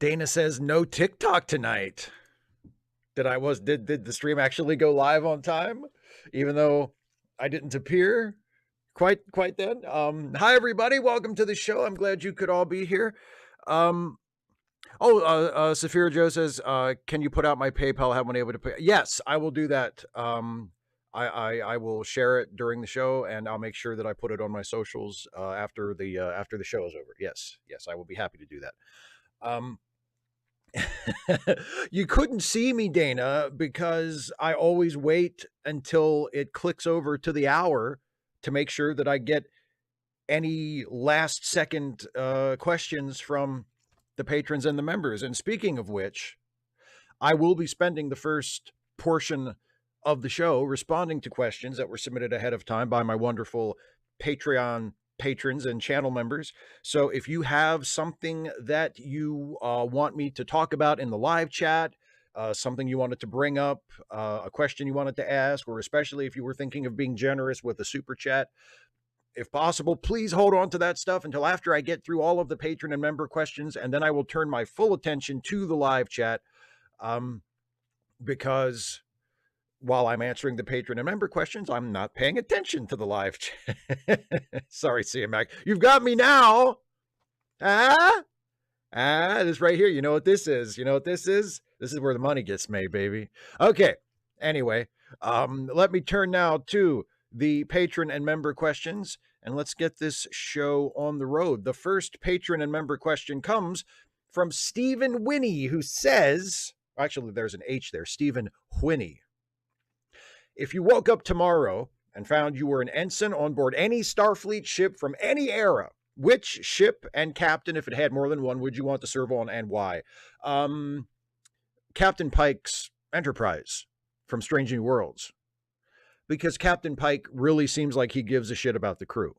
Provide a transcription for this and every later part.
Dana says no TikTok tonight. Did the stream actually go live on time, even though I didn't appear quite then? Hi everybody, welcome to the show. I'm glad you could all be here. Saphira Joe says, can you put out my PayPal? I haven't been able to pay. Yes, I will do that. I will share it during the show, and I'll make sure that I put it on my socials after the show is over. Yes, I will be happy to do that. You couldn't see me, Dana, because I always wait until it clicks over to the hour to make sure that I get any last second questions from the patrons and the members. And speaking of which, I will be spending the first portion of the show responding to questions that were submitted ahead of time by my wonderful Patreon patrons and channel members. So if you have something that you want me to talk about in the live chat, something you wanted to bring up, a question you wanted to ask, or especially if you were thinking of being generous with a super chat, if possible, please hold on to that stuff until after I get through all of the patron and member questions, and then I will turn my full attention to the live chat, because while I'm answering the patron and member questions, I'm not paying attention to the live chat. Sorry, CMAC. You've got me now. This right here. You know what this is? You know what this is? This is where the money gets made, baby. Okay. Anyway, let me turn now to the patron and member questions, and let's get this show on the road. The first patron and member question comes from Stephen Winnie, who says, actually, there's an H there, Stephen Winnie. If you woke up tomorrow and found you were an ensign on board any Starfleet ship from any era, which ship and captain, if it had more than one, would you want to serve on, and why? Captain Pike's Enterprise from Strange New Worlds, because Captain Pike really seems like he gives a shit about the crew,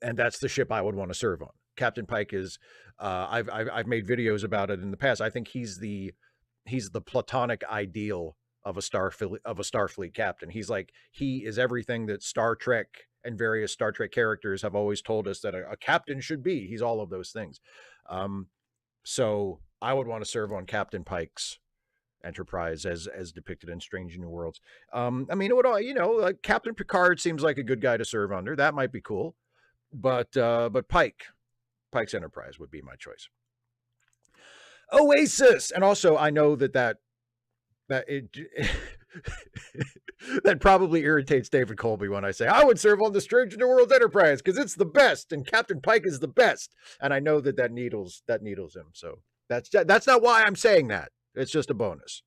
and that's the ship I would want to serve on. Captain Pike is, I've made videos about it in the past. I think he's the platonic ideal of a Starfleet captain. He is everything that Star Trek and various Star Trek characters have always told us that a captain should be. He's all of those things. So I would want to serve on Captain Pike's Enterprise as depicted in Strange New Worlds. I mean, like Captain Picard seems like a good guy to serve under. That might be cool. But Pike's Enterprise would be my choice. Oasis. And also I know that probably irritates David Colby when I say I would serve on the Strange New Worlds Enterprise because it's the best and Captain Pike is the best. And I know that needles him. So that's not why I'm saying that. It's just a bonus.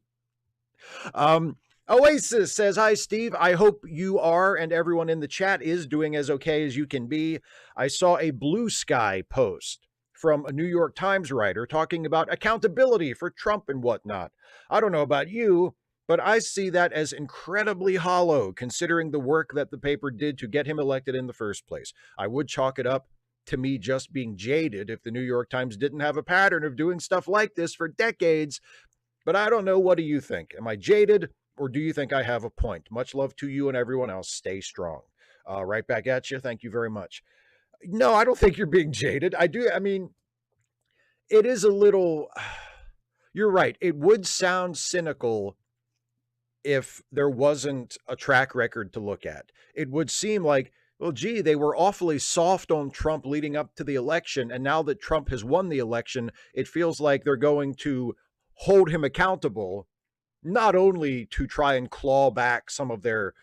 Oasis says, hi, Steve. I hope you are and everyone in the chat is doing as okay as you can be. I saw a Blue Sky post from a New York Times writer talking about accountability for Trump and whatnot. I don't know about you, but I see that as incredibly hollow considering the work that the paper did to get him elected in the first place. I would chalk it up to me just being jaded if the New York Times didn't have a pattern of doing stuff like this for decades. But I don't know. What do you think? Am I jaded, or do you think I have a point? Much love to you and everyone else. Stay strong. Right back at you. Thank you very much. No, I don't think you're being jaded. I mean, it is a little, you're right. It would sound cynical if there wasn't a track record to look at. It would seem like, well, gee, they were awfully soft on Trump leading up to the election. And now that Trump has won the election, it feels like they're going to hold him accountable, not only to try and claw back some of their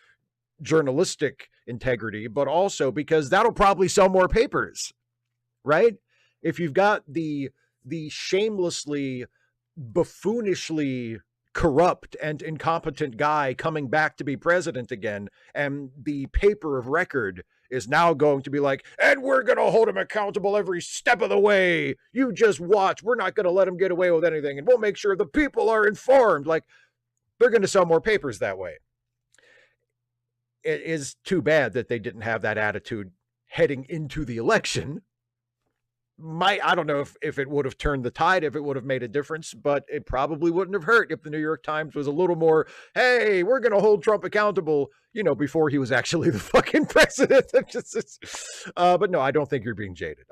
journalistic integrity, but also because that'll probably sell more papers, right? If you've got the shamelessly, buffoonishly corrupt and incompetent guy coming back to be president again, and the paper of record is now going to be like, and we're going to hold him accountable every step of the way. You just watch. We're not going to let him get away with anything, and we'll make sure the people are informed. Like, they're going to sell more papers that way. It is too bad that they didn't have that attitude heading into the election. I don't know if it would have turned the tide, if it would have made a difference, but it probably wouldn't have hurt if the New York Times was a little more, hey, we're going to hold Trump accountable, before he was actually the fucking president. But no, I don't think you're being jaded.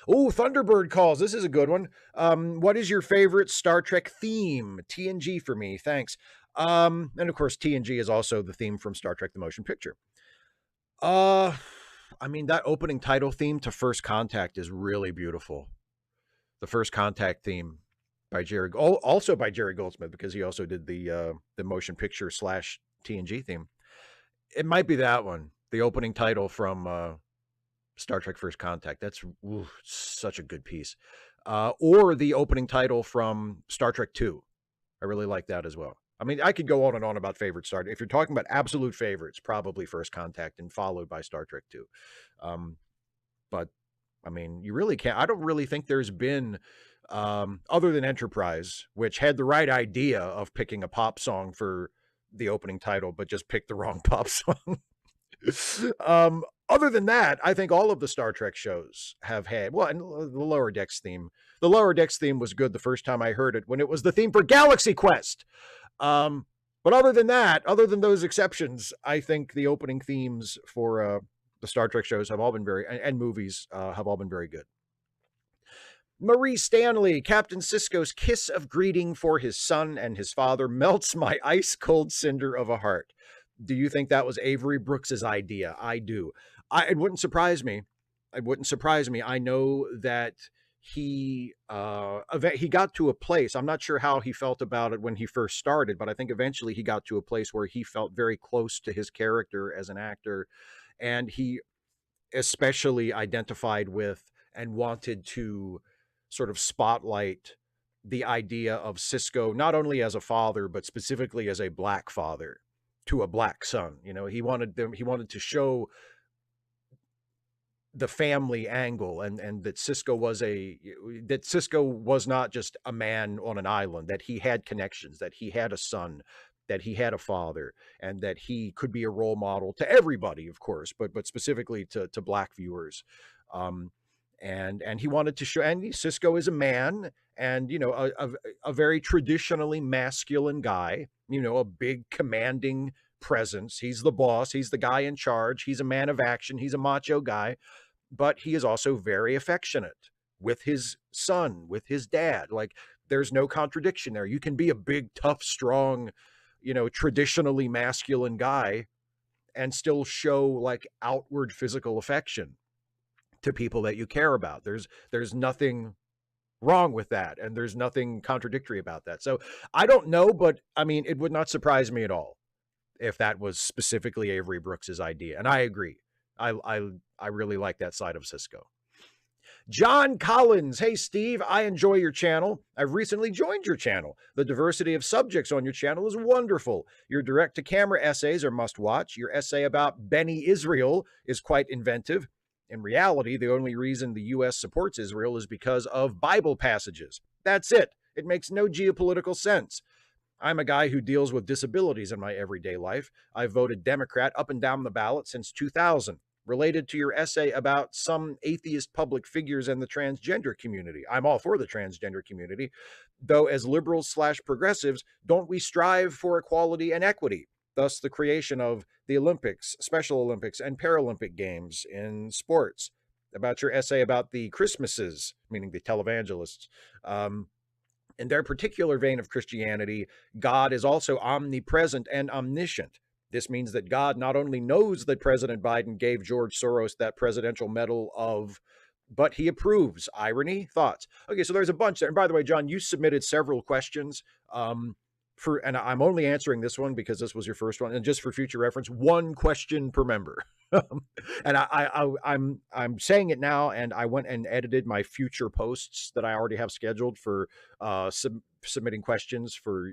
Oh, Thunderbird calls. This is a good one. What is your favorite Star Trek theme? TNG for me. Thanks. And of course, TNG is also the theme from Star Trek: The Motion Picture. Uh, I mean, that opening title theme to First Contact is really beautiful. The First Contact theme by Jerry, also by Jerry Goldsmith, because he also did the motion picture / TNG theme. It might be that one, the opening title from Star Trek First Contact. That's such a good piece. Or the opening title from Star Trek 2. I really like that as well. I mean, I could go on and on about favorite Star Trek. If you're talking about absolute favorites, probably First Contact and followed by Star Trek 2. But I mean, you really can't. I don't really think there's been, other than Enterprise, which had the right idea of picking a pop song for the opening title, but just picked the wrong pop song. Other than that, I think all of the Star Trek shows have had, well, and the Lower Decks theme. The Lower Decks theme was good the first time I heard it when it was the theme for Galaxy Quest. But other than that, other than those exceptions, I think the opening themes for the Star Trek shows have all been and movies have all been very good. Marie Stanley, Captain Sisko's kiss of greeting for his son and his father melts my ice cold cinder of a heart. Do you think that was Avery Brooks's idea? I do. It wouldn't surprise me. It wouldn't surprise me. I know that he got to a place. I'm not sure how he felt about it when he first started, but I think eventually he got to a place where he felt very close to his character as an actor, and he especially identified with and wanted to sort of spotlight the idea of Sisko not only as a father but specifically as a black father to a black son. You know, he wanted to show the family angle, and that Sisko was not just a man on an island, that he had connections, that he had a son, that he had a father, and that he could be a role model to everybody, of course, but specifically to black viewers. And he wanted to show, and Sisko is a man, and, you know, a very traditionally masculine guy, you know, a big commanding presence. He's the boss. He's the guy in charge. He's a man of action. He's a macho guy, but he is also very affectionate with his son, with his dad. Like, there's no contradiction there. You can be a big, tough, strong, you know, traditionally masculine guy and still show like outward physical affection to people that you care about. There's nothing wrong with that, and there's nothing contradictory about that. So I don't know, but I mean, it would not surprise me at all if that was specifically Avery Brooks's idea. And I agree. I really like that side of Sisko. John Collins. Hey, Steve, I enjoy your channel. I've recently joined your channel. The diversity of subjects on your channel is wonderful. Your direct-to-camera essays are must-watch. Your essay about Beni Israel is quite inventive. In reality, the only reason the U.S. supports Israel is because of Bible passages. That's it. It makes no geopolitical sense. I'm a guy who deals with disabilities in my everyday life. I've voted Democrat up and down the ballot since 2000. Related to your essay about some atheist public figures and the transgender community, I'm all for the transgender community, though as liberals / progressives, don't we strive for equality and equity? Thus, the creation of the Olympics, Special Olympics, and Paralympic Games in sports. About your essay about the Christmases, meaning the televangelists, in their particular vein of Christianity, God is also omnipresent and omniscient. This means that God not only knows that President Biden gave George Soros that presidential medal but he approves. Irony? Thoughts? Okay, so there's a bunch there. And by the way, John, you submitted several questions. And I'm only answering this one because this was your first one, and just for future reference, one question per member. And I'm saying it now, and I went and edited my future posts that I already have scheduled for submitting questions for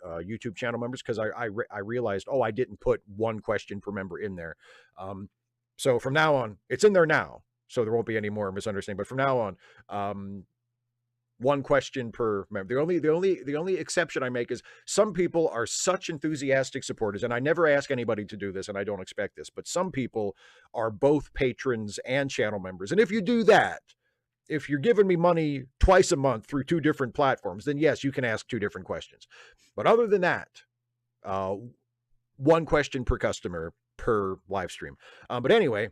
YouTube channel members, because I realized, I didn't put one question per member in there. So from now on, it's in there now, so there won't be any more misunderstanding. But from now on, one question per member. The only exception I make is some people are such enthusiastic supporters, and I never ask anybody to do this, and I don't expect this, but some people are both patrons and channel members. And if you do that, if you're giving me money twice a month through 2 different platforms, then yes, you can ask 2 different questions. But other than that, one question per customer per live stream. But anyway,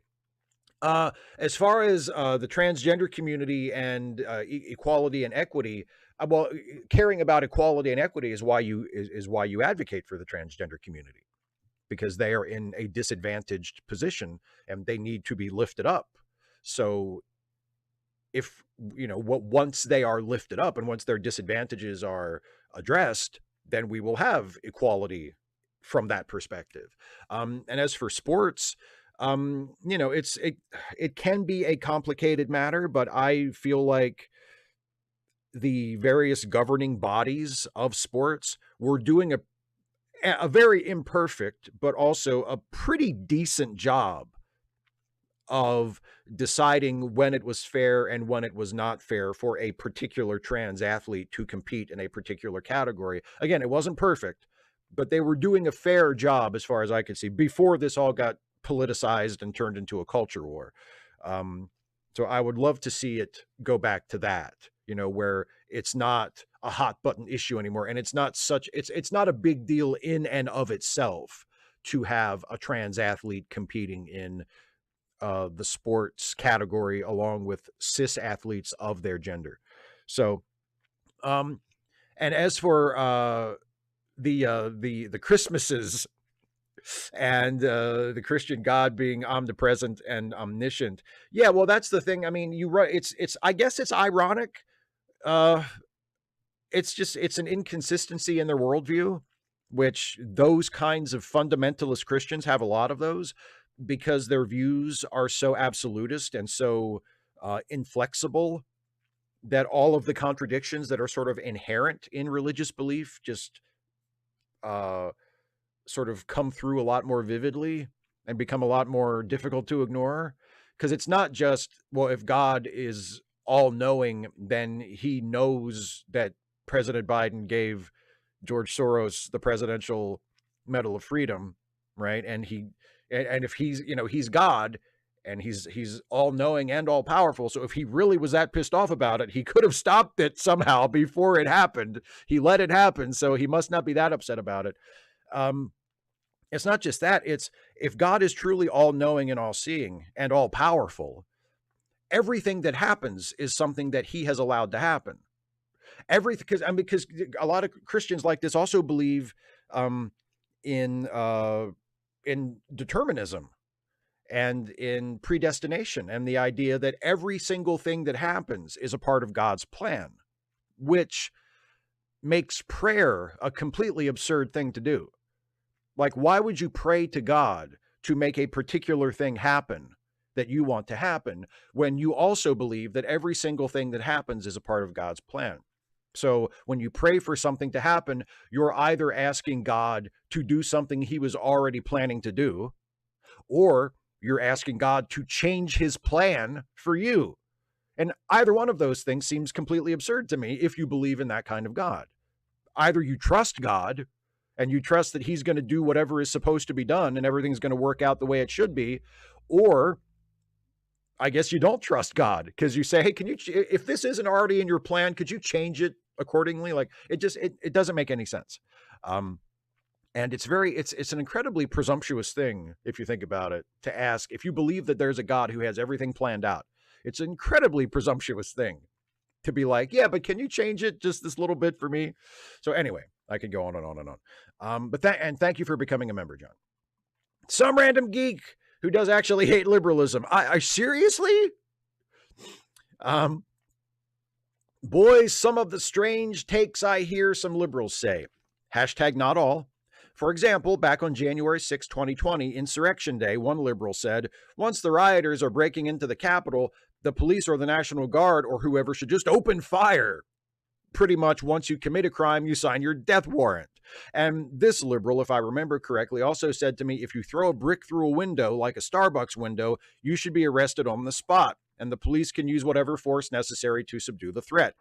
As far as the transgender community and equality and equity, well, caring about equality and equity is why is why you advocate for the transgender community, because they are in a disadvantaged position and they need to be lifted up. So if once they are lifted up and once their disadvantages are addressed, then we will have equality from that perspective. And as for sports, it can be a complicated matter, but I feel like the various governing bodies of sports were doing a very imperfect, but also a pretty decent job of deciding when it was fair and when it was not fair for a particular trans athlete to compete in a particular category. Again, it wasn't perfect, but they were doing a fair job as far as I could see before this all got politicized and turned into a culture war. So I would love to see it go back to that, where it's not a hot button issue anymore. And it's not a big deal in and of itself to have a trans athlete competing in the sports category along with cis athletes of their gender. So, and as for the Christmases and the Christian God being omnipresent and omniscient, yeah, well, that's the thing. I mean, it's I guess it's ironic. It's an inconsistency in their worldview, which those kinds of fundamentalist Christians have a lot of those, because their views are so absolutist and so inflexible that all of the contradictions that are sort of inherent in religious belief just sort of come through a lot more vividly and become a lot more difficult to ignore. Because it's not just, well, if God is all knowing, then he knows that President Biden gave George Soros the Presidential Medal of Freedom, right? And if he's God and he's all knowing and all powerful. So if he really was that pissed off about it, he could have stopped it somehow before it happened. He let it happen. So he must not be that upset about it. It's not just that. It's, if God is truly all knowing and all seeing and all powerful, everything that happens is something that he has allowed to happen. Everything, because a lot of Christians like this also believe in determinism and in predestination, and the idea that every single thing that happens is a part of God's plan, which makes prayer a completely absurd thing to do. Like, why would you pray to God to make a particular thing happen that you want to happen when you also believe that every single thing that happens is a part of God's plan? So when you pray for something to happen, you're either asking God to do something he was already planning to do, or you're asking God to change his plan for you. And either one of those things seems completely absurd to me if you believe in that kind of God. Either you trust God and you trust that he's going to do whatever is supposed to be done and everything's going to work out the way it should be, or I guess you don't trust God because you say, hey, if this isn't already in your plan, could you change it accordingly? Like, it doesn't make any sense. And it's an incredibly presumptuous thing, if you think about it, to ask if you believe that there's a God who has everything planned out. It's an incredibly presumptuous thing to be like, yeah, but can you change it just this little bit for me? So anyway, I could go on and on and on. But thank you for becoming a member, John. Some random geek who does actually hate liberalism. I seriously? Boys, some of the strange takes I hear some liberals say. Hashtag not all. For example, back on January 6, 2020, Insurrection Day, one liberal said, once the rioters are breaking into the Capitol, the police or the National Guard or whoever should just open fire. Pretty much once you commit a crime, you sign your death warrant. And this liberal, if I remember correctly, also said to me, if you throw a brick through a window, like a Starbucks window, you should be arrested on the spot, and the police can use whatever force necessary to subdue the threat.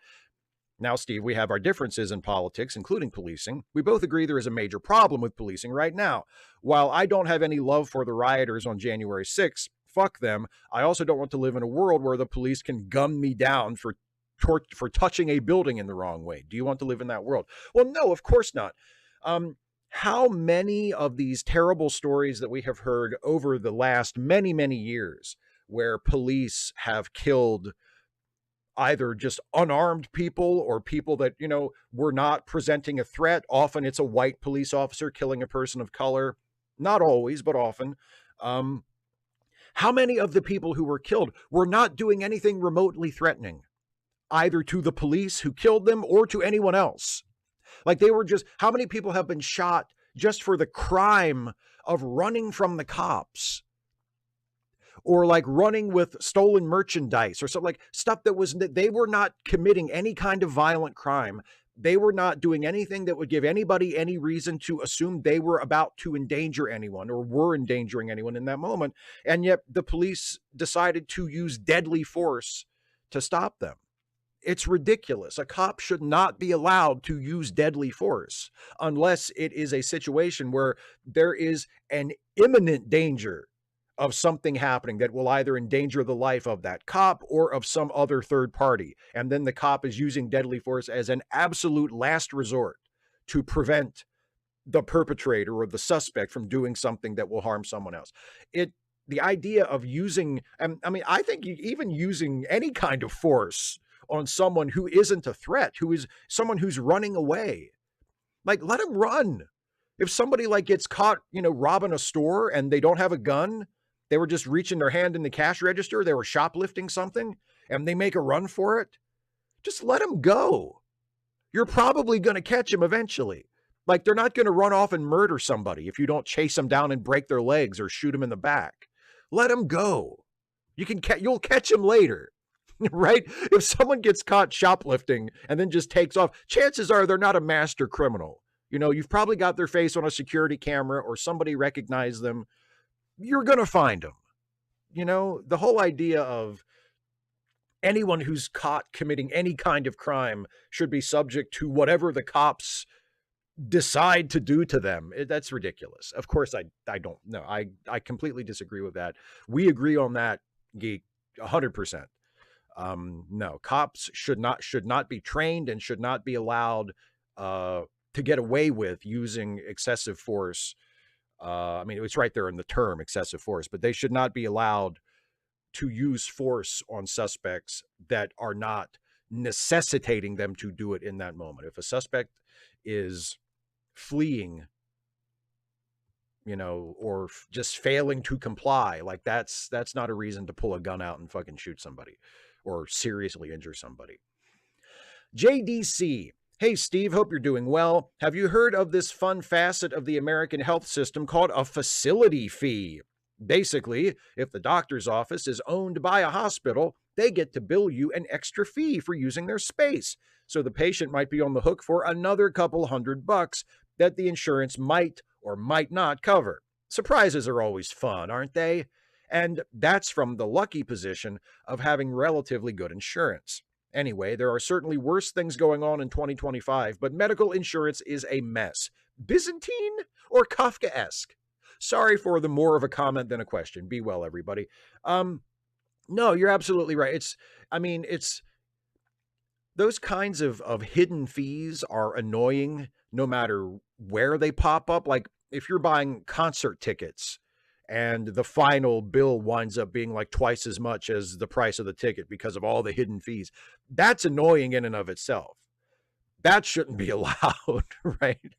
Now, Steve, we have our differences in politics, including policing. We both agree there is a major problem with policing right now. While I don't have any love for the rioters on January 6th, fuck them, I also don't want to live in a world where the police can gun me down for touching a building in the wrong way. Do you want to live in that world? Well, no, of course not. How many of these terrible stories that we have heard over the last many, many years where police have killed either just unarmed people or people that, were not presenting a threat. Often it's a white police officer killing a person of color. Not always, but often. How many of the people who were killed were not doing anything remotely threatening, either to the police who killed them or to anyone else? Like, they were just, how many people have been shot just for the crime of running from the cops? Or like running with stolen merchandise or something, like stuff they were not committing any kind of violent crime. They were not doing anything that would give anybody any reason to assume they were about to endanger anyone or were endangering anyone in that moment. And yet the police decided to use deadly force to stop them. It's ridiculous. A cop should not be allowed to use deadly force unless it is a situation where there is an imminent danger of something happening that will either endanger the life of that cop or of some other third party. And then the cop is using deadly force as an absolute last resort to prevent the perpetrator or the suspect from doing something that will harm someone else. The idea of using, I think even using any kind of force on someone who isn't a threat, who is someone who's running away, like, let him run. If somebody like gets caught, robbing a store and they don't have a gun, they were just reaching their hand in the cash register, they were shoplifting something, and they make a run for it, just let them go. You're probably going to catch them eventually. Like, they're not going to run off and murder somebody if you don't chase them down and break their legs or shoot them in the back. Let them go. You'll catch them later, right? If someone gets caught shoplifting and then just takes off, chances are they're not a master criminal. You've probably got their face on a security camera or somebody recognized them. You're going to find them. The whole idea of anyone who's caught committing any kind of crime should be subject to whatever the cops decide to do to them. That's ridiculous. Of course, I don't know. I completely disagree with that. We agree on that, Geek, 100%. No, cops should not be trained and should not be allowed to get away with using excessive force. It's right there in the term excessive force, but they should not be allowed to use force on suspects that are not necessitating them to do it in that moment. If a suspect is fleeing, or just failing to comply, like that's not a reason to pull a gun out and fucking shoot somebody or seriously injure somebody. JDC. Hey, Steve, hope you're doing well. Have you heard of this fun facet of the American health system called a facility fee? Basically, if the doctor's office is owned by a hospital, they get to bill you an extra fee for using their space. So the patient might be on the hook for another couple $100 that the insurance might or might not cover. Surprises are always fun, aren't they? And that's from the lucky position of having relatively good insurance. Anyway, there are certainly worse things going on in 2025, but medical insurance is a mess. Byzantine or Kafkaesque? Sorry for the more of a comment than a question. Be well, everybody. No, you're absolutely right. It's those kinds of hidden fees are annoying no matter where they pop up. Like if you're buying concert tickets and the final bill winds up being like twice as much as the price of the ticket because of all the hidden fees, that's annoying in and of itself. That shouldn't be allowed, right?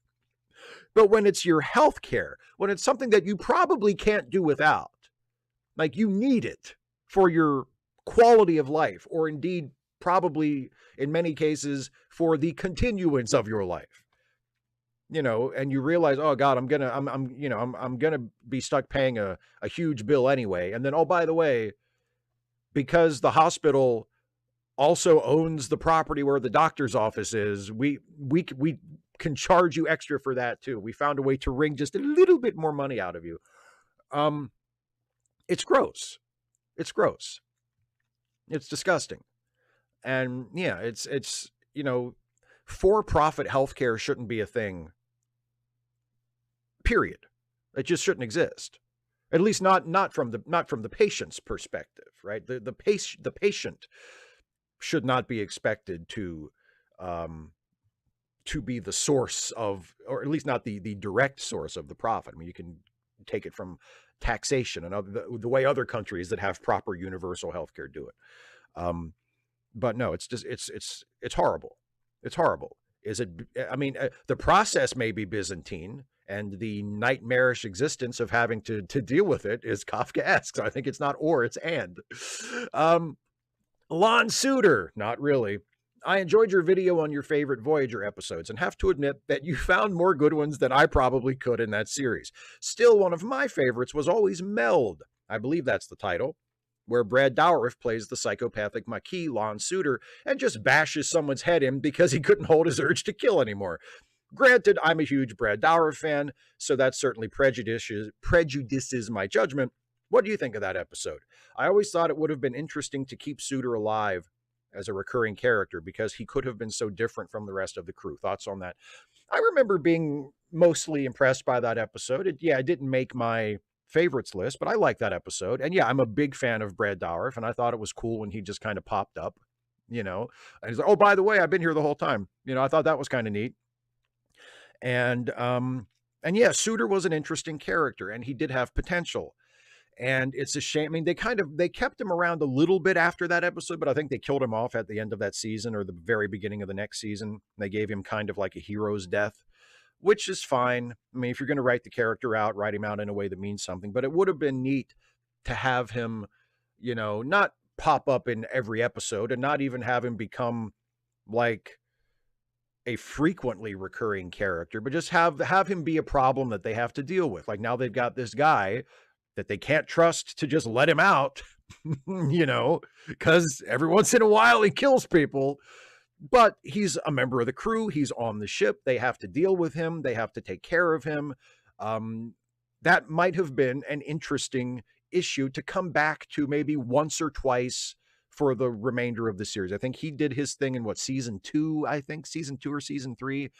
But when it's your health care, when it's something that you probably can't do without, like you need it for your quality of life, or indeed probably in many cases for the continuance of your life, and you realize, oh God, I'm gonna be stuck paying a huge bill anyway. And then, oh, by the way, because the hospital also owns the property where the doctor's office is, we can charge you extra for that too. We found a way to wring just a little bit more money out of you. It's gross. It's gross. It's disgusting. And yeah, it's for-profit healthcare shouldn't be a thing. Period. It just shouldn't exist. At least not from the patient's perspective, right? The patient should not be expected to be the source of, or at least not the direct source of the profit. I mean, you can take it from taxation and the way other countries that have proper universal health care do it. But no, it's just it's horrible. It's horrible. Is it? I mean, the process may be Byzantine, and the nightmarish existence of having to deal with it is Kafkaesque. So I think it's not or, it's and. Lon Suitor, not really. I enjoyed your video on your favorite Voyager episodes and have to admit that you found more good ones than I probably could in that series. Still, one of my favorites was always Meld. I believe that's the title, where Brad Dourif plays the psychopathic Maquis, Lon Suitor, and just bashes someone's head in because he couldn't hold his urge to kill anymore. Granted, I'm a huge Brad Dourif fan, so that certainly prejudices my judgment. What do you think of that episode? I always thought it would have been interesting to keep Suitor alive as a recurring character because he could have been so different from the rest of the crew. Thoughts on that? I remember being mostly impressed by that episode. It didn't make my favorites list, but I like that episode. And yeah, I'm a big fan of Brad Dourif, and I thought it was cool when he just kind of popped up, and he's like, oh, by the way, I've been here the whole time. I thought that was kind of neat. And yeah, Suitor was an interesting character, and he did have potential. And it's a shame. I mean, they kept him around a little bit after that episode, but I think they killed him off at the end of that season or the very beginning of the next season. They gave him kind of like a hero's death, which is fine. I mean, if you're going to write the character out, write him out in a way that means something. But it would have been neat to have him, not pop up in every episode and not even have him become like a frequently recurring character, but just have him be a problem that they have to deal with. Like now they've got this guy that they can't trust to just let him out, because every once in a while he kills people, but he's a member of the crew. He's on the ship. They have to deal with him. They have to take care of him. That might have been an interesting issue to come back to maybe once or twice for the remainder of the series. I think he did his thing in season 2 or season 3.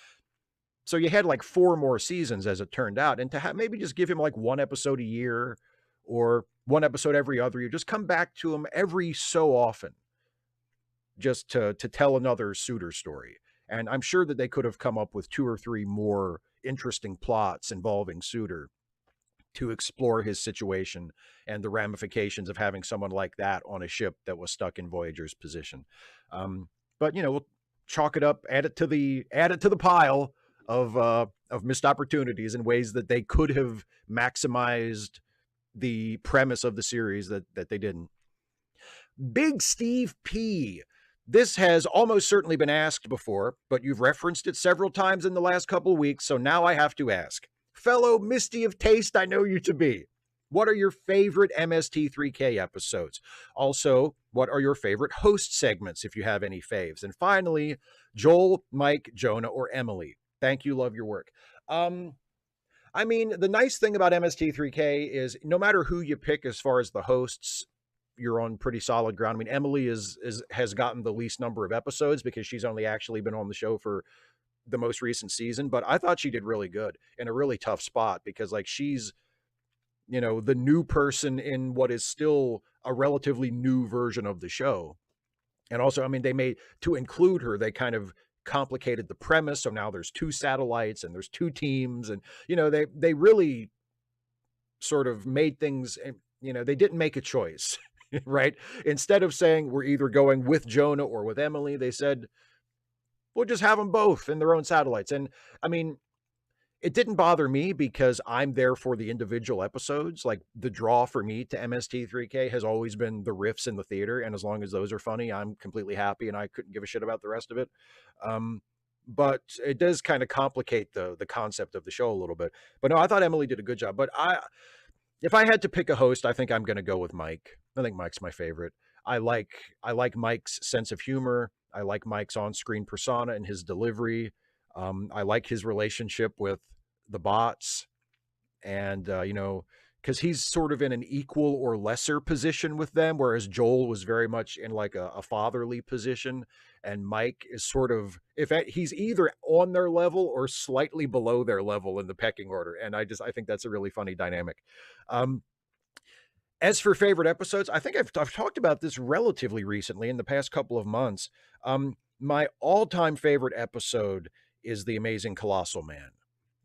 So you had like 4 more seasons as it turned out, and to maybe just give him like 1 episode a year or 1 episode every other year, just come back to him every so often just to tell another Suitor story. And I'm sure that they could have come up with 2 or 3 more interesting plots involving Suitor to explore his situation and the ramifications of having someone like that on a ship that was stuck in Voyager's position. But we'll chalk it up, add it to the pile of missed opportunities in ways that they could have maximized the premise of the series that they didn't. Big Steve P. This has almost certainly been asked before, but you've referenced it several times in the last couple of weeks, so now I have to ask. Fellow Misty of Taste I know you to be, what are your favorite MST3K episodes? Also, what are your favorite host segments, if you have any faves? And finally, Joel, Mike, Jonah, or Emily. Thank you. Love your work. I mean, the nice thing about MST3K is no matter who you pick as far as the hosts, you're on pretty solid ground. I mean, Emily has gotten the least number of episodes because she's only actually been on the show for the most recent season, but I thought she did really good in a really tough spot because like she's, the new person in what is still a relatively new version of the show. And also, I mean, to include her, they kind of complicated the premise. So now there's 2 satellites and there's 2 teams, and they really sort of made things, they didn't make a choice, right? Instead of saying we're either going with Jonah or with Emily, they said we'll just have them both in their own satellites. And I mean, it didn't bother me because I'm there for the individual episodes. Like the draw for me to MST3K has always been the riffs in the theater. And as long as those are funny, I'm completely happy and I couldn't give a shit about the rest of it. But it does kind of complicate the concept of the show a little bit. But no, I thought Emily did a good job. But if I had to pick a host, I think I'm going to go with Mike. I think Mike's my favorite. I like Mike's sense of humor. I like Mike's on-screen persona and his delivery. I like his relationship with the bots, and because he's sort of in an equal or lesser position with them, whereas Joel was very much in like a fatherly position, and Mike is sort of, he's either on their level or slightly below their level in the pecking order, and I think that's a really funny dynamic. As for favorite episodes, I think I've talked about this relatively recently in the past couple of months. My all-time favorite episode is The Amazing Colossal Man,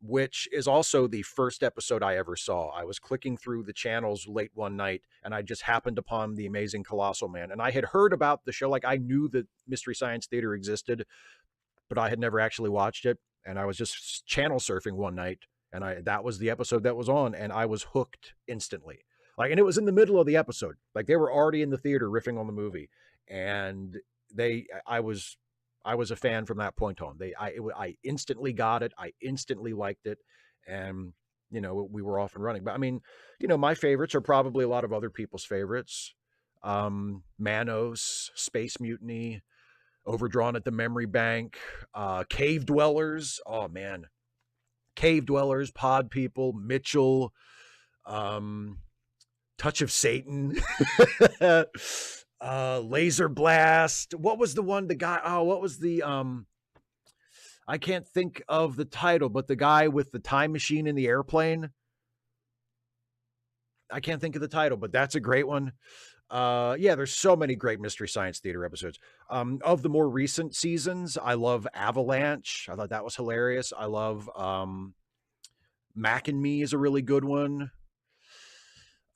which is also the first episode I ever saw. I was clicking through the channels late one night and I just happened upon The Amazing Colossal Man. And I had heard about the show, like I knew that Mystery Science Theater existed, but I had never actually watched it. And I was just channel surfing one night and that was the episode that was on and I was hooked instantly. Like, and it was in the middle of the episode. Like they were already in the theater riffing on the movie. And I was a fan from that point on. I instantly got it. I instantly liked it. And, you know, we were off and running. But I mean, you know, my favorites are probably a lot of other people's favorites. Manos, Space Mutiny, Overdrawn at the Memory Bank, Cave Dwellers. Oh man. Cave Dwellers, Pod People, Mitchell, Touch of Satan, Laser Blast. What was the one, the guy, oh, what was the, I can't think of the title, but the guy with the time machine in the airplane. I can't think of the title, but that's a great one. Yeah, there's so many great Mystery Science Theater episodes. Of the more recent seasons, I love Avalanche. I thought that was hilarious. I love Mac and Me is a really good one.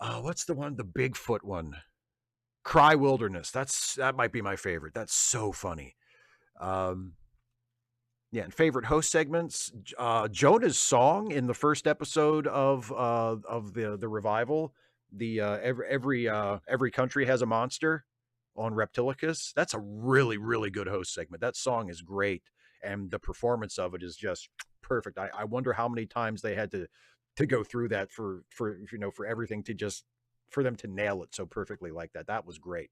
What's the one? The Bigfoot one. Cry Wilderness. That might be my favorite. That's so funny. Yeah, and favorite host segments. Jonah's song in the first episode of the revival. The every country has a monster on Reptilicus. That's a really, really good host segment. That song is great, and the performance of it is just perfect. I wonder how many times they had to go through that for you know, for everything to just for them to nail it so perfectly like that. That was great.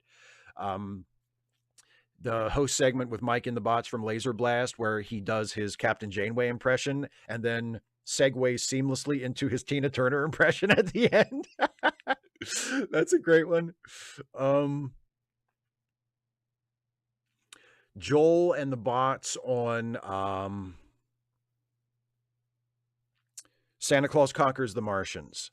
The host segment with Mike in the Bots from Laser Blast, where he does his Captain Janeway impression and then segues seamlessly into his Tina Turner impression at the end. That's a great one. Joel and the Bots on Santa Claus Conquers the Martians.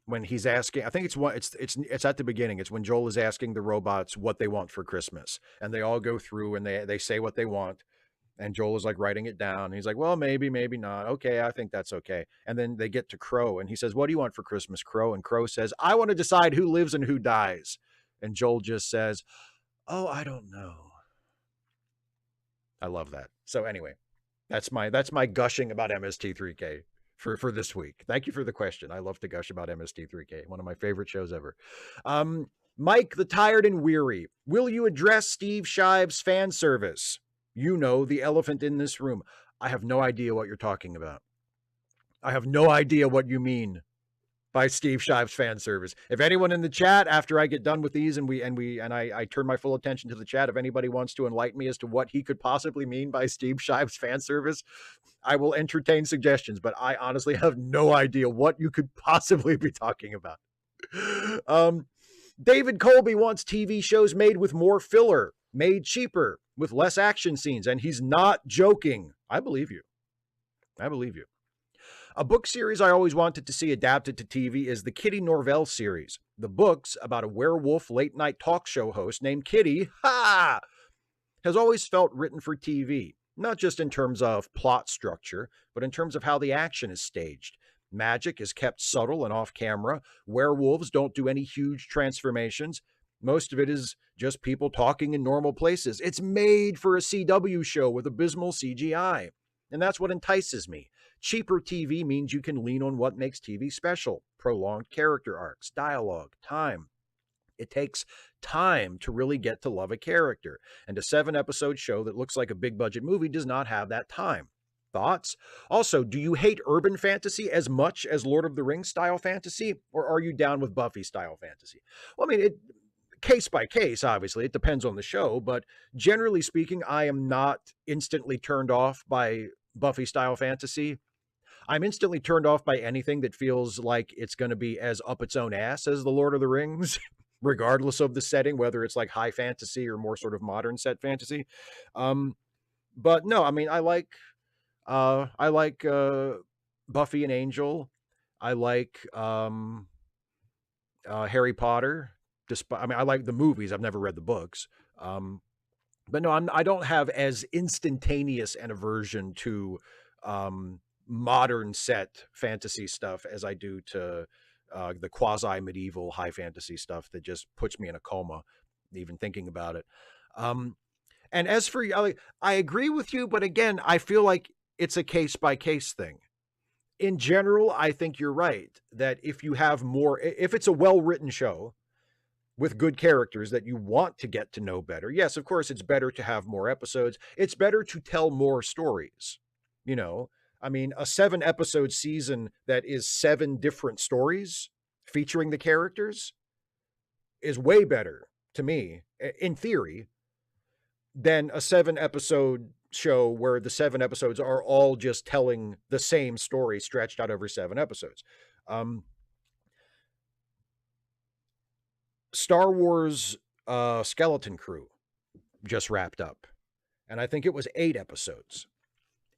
When he's asking, I think it's at the beginning. It's when Joel is asking the robots what they want for Christmas, and they all go through and they say what they want, and Joel is like writing it down. He's like, well, maybe, maybe not. Okay, I think that's okay. And then they get to Crow, and he says, what do you want for Christmas, Crow? And Crow says, I want to decide who lives and who dies. And Joel just says, oh, I don't know. I love that. So anyway, that's my gushing about MST3K. For this week. Thank you for the question. I love to gush about MST3K, one of my favorite shows ever. Mike the Tired and Weary, will you address Steve Shives' fan service? You know, the elephant in this room. I have no idea what you're talking about. I have no idea what you mean by Steve Shives' fan service. If anyone in the chat, after I get done with these and I turn my full attention to the chat, if anybody wants to enlighten me as to what he could possibly mean by Steve Shives' fan service, I will entertain suggestions, but I honestly have no idea what you could possibly be talking about. David Colby wants TV shows made with more filler, made cheaper, with less action scenes, and he's not joking. I believe you. I believe you. A book series I always wanted to see adapted to TV is the Kitty Norvell series. The book's about a werewolf late-night talk show host named Kitty, has always felt written for TV, not just in terms of plot structure, but in terms of how the action is staged. Magic is kept subtle and off-camera. Werewolves don't do any huge transformations. Most of it is just people talking in normal places. It's made for a CW show with abysmal CGI. And that's what entices me. Cheaper TV means you can lean on what makes TV special. Prolonged character arcs, dialogue, time. It takes time to really get to love a character. And a 7-episode show that looks like a big budget movie does not have that time. Thoughts? Also, do you hate urban fantasy as much as Lord of the Rings style fantasy? Or are you down with Buffy style fantasy? Well, I mean, case by case, obviously. It depends on the show. But generally speaking, I am not instantly turned off by Buffy style fantasy. I'm instantly turned off by anything that feels like it's going to be as up its own ass as the Lord of the Rings, regardless of the setting, whether it's like high fantasy or more sort of modern set fantasy. But no, I mean, I like Buffy and Angel. I like Harry Potter. I mean, I like the movies. I've never read the books. But no, I don't have as instantaneous an aversion to modern set fantasy stuff as I do to the quasi medieval high fantasy stuff that just puts me in a coma, even thinking about it. Um, and as for I agree with you, but again, I feel like it's a case by case thing. In general, I think you're right that if you have more, if it's a well written show with good characters that you want to get to know better, yes, of course, it's better to have more episodes. It's better to tell more stories. You know, I mean, a 7 episode season that is 7 different stories featuring the characters is way better to me, in theory, than a 7 episode show where the 7 episodes are all just telling the same story stretched out over 7 episodes. Star Wars Skeleton Crew just wrapped up, and I think it was 8 episodes.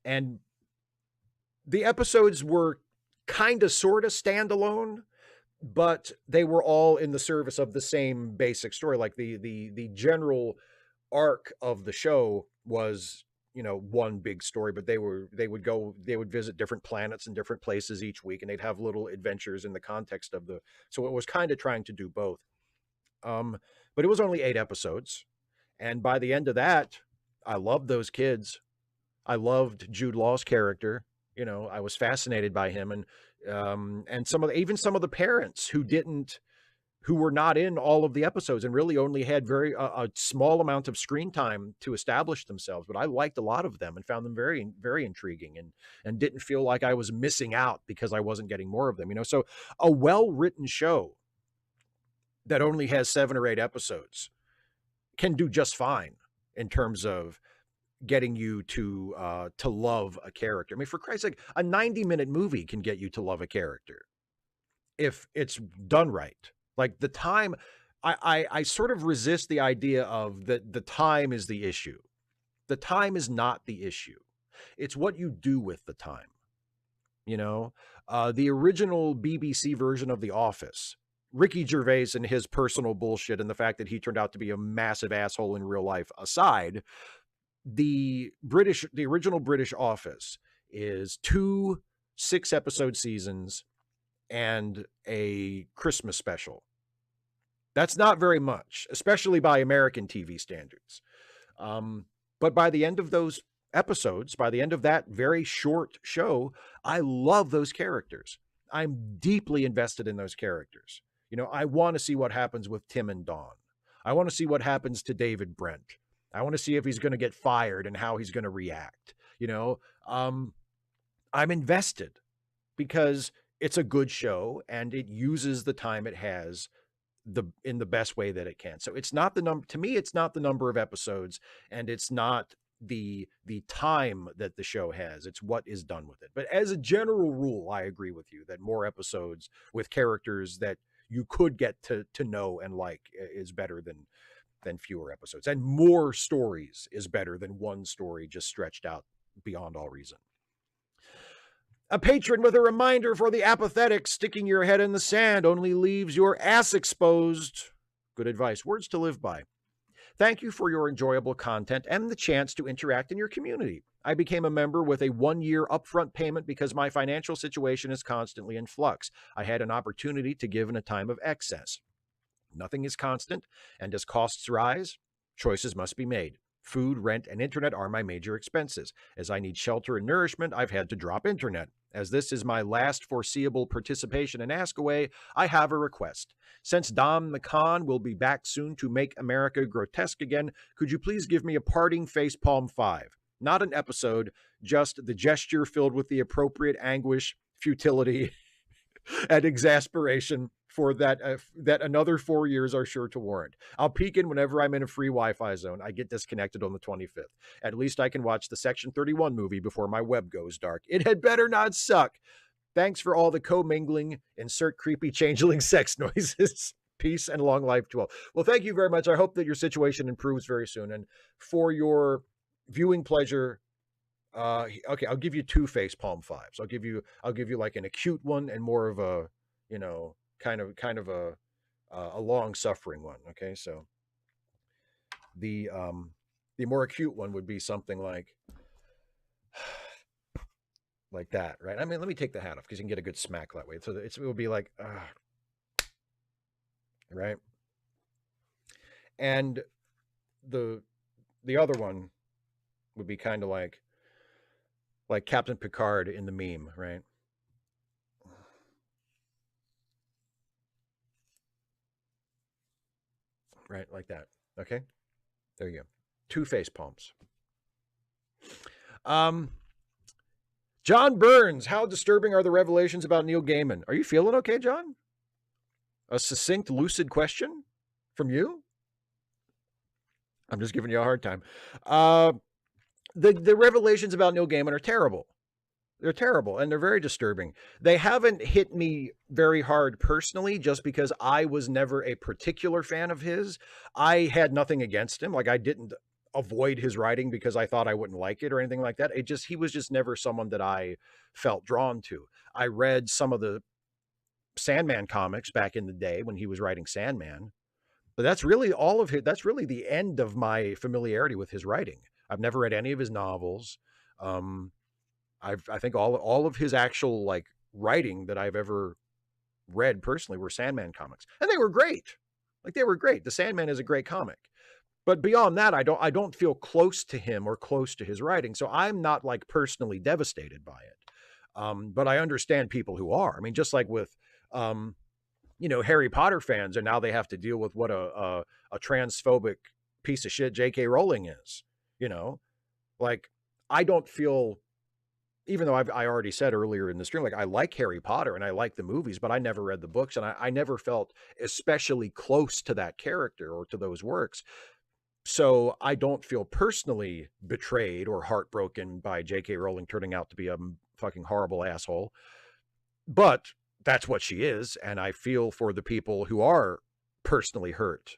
And the episodes were kind of sort of standalone, but they were all in the service of the same basic story. Like the general arc of the show was, you know, one big story, but they would visit different planets and different places each week, and they'd have little adventures in the context of the, so it was kind of trying to do both. But it was only 8 episodes, and by the end of that, I loved those kids. I loved Jude Law's character. You know, I was fascinated by him, and some of the, even some of the parents who were not in all of the episodes and really only had a small amount of screen time to establish themselves. But I liked a lot of them and found them very, very intriguing, and didn't feel like I was missing out because I wasn't getting more of them. You know, so a well-written show that only has 7 or 8 episodes can do just fine in terms of getting you to love a character. I mean, for Christ's sake, a 90-minute movie can get you to love a character if it's done right. Like the time, I sort of resist the idea of that the time is the issue. The time is not the issue. It's what you do with the time. You know, the original BBC version of The Office, Ricky Gervais and his personal bullshit and the fact that he turned out to be a massive asshole in real life aside, the original British Office is 2 6 episode seasons and a Christmas special. That's not very much, especially by American TV standards. But by the end of those episodes, by the end of that very short show, I love those characters. I'm deeply invested in those characters. You know, I want to see what happens with Tim and Dawn. I want to see what happens to David Brent. I want to see if he's going to get fired and how he's going to react. You know, I'm invested because it's a good show and it uses the time it has in the best way that it can. So it's not the number, to me, it's not the number of episodes, and it's not the time that the show has. It's what is done with it. But as a general rule, I agree with you that more episodes with characters that you could get to know and like is better than fewer episodes, and more stories is better than one story just stretched out beyond all reason. A patron with a reminder for the apathetic: sticking your head in the sand only leaves your ass exposed. Good advice. Words to live by. Thank you for your enjoyable content and the chance to interact in your community. I became a member with a 1-year upfront payment because my financial situation is constantly in flux. I had an opportunity to give in a time of excess. Nothing is constant, and as costs rise, choices must be made. Food, rent, and internet are my major expenses. As I need shelter and nourishment, I've had to drop internet. As this is my last foreseeable participation in Ask Away, I have a request. Since Dom McCann will be back soon to make America grotesque again, could you please give me a parting facepalm 5? Not an episode, just the gesture filled with the appropriate anguish, futility, and exasperation for that another 4 years are sure to warrant. I'll peek in whenever I'm in a free Wi-Fi zone. I get disconnected on the 25th. At least I can watch the Section 31 movie before my web goes dark. It had better not suck. Thanks for all the co-mingling. Insert creepy changeling sex noises. Peace and long life to all. Well, thank you very much. I hope that your situation improves very soon. And for your viewing pleasure, okay, I'll give you 2 facepalm 5s. I'll give you like an acute one and more of a, you know, kind of a long suffering one. Okay, so the more acute one would be something like, like that, right? I mean, let me take the hat off because you can get a good smack that way. So it will be like, right? And the the other one would be kind of like Captain Picard in the meme, right? Right, like that. Okay, there you go. Two face palms. Um, John Burns, how disturbing are the revelations about Neil Gaiman? Are you feeling okay, John? A succinct, lucid question from you? I'm just giving you a hard time. Uh, the revelations about Neil Gaiman are terrible. They're terrible and they're very disturbing. They haven't hit me very hard personally just because I was never a particular fan of his. I had nothing against him. Like I didn't avoid his writing because I thought I wouldn't like it or anything like that. He was just never someone that I felt drawn to. I read some of the Sandman comics back in the day when he was writing Sandman, but that's really all of it. That's really the end of my familiarity with his writing. I've never read any of his novels. Um, I think all of his actual like writing that I've ever read personally were Sandman comics, and they were great. Like they were great. The Sandman is a great comic, but beyond that, I don't feel close to him or close to his writing, so I'm not like personally devastated by it. But I understand people who are. I mean, just like with um, Harry Potter fans, and now they have to deal with what a transphobic piece of shit J.K. Rowling is. You know, like I don't feel, even though I already said earlier in the stream, like I like Harry Potter and I like the movies, but I never read the books and I never felt especially close to that character or to those works. So I don't feel personally betrayed or heartbroken by J.K. Rowling turning out to be a fucking horrible asshole. But that's what she is. And I feel for the people who are personally hurt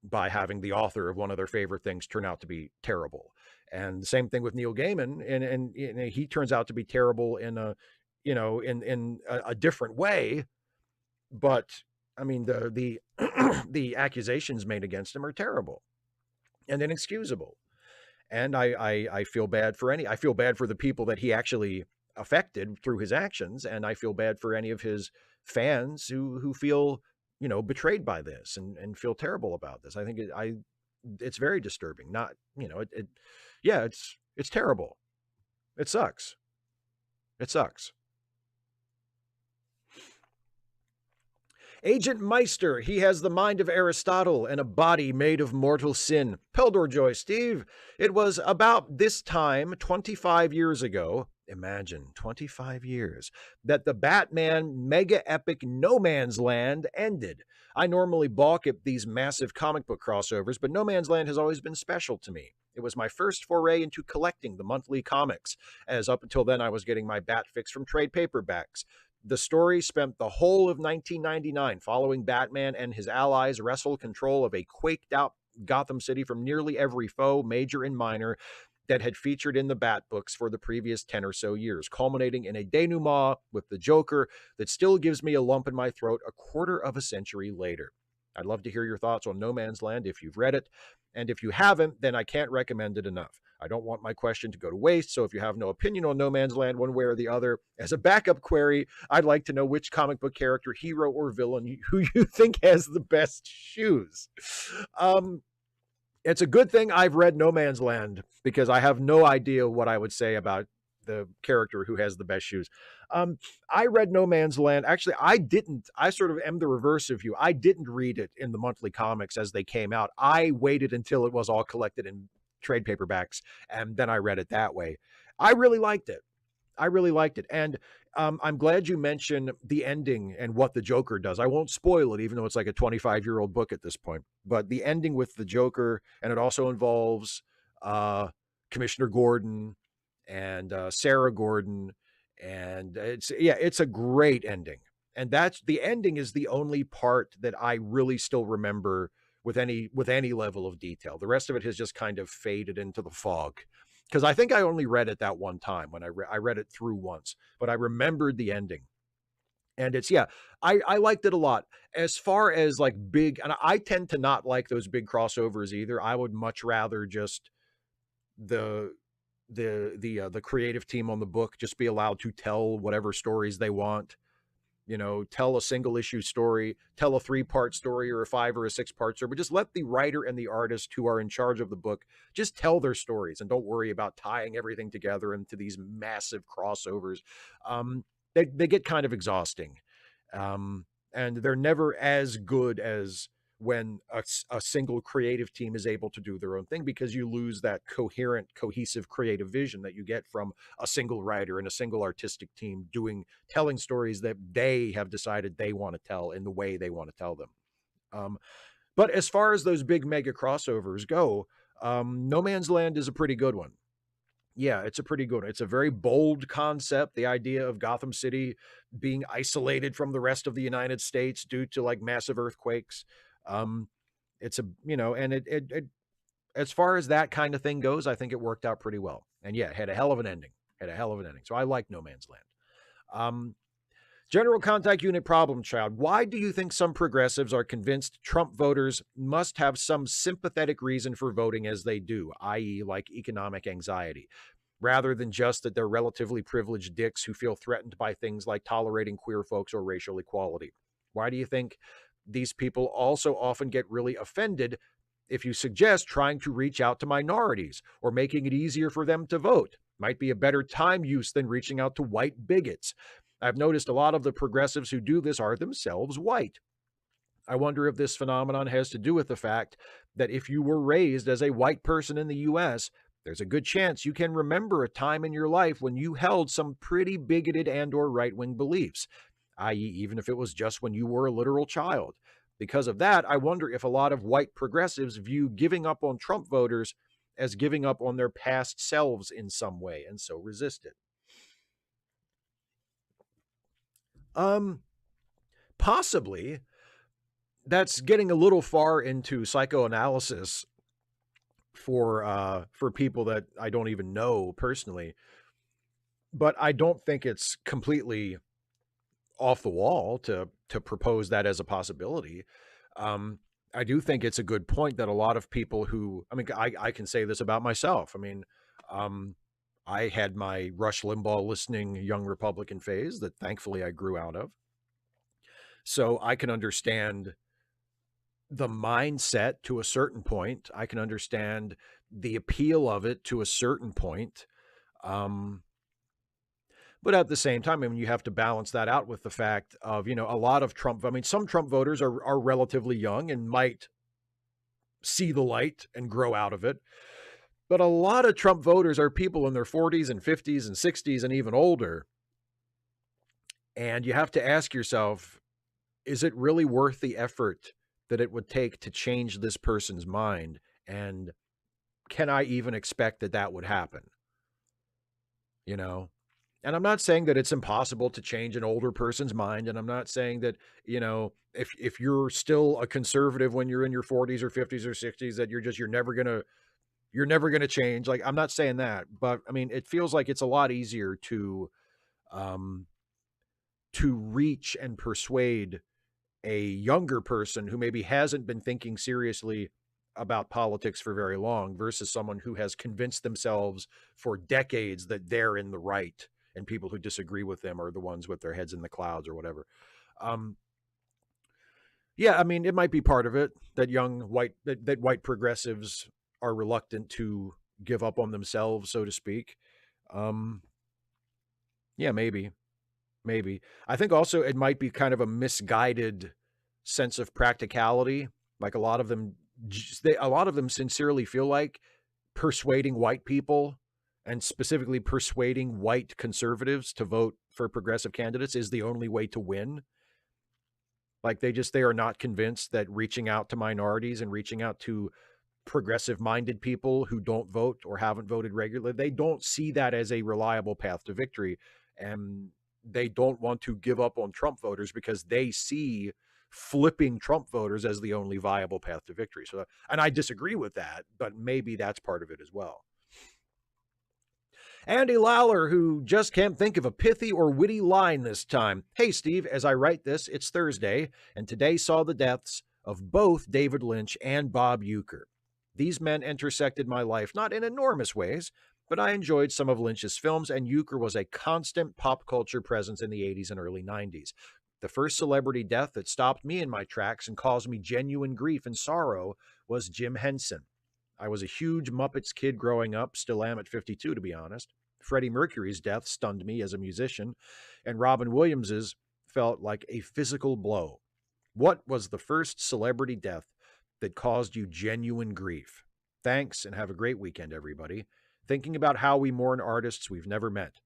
by having the author of one of their favorite things turn out to be terrible. And the same thing with Neil Gaiman, and he turns out to be terrible in a different way. But I mean, the the accusations made against him are terrible and inexcusable. And I feel bad for I feel bad for the people that he actually affected through his actions, and I feel bad for any of his fans who feel betrayed by this and feel terrible about this. I think it's very disturbing. Not yeah, it's terrible. It sucks. It sucks. Agent Meister, he has the mind of Aristotle and a body made of mortal sin. Peldor Joy, Steve, it was about this time, 25 years ago, imagine, 25 years, that the Batman mega epic No Man's Land ended. I normally balk at these massive comic book crossovers, but No Man's Land has always been special to me. It was my first foray into collecting the monthly comics, as up until then I was getting my Bat fix from trade paperbacks. The story spent the whole of 1999 following Batman and his allies wrestle control of a quaked out Gotham City from nearly every foe, major and minor, that had featured in the Bat books for the previous 10 or so years, culminating in a denouement with the Joker that still gives me a lump in my throat a quarter of a century later. I'd love to hear your thoughts on No Man's Land if you've read it, and if you haven't, then I can't recommend it enough. I don't want my question to go to waste, so if you have no opinion on No Man's Land one way or the other, as a backup query, I'd like to know which comic book character, hero, or villain who you think has the best shoes. It's a good thing I've read No Man's Land because I have no idea what I would say about the character who has the best shoes. I read No Man's Land. Actually, I didn't. I sort of am the reverse of you. I didn't read it in the monthly comics as they came out. I waited until it was all collected in trade paperbacks, and then I read it that way. I really liked it. I really liked it. And I'm glad you mentioned the ending and what the Joker does. I won't spoil it, even though it's like a 25-year-old book at this point. But the ending with the Joker, and it also involves Commissioner Gordon and Sarah Gordon. And it's a great ending. And that's the ending is the only part that I really still remember with any level of detail. The rest of it has just kind of faded into the fog because I think I only read it that one time when I read it through once, but I remembered the ending. And I liked it a lot. As far as like big, and I tend to not like those big crossovers either. I would much rather just the the creative team on the book just be allowed to tell whatever stories they want. Tell a single issue story, tell a 3-part story or a 5 or a 6-part story, but just let the writer and the artist who are in charge of the book just tell their stories and don't worry about tying everything together into these massive crossovers. They get kind of exhausting. And they're never as good as when a single creative team is able to do their own thing, because you lose that coherent, cohesive creative vision that you get from a single writer and a single artistic team telling stories that they have decided they want to tell in the way they want to tell them. But as far as those big mega crossovers go, No Man's Land is a pretty good one. Yeah, it's a pretty good one. It's a very bold concept. The idea of Gotham City being isolated from the rest of the United States due to like massive earthquakes. It's a, and it as far as that kind of thing goes, I think it worked out pretty well. And yeah, it had a hell of an ending. So I like No Man's Land. General Contact Unit Problem Child. Why do you think some progressives are convinced Trump voters must have some sympathetic reason for voting as they do, i.e. like economic anxiety, rather than just that they're relatively privileged dicks who feel threatened by things like tolerating queer folks or racial equality? Why do you think these people also often get really offended if you suggest trying to reach out to minorities or making it easier for them to vote? Might be a better time use than reaching out to white bigots. I've noticed a lot of the progressives who do this are themselves white. I wonder if this phenomenon has to do with the fact that if you were raised as a white person in the U.S., there's a good chance you can remember a time in your life when you held some pretty bigoted and or right-wing beliefs, i.e. even if it was just when you were a literal child. Because of that, I wonder if a lot of white progressives view giving up on Trump voters as giving up on their past selves in some way, and so resist it. Possibly. That's getting a little far into psychoanalysis for people that I don't even know personally. But I don't think it's completely off the wall to propose that as a possibility. I do think it's a good point that a lot of people who, I can say this about myself. I had my Rush Limbaugh listening young Republican phase that thankfully I grew out of. So I can understand the mindset to a certain point. I can understand the appeal of it to a certain point. But at the same time, you have to balance that out with the fact of, a lot of Trump, some Trump voters are relatively young and might see the light and grow out of it. But a lot of Trump voters are people in their 40s and 50s and 60s and even older. And you have to ask yourself, is it really worth the effort that it would take to change this person's mind? And can I even expect that that would happen? And I'm not saying that it's impossible to change an older person's mind. And I'm not saying that, if you're still a conservative when you're in your 40s or 50s or 60s, that you're never going to change. Like, I'm not saying that, but it feels like it's a lot easier to reach and persuade a younger person who maybe hasn't been thinking seriously about politics for very long versus someone who has convinced themselves for decades that they're in the right and people who disagree with them are the ones with their heads in the clouds or whatever. It might be part of it that that white progressives are reluctant to give up on themselves, so to speak. Maybe. I think also it might be kind of a misguided sense of practicality. Like a lot of them sincerely feel like persuading white people, and specifically persuading white conservatives to vote for progressive candidates, is the only way to win. Like they are not convinced that reaching out to minorities and reaching out to progressive minded people who don't vote or haven't voted regularly, they don't see that as a reliable path to victory. And they don't want to give up on Trump voters because they see flipping Trump voters as the only viable path to victory. So, and I disagree with that, but maybe that's part of it as well. Andy Lawler, who just can't think of a pithy or witty line this time. Hey, Steve, as I write this, it's Thursday, and today saw the deaths of both David Lynch and Bob Uecker. These men intersected my life, not in enormous ways, but I enjoyed some of Lynch's films, and Euchre was a constant pop culture presence in the 80s and early 90s. The first celebrity death that stopped me in my tracks and caused me genuine grief and sorrow was Jim Henson. I was a huge Muppets kid growing up, still am at 52, to be honest. Freddie Mercury's death stunned me as a musician, and Robin Williams's felt like a physical blow. What was the first celebrity death that caused you genuine grief? Thanks, and have a great weekend, everybody. Thinking about how we mourn artists we've never met.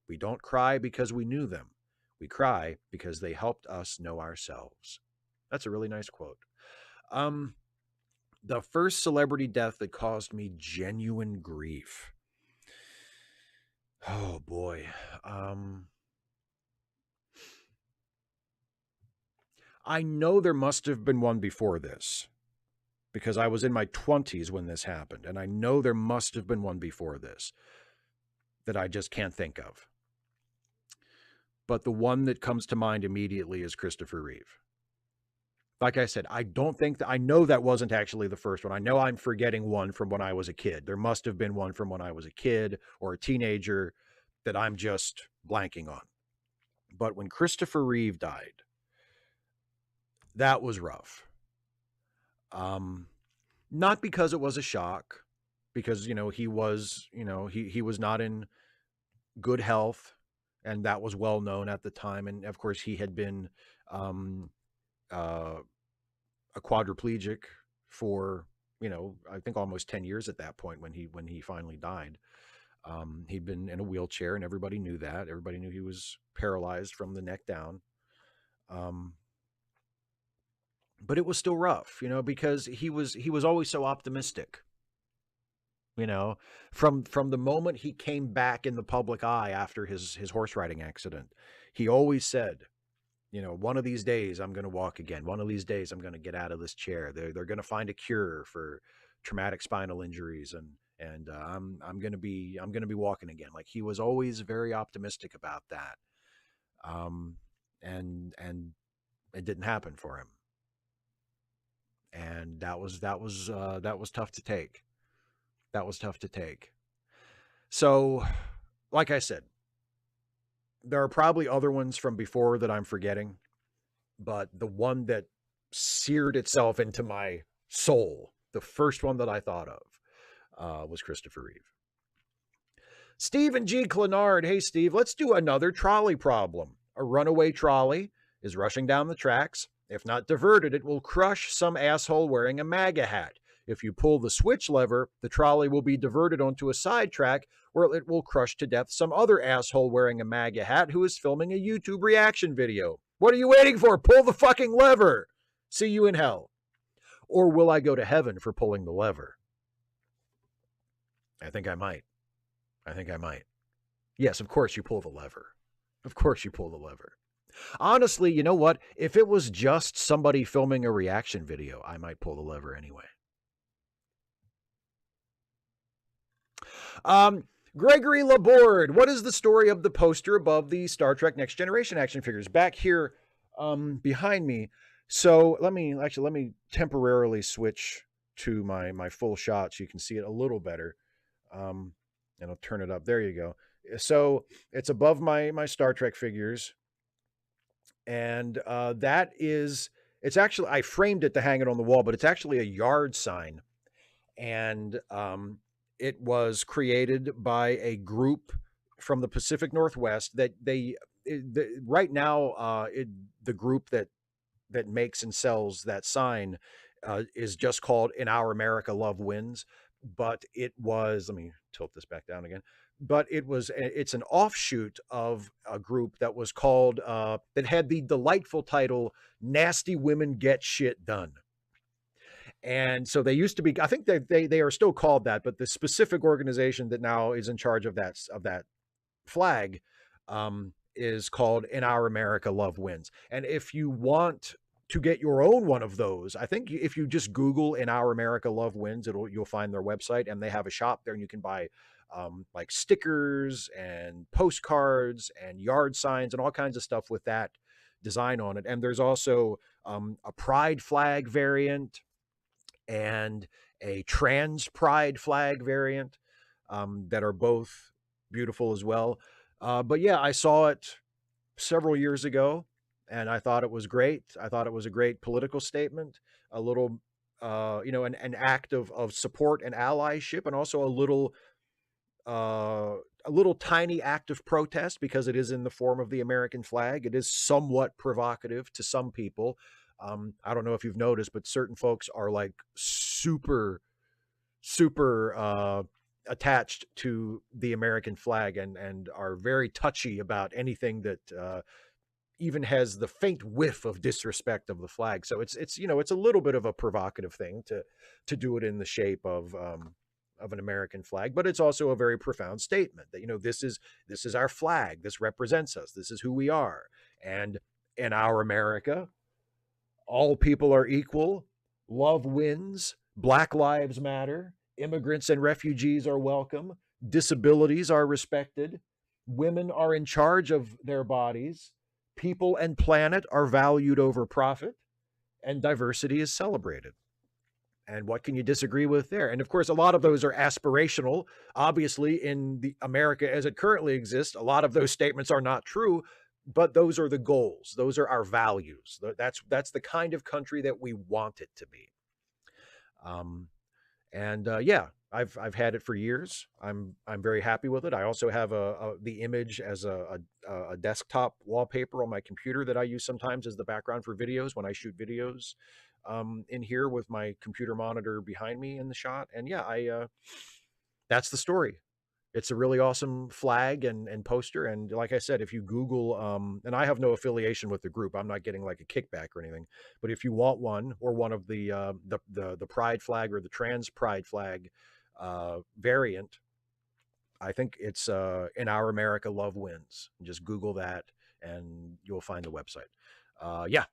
We don't cry because we knew them. We cry because they helped us know ourselves. That's a really nice quote. The first celebrity death that caused me genuine grief. Oh boy. I know there must have been one before this, because I was in my 20s when this happened, and I know there must have been one before this that I just can't think of. But the one that comes to mind immediately is Christopher Reeve. Like I said, I don't think that, I know that wasn't actually the first one. I know I'm forgetting one from when I was a kid. There must have been one from when I was a kid or a teenager that I'm just blanking on. But when Christopher Reeve died, that was rough. Not because it was a shock, because, he was, he was not in good health, and that was well known at the time. And of course he had been, a quadriplegic for, I think almost 10 years at that point when he finally died. He'd been in a wheelchair, and everybody knew that. Everybody knew he was paralyzed from the neck down. But it was still rough, because he was always so optimistic. From the moment he came back in the public eye after his horse riding accident, he always said, one of these days I'm going to walk again. One of these days I'm going to get out of this chair. They're going to find a cure for traumatic spinal injuries, and I'm going to be walking again. Like, he was always very optimistic about that. And it didn't happen for him. And that was tough to take. That was tough to take. So, like I said, there are probably other ones from before that I'm forgetting, but the one that seared itself into my soul, the first one that I thought of, was Christopher Reeve. Stephen G. Clenard. Hey, Steve, let's do another trolley problem. A runaway trolley is rushing down the tracks. If not diverted, it will crush some asshole wearing a MAGA hat. If you pull the switch lever, the trolley will be diverted onto a side track where it will crush to death some other asshole wearing a MAGA hat who is filming a YouTube reaction video. What are you waiting for? Pull the fucking lever. See you in hell. Or will I go to heaven for pulling the lever? I think I might. Yes, of course you pull the lever. Of course you pull the lever. Honestly, you know what? If it was just somebody filming a reaction video, I might pull the lever anyway. Gregory Laborde, what is the story of the poster above the Star Trek Next Generation action figures? Back here behind me. So let me temporarily switch to my full shot so you can see it a little better. And I'll turn it up. There you go. So it's above my Star Trek figures. And it's actually, I framed it to hang it on the wall, but it's actually a yard sign. And it was created by a group from the Pacific Northwest that right now, the group that makes and sells that sign is just called In Our America Love Wins. But it was, let me tilt this back down again. But it's an offshoot of a group that was called, that had the delightful title, Nasty Women Get Shit Done. And so they used to be, I think they are still called that, but the specific organization that now is in charge of that flag is called In Our America Love Wins. And if you want to get your own one of those, I think if you just Google In Our America Love Wins, you'll find their website, and they have a shop there, and you can buy like stickers and postcards and yard signs and all kinds of stuff with that design on it. And there's also a pride flag variant and a trans pride flag variant. that are both beautiful as well. But yeah, I saw it several years ago, and I thought it was great. I thought it was a great political statement, a little, an act of support and allyship, and also a little tiny act of protest because it is in the form of the American flag. It is somewhat provocative to some people. I don't know if you've noticed, but certain folks are like super attached to the American flag and are very touchy about anything that even has the faint whiff of disrespect of the flag. So it's it's a little bit of a provocative thing to do it in the shape of an American flag, but it's also a very profound statement that this is our flag. This represents us. This is who we are. And in our America, all people are equal. Love wins. Black lives matter. Immigrants and refugees are welcome. Disabilities are respected. Women are in charge of their bodies. People and planet are valued over profit. And diversity is celebrated. And what can you disagree with there? And of course, a lot of those are aspirational. Obviously, in the America as it currently exists, a lot of those statements are not true, but those are the goals. Those are our values. That's the kind of country that we want it to be. Yeah, I've had it for years. I'm very happy with it. I also have the image as a desktop wallpaper on my computer that I use sometimes as the background for videos when I shoot videos in here with my computer monitor behind me in the shot. And yeah, that's the story. It's a really awesome flag and poster. And like I said, if you Google, and I have no affiliation with the group, I'm not getting like a kickback or anything. But if you want one or one of the pride flag or the trans pride flag variant, I think it's In Our America, Love Wins. Just Google that and you'll find the website. Yeah,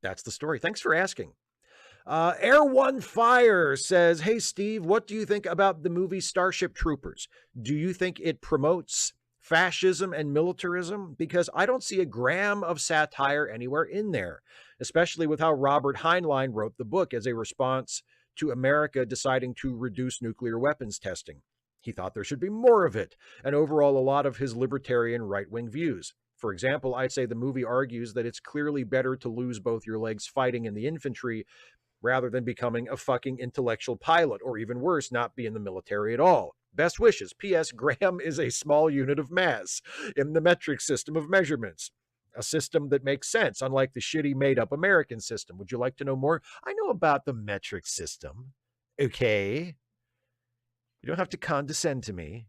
that's the story. Thanks for asking. Air One Fire says, "Hey Steve, what do you think about the movie Starship Troopers? Do you think it promotes fascism and militarism? Because I don't see a gram of satire anywhere in there, especially with how Robert Heinlein wrote the book as a response to America deciding to reduce nuclear weapons testing. He thought there should be more of it, and overall a lot of his libertarian right-wing views. For example, I'd say the movie argues that it's clearly better to lose both your legs fighting in the infantry rather than becoming a fucking intellectual pilot, or even worse, not be in the military at all. Best wishes. P.S. Graham is a small unit of mass in the metric system of measurements, a system that makes sense, unlike the shitty made-up American system. Would you like to know more? I know about the metric system. Okay. You don't have to condescend to me.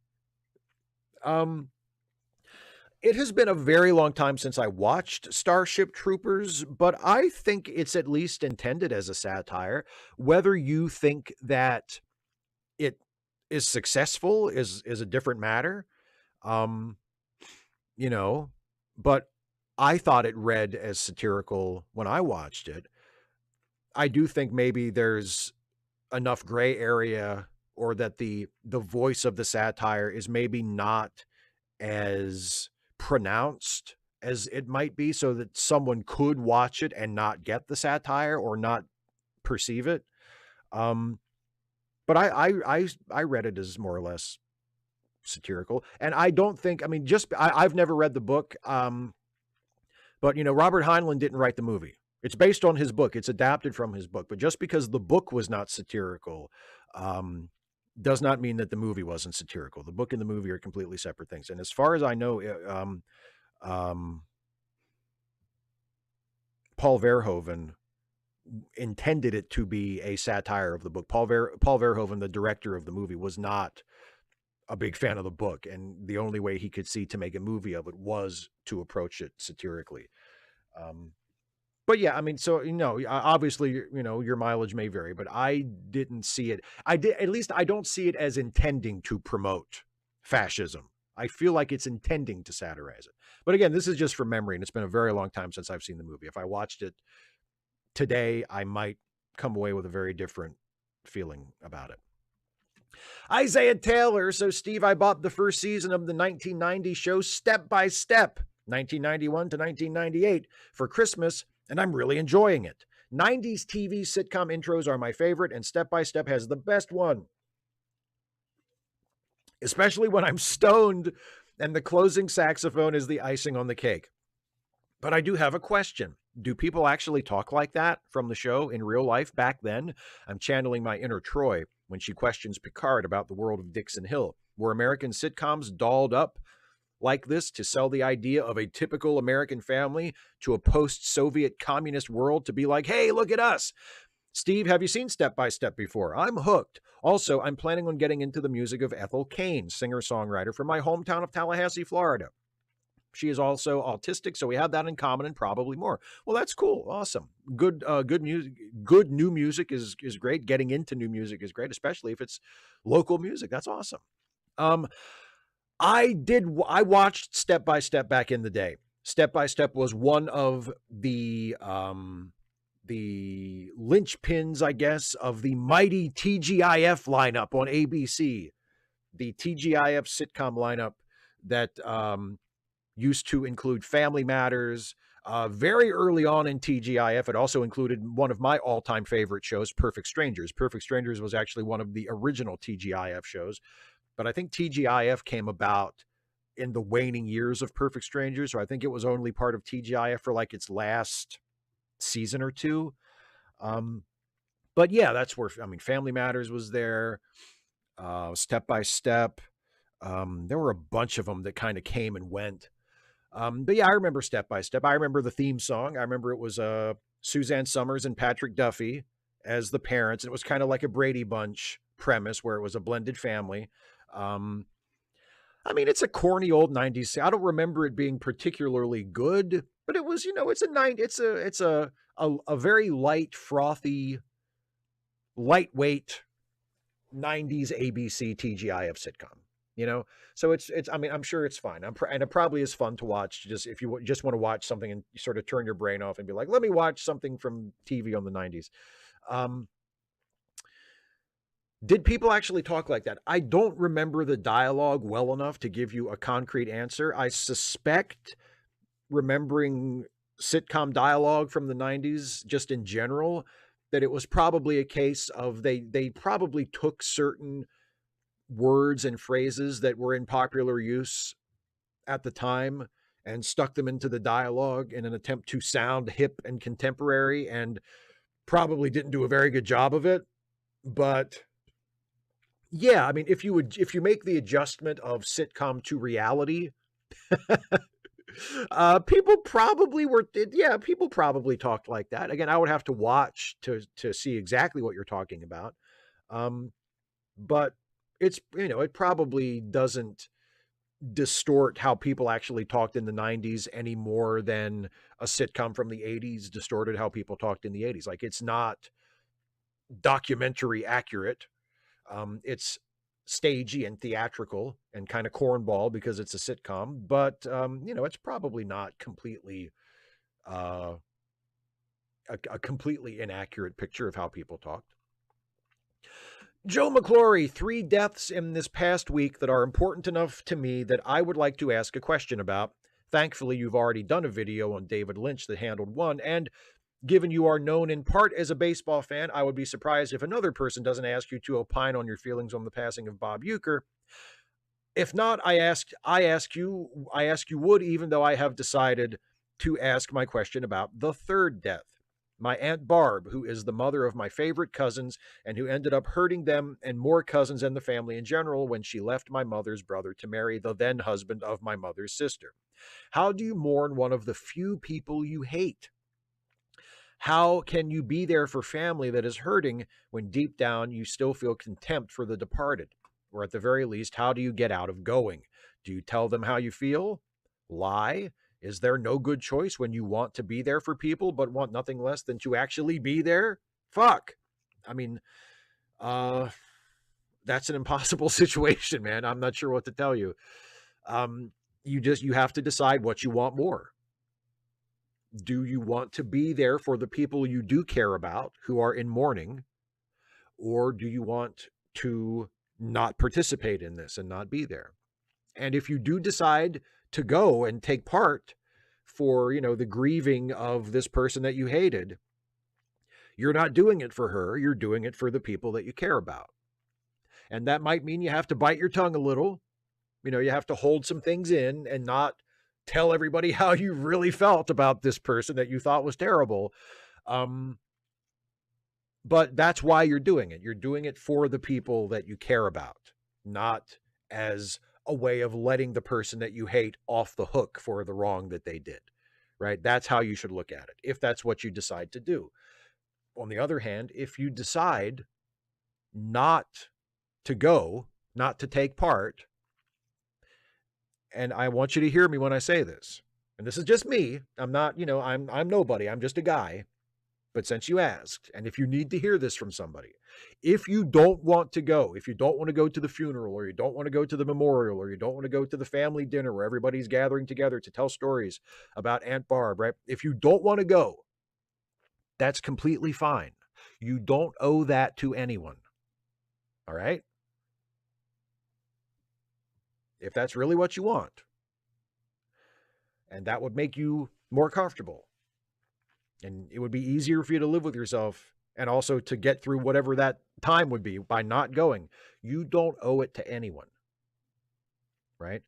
It has been a very long time since I watched Starship Troopers, but I think it's at least intended as a satire. Whether you think that it is successful is a different matter. But I thought it read as satirical when I watched it. I do think maybe there's enough gray area, or that the voice of the satire is maybe not as pronounced as it might be, so that someone could watch it and not get the satire or not perceive it. But I read it as more or less satirical, and I don't think, I've never read the book, but Robert Heinlein didn't write the movie. It's based on his book. It's adapted from his book, but just because the book was not satirical, does not mean that the movie wasn't satirical. The book and the movie are completely separate things. And as far as I know, Paul Verhoeven intended it to be a satire of the book. Paul Verhoeven, the director of the movie, was not a big fan of the book, and the only way he could see to make a movie of it was to approach it satirically. But yeah, obviously, your mileage may vary, but I didn't see it. At least I don't see it as intending to promote fascism. I feel like it's intending to satirize it. But again, this is just from memory, and it's been a very long time since I've seen the movie. If I watched it today, I might come away with a very different feeling about it. Isaiah Taylor. So, Steve, I bought the first season of the 1990 show Step by Step, 1991 to 1998, for Christmas, and I'm really enjoying it. 90s TV sitcom intros are my favorite, and Step by Step has the best one. especially when I'm stoned and the closing saxophone is the icing on the cake. But I do have a question. Do people actually talk like that from the show in real life back then? I'm channeling my inner Troy when she questions Picard about the world of Dixon Hill. Were American sitcoms dolled up like this to sell the idea of a typical American family to a post-Soviet communist world to be like, hey, look at us? Steve, have you seen Step by Step before? I'm hooked. Also, I'm planning on getting into the music of Ethel Cain, singer-songwriter from my hometown of Tallahassee, Florida. She is also autistic, so we have that in common and probably more. Well, that's cool. Awesome. Good music. Good new music is great. Getting into new music is great, especially if it's local music. That's awesome. I watched Step by Step back in the day. Step by Step was one of the linchpins, I guess, of the mighty TGIF lineup on ABC. The TGIF sitcom lineup that used to include Family Matters. Very early on in TGIF, it also included one of my all-time favorite shows, Perfect Strangers. Perfect Strangers was actually one of the original TGIF shows, but I think TGIF came about in the waning years of Perfect Strangers, so I think it was only part of TGIF for like its last season or two. But yeah, that's where, I mean, Family Matters was there, Step by Step. There were a bunch of them that kind of came and went. But yeah, I remember Step by Step. I remember the theme song. I remember it was Suzanne Summers and Patrick Duffy as the parents. And it was kind of like a Brady Bunch premise where it was a blended family. I mean, it's a corny old 90s. I don't remember it being particularly good, but it was, it's a very light, frothy, lightweight 90s ABC TGIF sitcom. So it's I mean, I'm sure it's fine. And it probably is fun to watch, just if you just want to watch something and you sort of turn your brain off and be like, let me watch something from TV on the 90s. Did people actually talk like that? I don't remember the dialogue well enough to give you a concrete answer. I suspect, remembering sitcom dialogue from the 90s just in general, that it was probably a case of they probably took certain words and phrases that were in popular use at the time and stuck them into the dialogue in an attempt to sound hip and contemporary, and probably didn't do a very good job of it. But yeah, I mean, if you make the adjustment of sitcom to reality, people probably talked like that. Again, I would have to watch to see exactly what you're talking about. But it probably doesn't distort how people actually talked in the 90s any more than a sitcom from the 80s distorted how people talked in the 80s. Like, it's not documentary accurate. It's stagey and theatrical and kind of cornball because it's a sitcom, but it's probably not completely a completely inaccurate picture of how people talked. Joe McClory, 3 deaths in this past week that are important enough to me that I would like to ask a question about. Thankfully, you've already done a video on David Lynch that handled one, and given you are known in part as a baseball fan, I would be surprised if another person doesn't ask you to opine on your feelings on the passing of Bob Uecker. If not, I ask you would, even though I have decided to ask my question about the 3rd death. My Aunt Barb, who is the mother of my favorite cousins and who ended up hurting them and more cousins and the family in general when she left my mother's brother to marry the then husband of my mother's sister. How do you mourn one of the few people you hate? How can you be there for family that is hurting when deep down you still feel contempt for the departed? Or at the very least, how do you get out of going? Do you tell them how you feel? Lie? Is there no good choice when you want to be there for people but want nothing less than to actually be there? Fuck. I mean, that's an impossible situation, man. I'm not sure what to tell you. You have to decide what you want more. Do you want to be there for the people you do care about who are in mourning? Or do you want to not participate in this and not be there? And if you do decide to go and take part for, the grieving of this person that you hated, you're not doing it for her. You're doing it for the people that you care about. And that might mean you have to bite your tongue a little. You have to hold some things in and not tell everybody how you really felt about this person that you thought was terrible. But that's why you're doing it. You're doing it for the people that you care about, not as a way of letting the person that you hate off the hook for the wrong that they did, right? That's how you should look at it, if that's what you decide to do. On the other hand, if you decide not to go, not to take part, and I want you to hear me when I say this, and this is just me. I'm not, I'm nobody. I'm just a guy. But since you asked, and if you need to hear this from somebody, if you don't want to go, if you don't want to go to the funeral, or you don't want to go to the memorial, or you don't want to go to the family dinner where everybody's gathering together to tell stories about Aunt Barb, right? If you don't want to go, that's completely fine. You don't owe that to anyone. All right? If that's really what you want, and that would make you more comfortable, and it would be easier for you to live with yourself and also to get through whatever that time would be by not going. You don't owe it to anyone, right?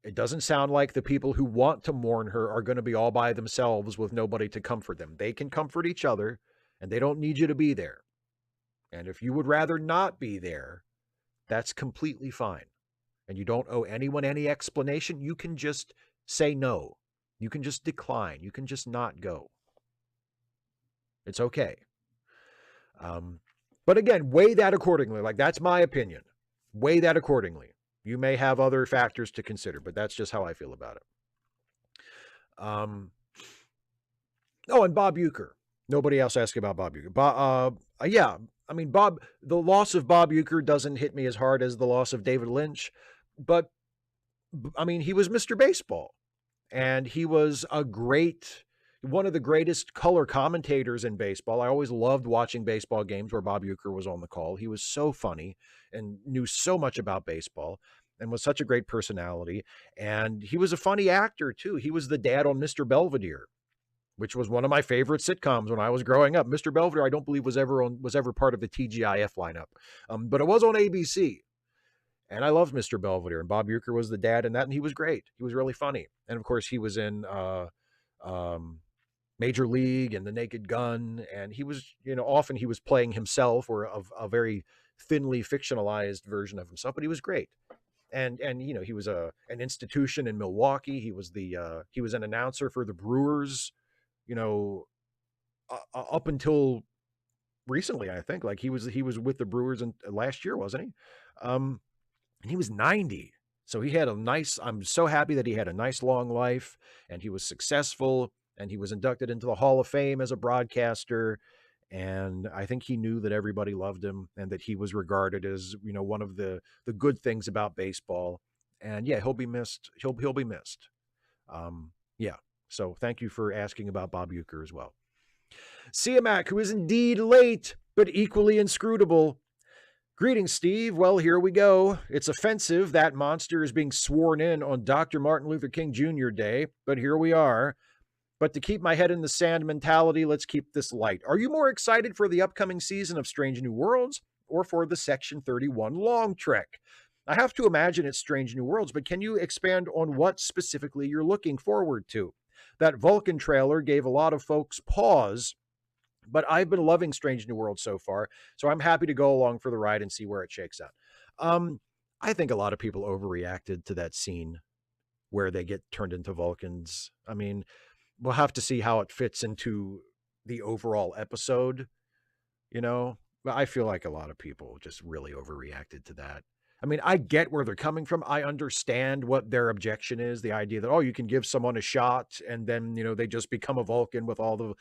It doesn't sound like the people who want to mourn her are going to be all by themselves with nobody to comfort them. They can comfort each other, and they don't need you to be there. And if you would rather not be there, that's completely fine. And you don't owe anyone any explanation. You can just say no. You can just decline. You can just not go. It's okay. But again, weigh that accordingly. Like, that's my opinion. Weigh that accordingly. You may have other factors to consider, but that's just how I feel about it. Oh, and Bob Uecker. Nobody else asked about Bob Uecker. Yeah, I mean, the loss of Bob Uecker doesn't hit me as hard as the loss of David Lynch, but I mean, he was Mr. Baseball. And he was one of the greatest color commentators in baseball. I always loved watching baseball games where Bob Uecker was on the call. He was so funny and knew so much about baseball and was such a great personality. And he was a funny actor too. He was the dad on Mr. Belvedere, which was one of my favorite sitcoms when I was growing up. Mr. Belvedere, I don't believe was ever part of the TGIF lineup, but it was on ABC. And I loved Mr. Belvedere, and Bob Uecker was the dad in that, and he was great. He was really funny. And of course, he was in Major League and The Naked Gun, and he was, often he was playing himself or a very thinly fictionalized version of himself, but he was great. And he was an institution in Milwaukee. He was an announcer for the Brewers, up until recently, I think. Like he was with the Brewers last year, wasn't he? And he was 90. So he had I'm so happy that he had a nice long life, and he was successful, and he was inducted into the Hall of Fame as a broadcaster. And I think he knew that everybody loved him and that he was regarded as, one of the good things about baseball. And yeah, he'll be missed. He'll be missed. Yeah. So thank you for asking about Bob Uecker as well. Siamak, who is indeed late, but equally inscrutable. Greetings, Steve. Well, here we go. It's offensive that monster is being sworn in on Dr. Martin Luther King Jr. Day, but here we are. But to keep my head in the sand mentality, let's keep this light. Are you more excited for the upcoming season of Strange New Worlds or for the Section 31 long trek? I have to imagine it's Strange New Worlds, but can you expand on what specifically you're looking forward to? That Vulcan trailer gave a lot of folks pause, but I've been loving Strange New World so far, so I'm happy to go along for the ride and see where it shakes out. I think a lot of people overreacted to that scene where they get turned into Vulcans. I mean, we'll have to see how it fits into the overall episode, but I feel like a lot of people just really overreacted to that. I mean, I get where they're coming from. I understand what their objection is. The idea that, you can give someone a shot and then, they just become a Vulcan with all the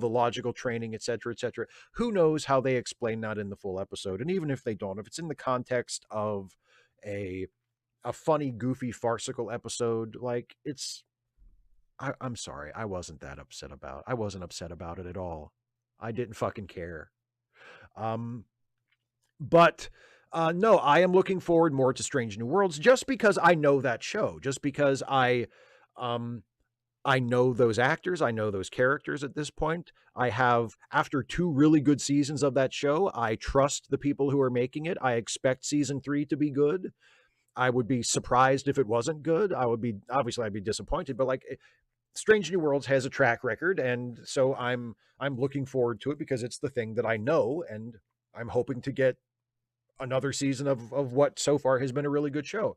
logical training, et cetera, et cetera. Who knows how they explain that in the full episode? And even if they don't, if it's in the context of a funny, goofy, farcical episode, like I'm sorry. I wasn't upset about it at all. I didn't fucking care. But no, I am looking forward more to Strange New Worlds just because I know that show, just because I I know those actors, I know those characters at this point. I have, after 2 really good seasons of that show, I trust the people who are making it. I expect season 3 to be good. I would be surprised if it wasn't good. I'd be disappointed, but like Strange New Worlds has a track record, and so I'm looking forward to it because it's the thing that I know, and I'm hoping to get another season of what so far has been a really good show.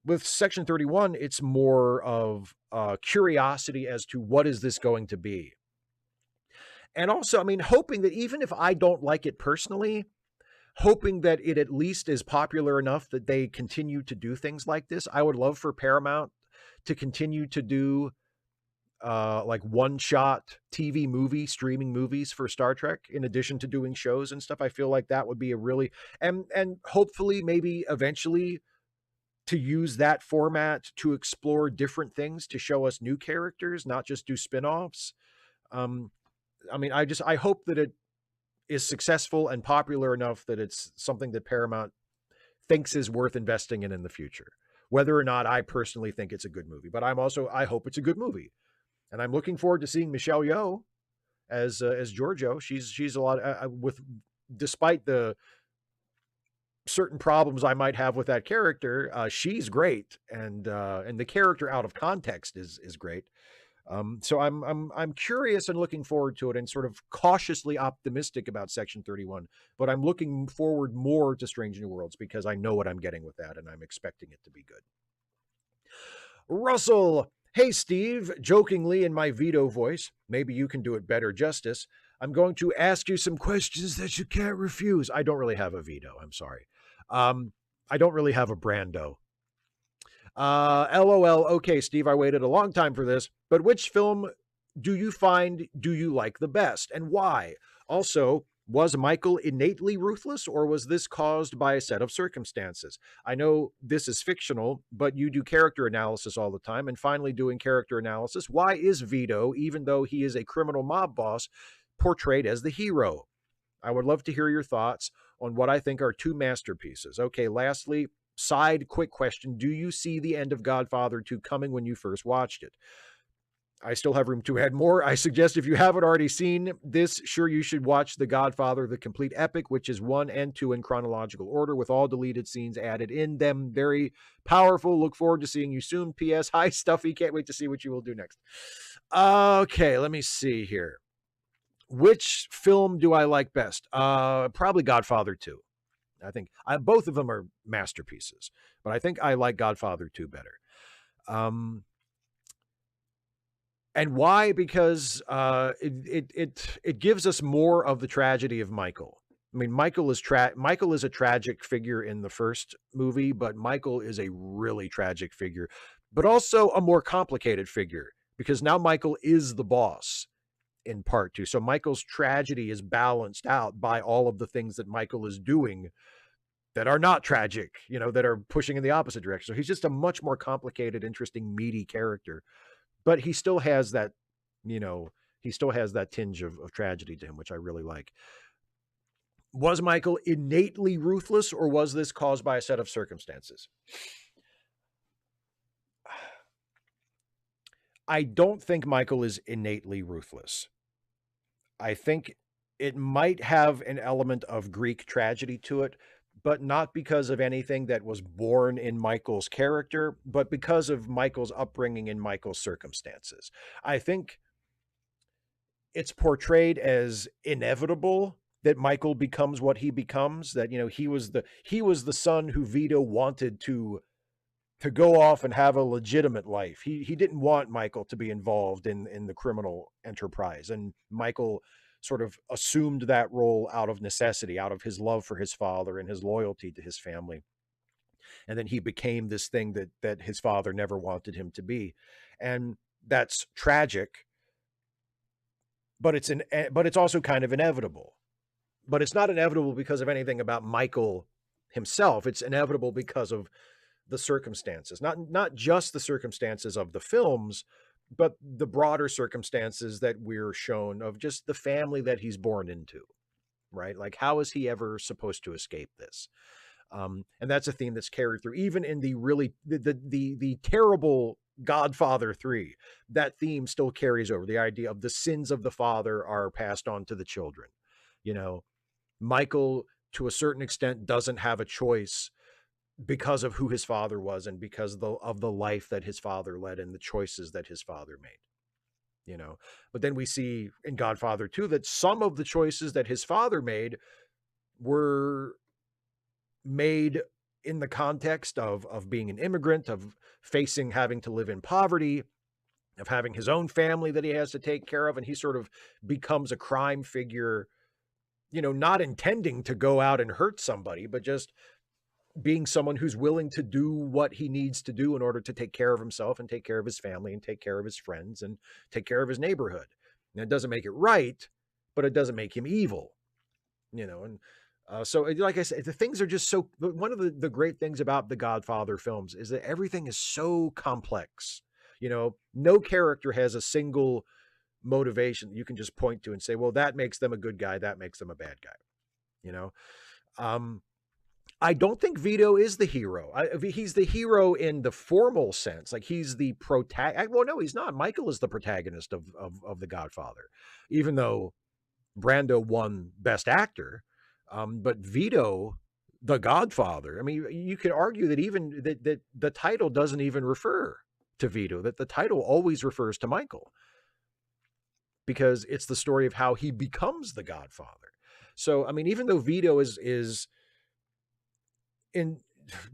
With Section 31, it's more of curiosity as to what is this going to be. And also, I mean, hoping that even if I don't like it personally, hoping that it at least is popular enough that they continue to do things like this. I would love for Paramount to continue to do like one-shot TV movie, streaming movies for Star Trek, in addition to doing shows and stuff. I feel like that would be a really, and hopefully maybe eventually to use that format to explore different things, to show us new characters, not just do spin-offs. I mean, I hope that it is successful and popular enough that it's something that Paramount thinks is worth investing in the future. Whether or not I personally think it's a good movie, but I hope it's a good movie. And I'm looking forward to seeing Michelle Yeoh as Giorgio. She's a lot with, despite the certain problems I might have with that character, she's great, and the character out of context is great. So I'm curious and looking forward to it, and sort of cautiously optimistic about Section 31. But I'm looking forward more to Strange New Worlds because I know what I'm getting with that, and I'm expecting it to be good. Russell, hey Steve, jokingly in my veto voice, maybe you can do it better justice. I'm going to ask you some questions that you can't refuse. I don't really have a veto. I'm sorry. I don't really have a Brando. LOL. Okay, Steve, I waited a long time for this, but which film do you like the best, and why? Also, was Michael innately ruthless, or was this caused by a set of circumstances? I know this is fictional, but you do character analysis all the time, and finally doing character analysis, why is Vito, even though he is a criminal mob boss, portrayed as the hero? I would love to hear your thoughts on what I think are 2 masterpieces. Okay, lastly, side quick question. Do you see the end of Godfather 2 coming when you first watched it? I still have room to add more. I suggest if you haven't already seen this, sure, you should watch The Godfather, the complete epic, which is 1 and 2 in chronological order with all deleted scenes added in them. Very powerful. Look forward to seeing you soon. P.S. Hi, Stuffy. Can't wait to see what you will do next. Okay, let me see here. Which film do I like best? Probably Godfather 2. I think both of them are masterpieces, but I think I like Godfather 2 better. And why? Because it gives us more of the tragedy of Michael. I mean, Michael is a tragic figure in the first movie, but Michael is a really tragic figure, but also a more complicated figure because now Michael is the boss in part 2. So Michael's tragedy is balanced out by all of the things that Michael is doing that are not tragic, that are pushing in the opposite direction. So he's just a much more complicated, interesting, meaty character. But he still has that, tinge of tragedy to him, which I really like. Was Michael innately ruthless, or was this caused by a set of circumstances? I don't think Michael is innately ruthless. I think it might have an element of Greek tragedy to it, but not because of anything that was born in Michael's character, but because of Michael's upbringing and Michael's circumstances. I think it's portrayed as inevitable that Michael becomes what he becomes, that, he was the son who Vito wanted to go off and have a legitimate life. He didn't want Michael to be involved in the criminal enterprise, and Michael sort of assumed that role out of necessity, out of his love for his father and his loyalty to his family. And then he became this thing that his father never wanted him to be. And that's tragic, but it's also kind of inevitable. But it's not inevitable because of anything about Michael himself. It's inevitable because of the circumstances, not just the circumstances of the films, but the broader circumstances that we're shown of just the family that he's born into, right? Like, how is he ever supposed to escape this? And that's a theme that's carried through, even in the really the terrible Godfather 3, that theme still carries over. The idea of the sins of the father are passed on to the children. You know, Michael, to a certain extent, doesn't have a choice because of who his father was and because of the life that his father led and the choices that his father made. You know, but then we see in Godfather 2 that some of the choices that his father made were made in the context of being an immigrant, of facing having to live in poverty, of having his own family that he has to take care of, and he sort of becomes a crime figure, you know, not intending to go out and hurt somebody, but just being someone who's willing to do what he needs to do in order to take care of himself and take care of his family and take care of his friends and take care of his neighborhood. And it doesn't make it right, but it doesn't make him evil, you know. And so, like I said, the things are just so. One of the great things about the Godfather films is that everything is so complex. You know, no character has a single motivation that you can just point to and say, well, that makes them a good guy, that makes them a bad guy. You know, I don't think Vito is the hero. He's the hero in the formal sense, like he's the protagonist. Well, no, he's not. Michael is the protagonist of the Godfather, even though Brando won Best Actor. But Vito, the Godfather, I mean, you could argue that even that the title doesn't even refer to Vito, that the title always refers to Michael, because it's the story of how he becomes the Godfather. So, I mean, even though Vito is in,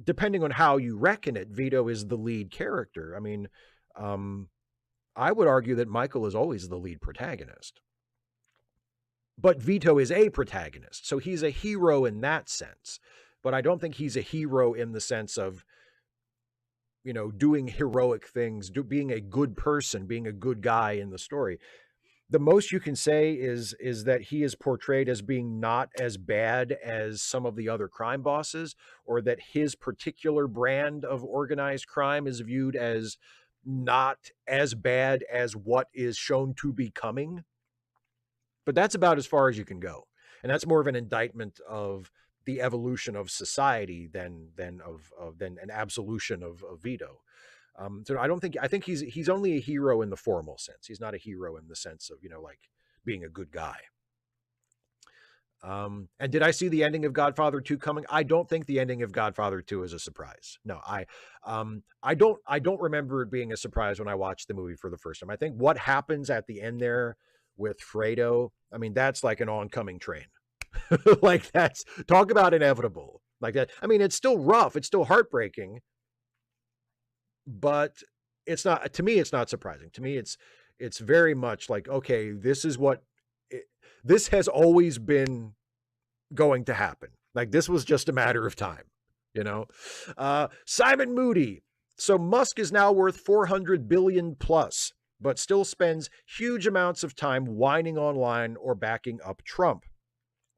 depending on how you reckon it, Vito is the lead character. I mean, I would argue that Michael is always the lead protagonist. But Vito is a protagonist, so he's a hero in that sense. But I don't think he's a hero in the sense of, you know, doing heroic things, being a good person, being a good guy in the story. The most you can say is that he is portrayed as being not as bad as some of the other crime bosses, or that his particular brand of organized crime is viewed as not as bad as what is shown to be coming. But that's about as far as you can go. And that's more of an indictment of the evolution of society than an absolution of Vito. So I think he's only a hero in the formal sense. He's not a hero in the sense of, you know, like being a good guy. And did I see the ending of Godfather 2 coming? I don't think the ending of Godfather 2 is a surprise. No, I don't remember it being a surprise when I watched the movie for the first time. I think what happens at the end there with Fredo, I mean, that's like an oncoming train. Like, that's, talk about inevitable. Like that. I mean, it's still rough. It's still heartbreaking, but it's not, to me, it's not surprising. To me, it's very much like, okay, this is what this has always been going to happen. Like, this was just a matter of time, you know? Simon Moody. So Musk is now worth 400 billion plus, but still spends huge amounts of time whining online or backing up Trump.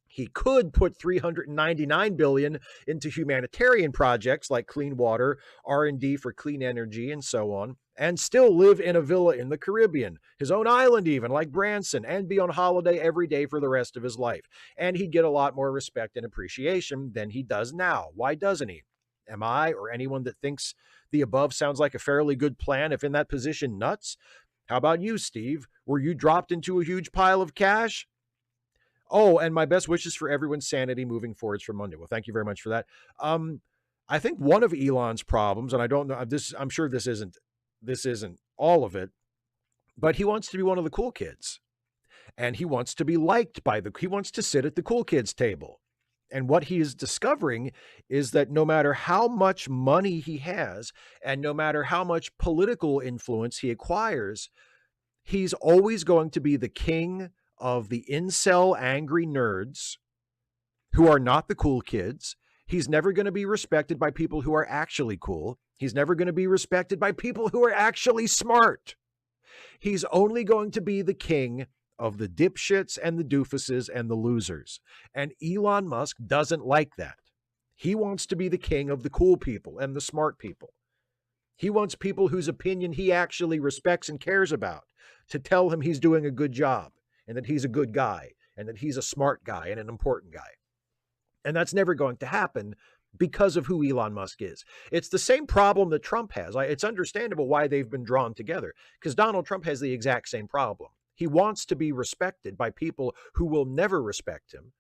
He could put 399 billion into humanitarian projects like clean water, R&D for clean energy, and so on, and still live in a villa in the Caribbean, his own island even, like Branson, and be on holiday every day for the rest of his life. And he'd get a lot more respect and appreciation than he does now. Why doesn't he? Am I, or anyone that thinks the above sounds like a fairly good plan, if in that position, nuts? How about you, Steve? Were you dropped into a huge pile of cash? Oh, and my best wishes for everyone's sanity moving forwards from Monday. Well, thank you very much for that. I think one of Elon's problems, and I don't know this, I'm sure this isn't all of it, but he wants to be one of the cool kids, and he wants to be liked he wants to sit at the cool kids table. And what he is discovering is that no matter how much money he has, and no matter how much political influence he acquires, he's always going to be the king of the incel angry nerds who are not the cool kids. He's never going to be respected by people who are actually cool. He's never going to be respected by people who are actually smart. He's only going to be the king of the dipshits and the doofuses and the losers. And Elon Musk doesn't like that. He wants to be the king of the cool people and the smart people. He wants people whose opinion he actually respects and cares about to tell him he's doing a good job, and that he's a good guy, and that he's a smart guy and an important guy. And that's never going to happen because of who Elon Musk is. It's the same problem that Trump has. It's understandable why they've been drawn together, because Donald Trump has the exact same problem. He wants to be respected by people who will never respect him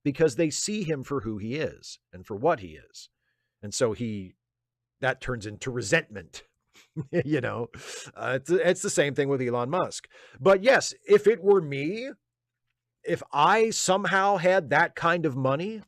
because they see him for who he is and for what he is. And so that turns into resentment. You know, it's the same thing with Elon Musk. But yes, if it were me, if I somehow had that kind of money,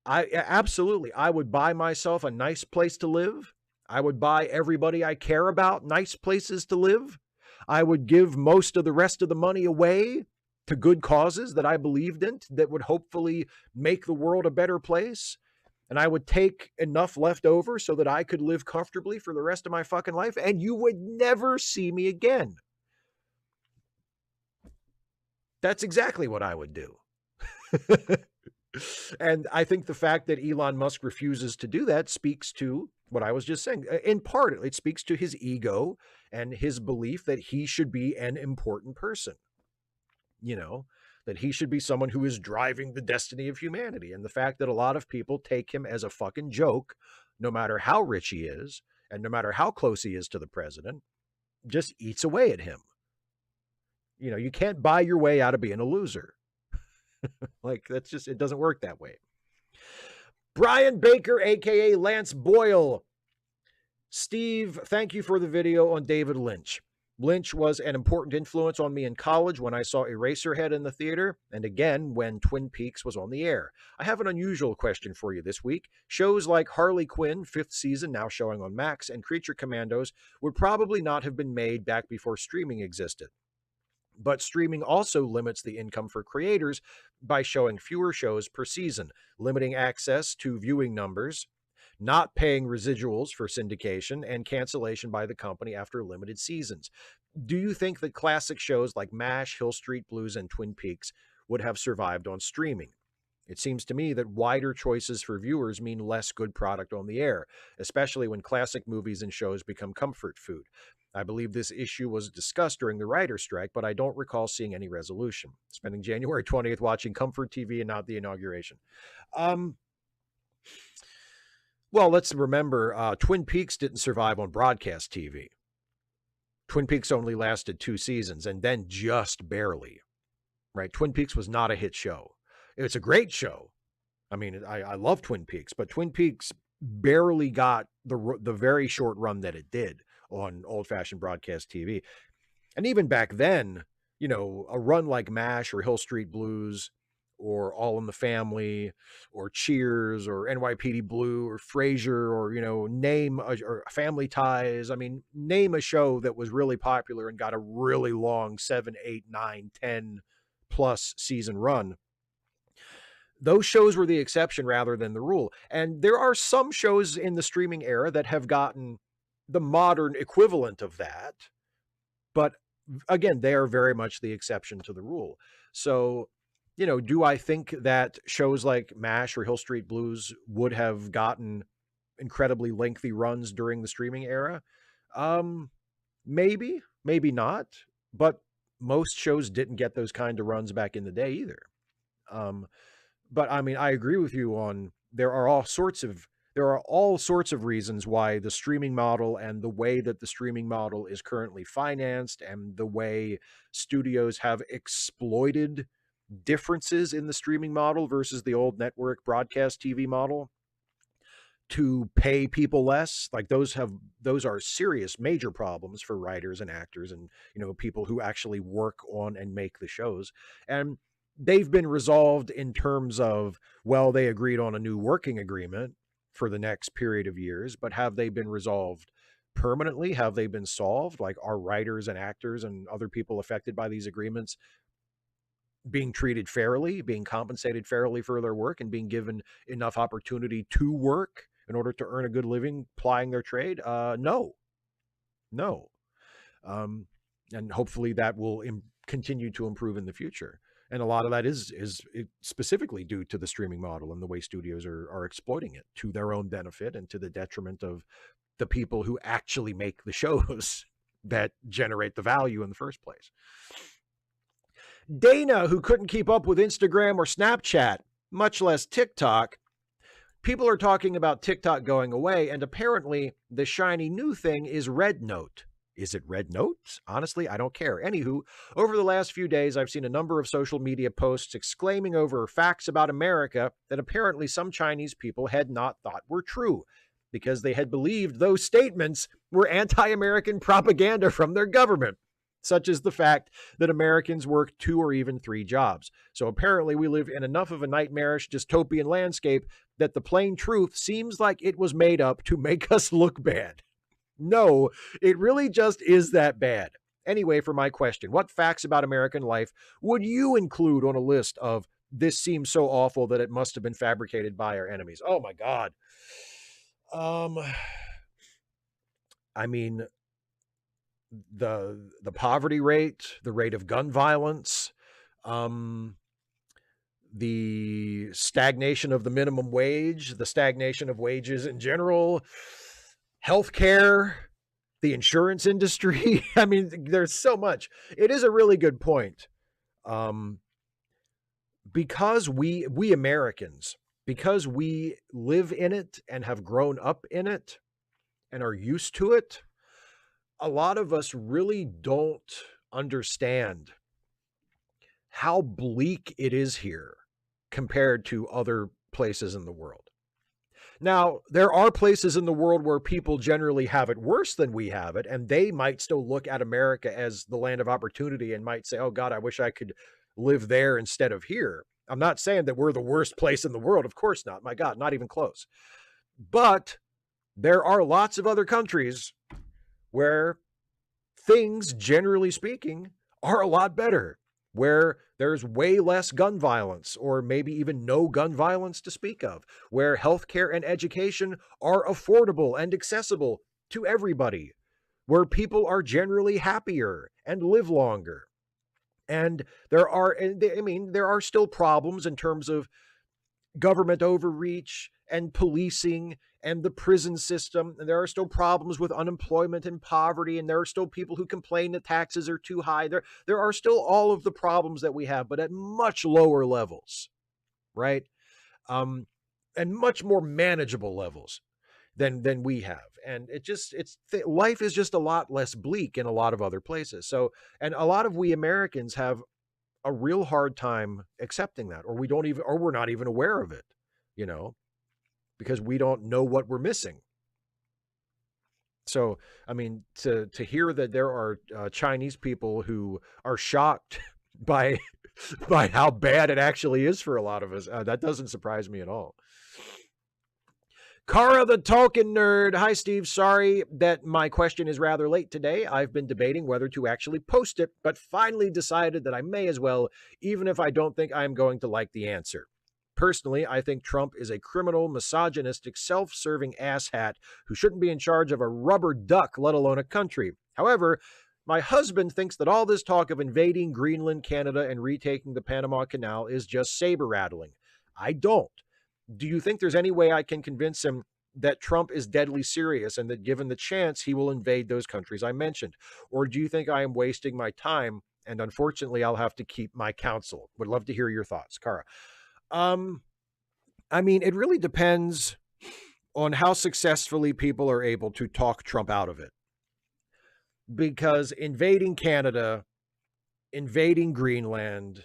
I would buy myself a nice place to live. I would buy everybody I care about nice places to live. I would give most of the rest of the money away to good causes that I believed in, that would hopefully make the world a better place. And I would take enough left over so that I could live comfortably for the rest of my fucking life, and you would never see me again. That's exactly what I would do. And I think the fact that Elon Musk refuses to do that speaks to what I was just saying. In part, it speaks to his ego and his belief that he should be an important person. You know, that he should be someone who is driving the destiny of humanity. And the fact that a lot of people take him as a fucking joke, no matter how rich he is, and no matter how close he is to the president, just eats away at him. You know, you can't buy your way out of being a loser. Like, that's just, it doesn't work that way. Brian Baker, aka Lance Boyle. Steve, thank you for the video on David Lynch. Lynch was an important influence on me in college when I saw Eraserhead in the theater, and again when Twin Peaks was on the air. I have an unusual question for you this week. Shows like Harley Quinn, 5th season, now showing on Max, and Creature Commandos would probably not have been made back before streaming existed. But streaming also limits the income for creators by showing fewer shows per season, limiting access to viewing numbers, not paying residuals for syndication, and cancellation by the company after limited seasons. Do you think that classic shows like MASH, Hill Street Blues, and Twin Peaks would have survived on streaming? It seems to me that wider choices for viewers mean less good product on the air, especially when classic movies and shows become comfort food. I believe this issue was discussed during the writer's strike, but I don't recall seeing any resolution. Spending January 20th watching Comfort TV and not the inauguration. Well, let's remember, Twin Peaks didn't survive on broadcast TV. Twin Peaks only lasted 2 seasons, and then just barely. Right? Twin Peaks was not a hit show. It's a great show. I mean, I love Twin Peaks, but Twin Peaks barely got the very short run that it did on old-fashioned broadcast TV. And even back then, you know, a run like MASH or Hill Street Blues or All in the Family or Cheers or NYPD Blue or Frasier or, you know, or Family Ties. I mean, name a show that was really popular and got a really long 7, 8, 9, 10 plus season run. Those shows were the exception rather than the rule. And there are some shows in the streaming era that have gotten the modern equivalent of that. But again, they are very much the exception to the rule. So, you know, do I think that shows like MASH or Hill Street Blues would have gotten incredibly lengthy runs during the streaming era? Maybe, maybe not. But most shows didn't get those kind of runs back in the day either. But I mean, I agree with you on there are all sorts of reasons why the streaming model and the way that the streaming model is currently financed and the way studios have exploited differences in the streaming model versus the old network broadcast TV model to pay people less. Like those are serious major problems for writers and actors and, you know, people who actually work on and make the shows. And they've been resolved in terms of, well, they agreed on a new working agreement for the next period of years, but have they been resolved permanently? Have they been solved? Like, are writers and actors and other people affected by these agreements being treated fairly, being compensated fairly for their work, and being given enough opportunity to work in order to earn a good living plying their trade? No. And hopefully that will continue to improve in the future. And a lot of that is specifically due to the streaming model and the way studios are exploiting it to their own benefit and to the detriment of the people who actually make the shows that generate the value in the first place. Dana, who couldn't keep up with Instagram or Snapchat, much less TikTok, People are talking about TikTok going away, and apparently the shiny new thing is Red Note. Is it Red Note? Honestly, I don't care. Anywho, over the last few days, I've seen a number of social media posts exclaiming over facts about America that apparently some Chinese people had not thought were true, because they had believed those statements were anti-American propaganda from their government, such as the fact that Americans work 2 or even 3 jobs. So apparently we live in enough of a nightmarish dystopian landscape that the plain truth seems like it was made up to make us look bad. No, it really just is that bad. Anyway, for my question, what facts about American life would you include on a list of this seems so awful that it must have been fabricated by our enemies? Oh my God. I mean, the poverty rate, the rate of gun violence, the stagnation of the minimum wage, the stagnation of wages in general, healthcare, the insurance industry. I mean, there's so much. It is a really good point. Because we Americans, because we live in it and have grown up in it and are used to it, a lot of us really don't understand how bleak it is here compared to other places in the world. Now, there are places in the world where people generally have it worse than we have it, and they might still look at America as the land of opportunity and might say, oh God, I wish I could live there instead of here. I'm not saying that we're the worst place in the world. Of course not. My God, not even close. But there are lots of other countries where things, generally speaking, are a lot better, where there's way less gun violence, or maybe even no gun violence to speak of, where healthcare and education are affordable and accessible to everybody, where people are generally happier and live longer. And there are still problems in terms of government overreach and policing and the prison system. And there are still problems with unemployment and poverty. And there are still people who complain that taxes are too high. There are still all of the problems that we have, but at much lower levels, right? And much more manageable levels than we have. And life is just a lot less bleak in a lot of other places. So, and a lot of we Americans have a real hard time accepting that, or we're not even aware of it, because we don't know what we're missing. So, I mean, to hear that there are Chinese people who are shocked by how bad it actually is for a lot of us, that doesn't surprise me at all. Kara the Tolkien Nerd. Hi, Steve. Sorry that my question is rather late today. I've been debating whether to actually post it, but finally decided that I may as well, even if I don't think I'm going to like the answer. Personally, I think Trump is a criminal, misogynistic, self-serving asshat who shouldn't be in charge of a rubber duck, let alone a country. However, my husband thinks that all this talk of invading Greenland, Canada, and retaking the Panama Canal is just saber-rattling. I don't. Do you think there's any way I can convince him that Trump is deadly serious and that given the chance, he will invade those countries I mentioned? Or do you think I am wasting my time and unfortunately I'll have to keep my counsel? Would love to hear your thoughts, Kara. I mean, it really depends on how successfully people are able to talk Trump out of it. Because invading Canada, invading Greenland,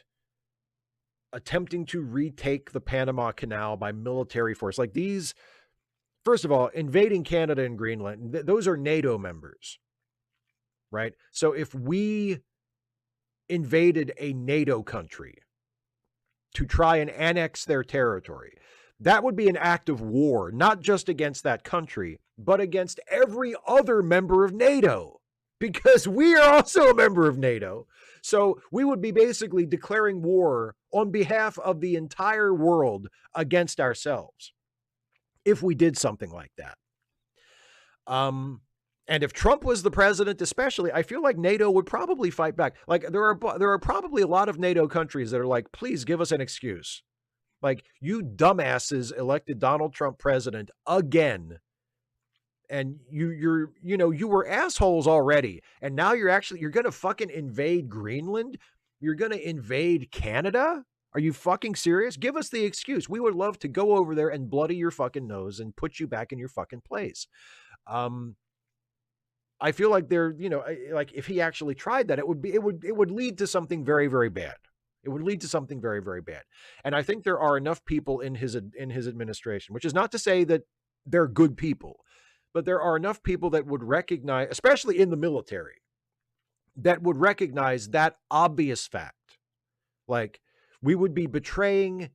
attempting to retake the Panama Canal by military force, like these, first of all, invading Canada and Greenland, those are NATO members, right? So if we invaded a NATO country to try and annex their territory, that would be an act of war, not just against that country, but against every other member of NATO, because we are also a member of NATO. So we would be basically declaring war on behalf of the entire world against ourselves if we did something like that. And if Trump was the president, especially, I feel like NATO would probably fight back. Like there are probably a lot of NATO countries that are like, please give us an excuse. Like, you dumbasses elected Donald Trump president again. And you were assholes already. And now you're going to fucking invade Greenland. You're going to invade Canada. Are you fucking serious? Give us the excuse. We would love to go over there and bloody your fucking nose and put you back in your fucking place. I feel like like if he actually tried that, it would lead to something very, very bad. It would lead to something very, very bad. And I think there are enough people in his administration, which is not to say that they're good people, but there are enough people that would recognize, especially in the military, that would recognize that obvious fact. Like, we would be betraying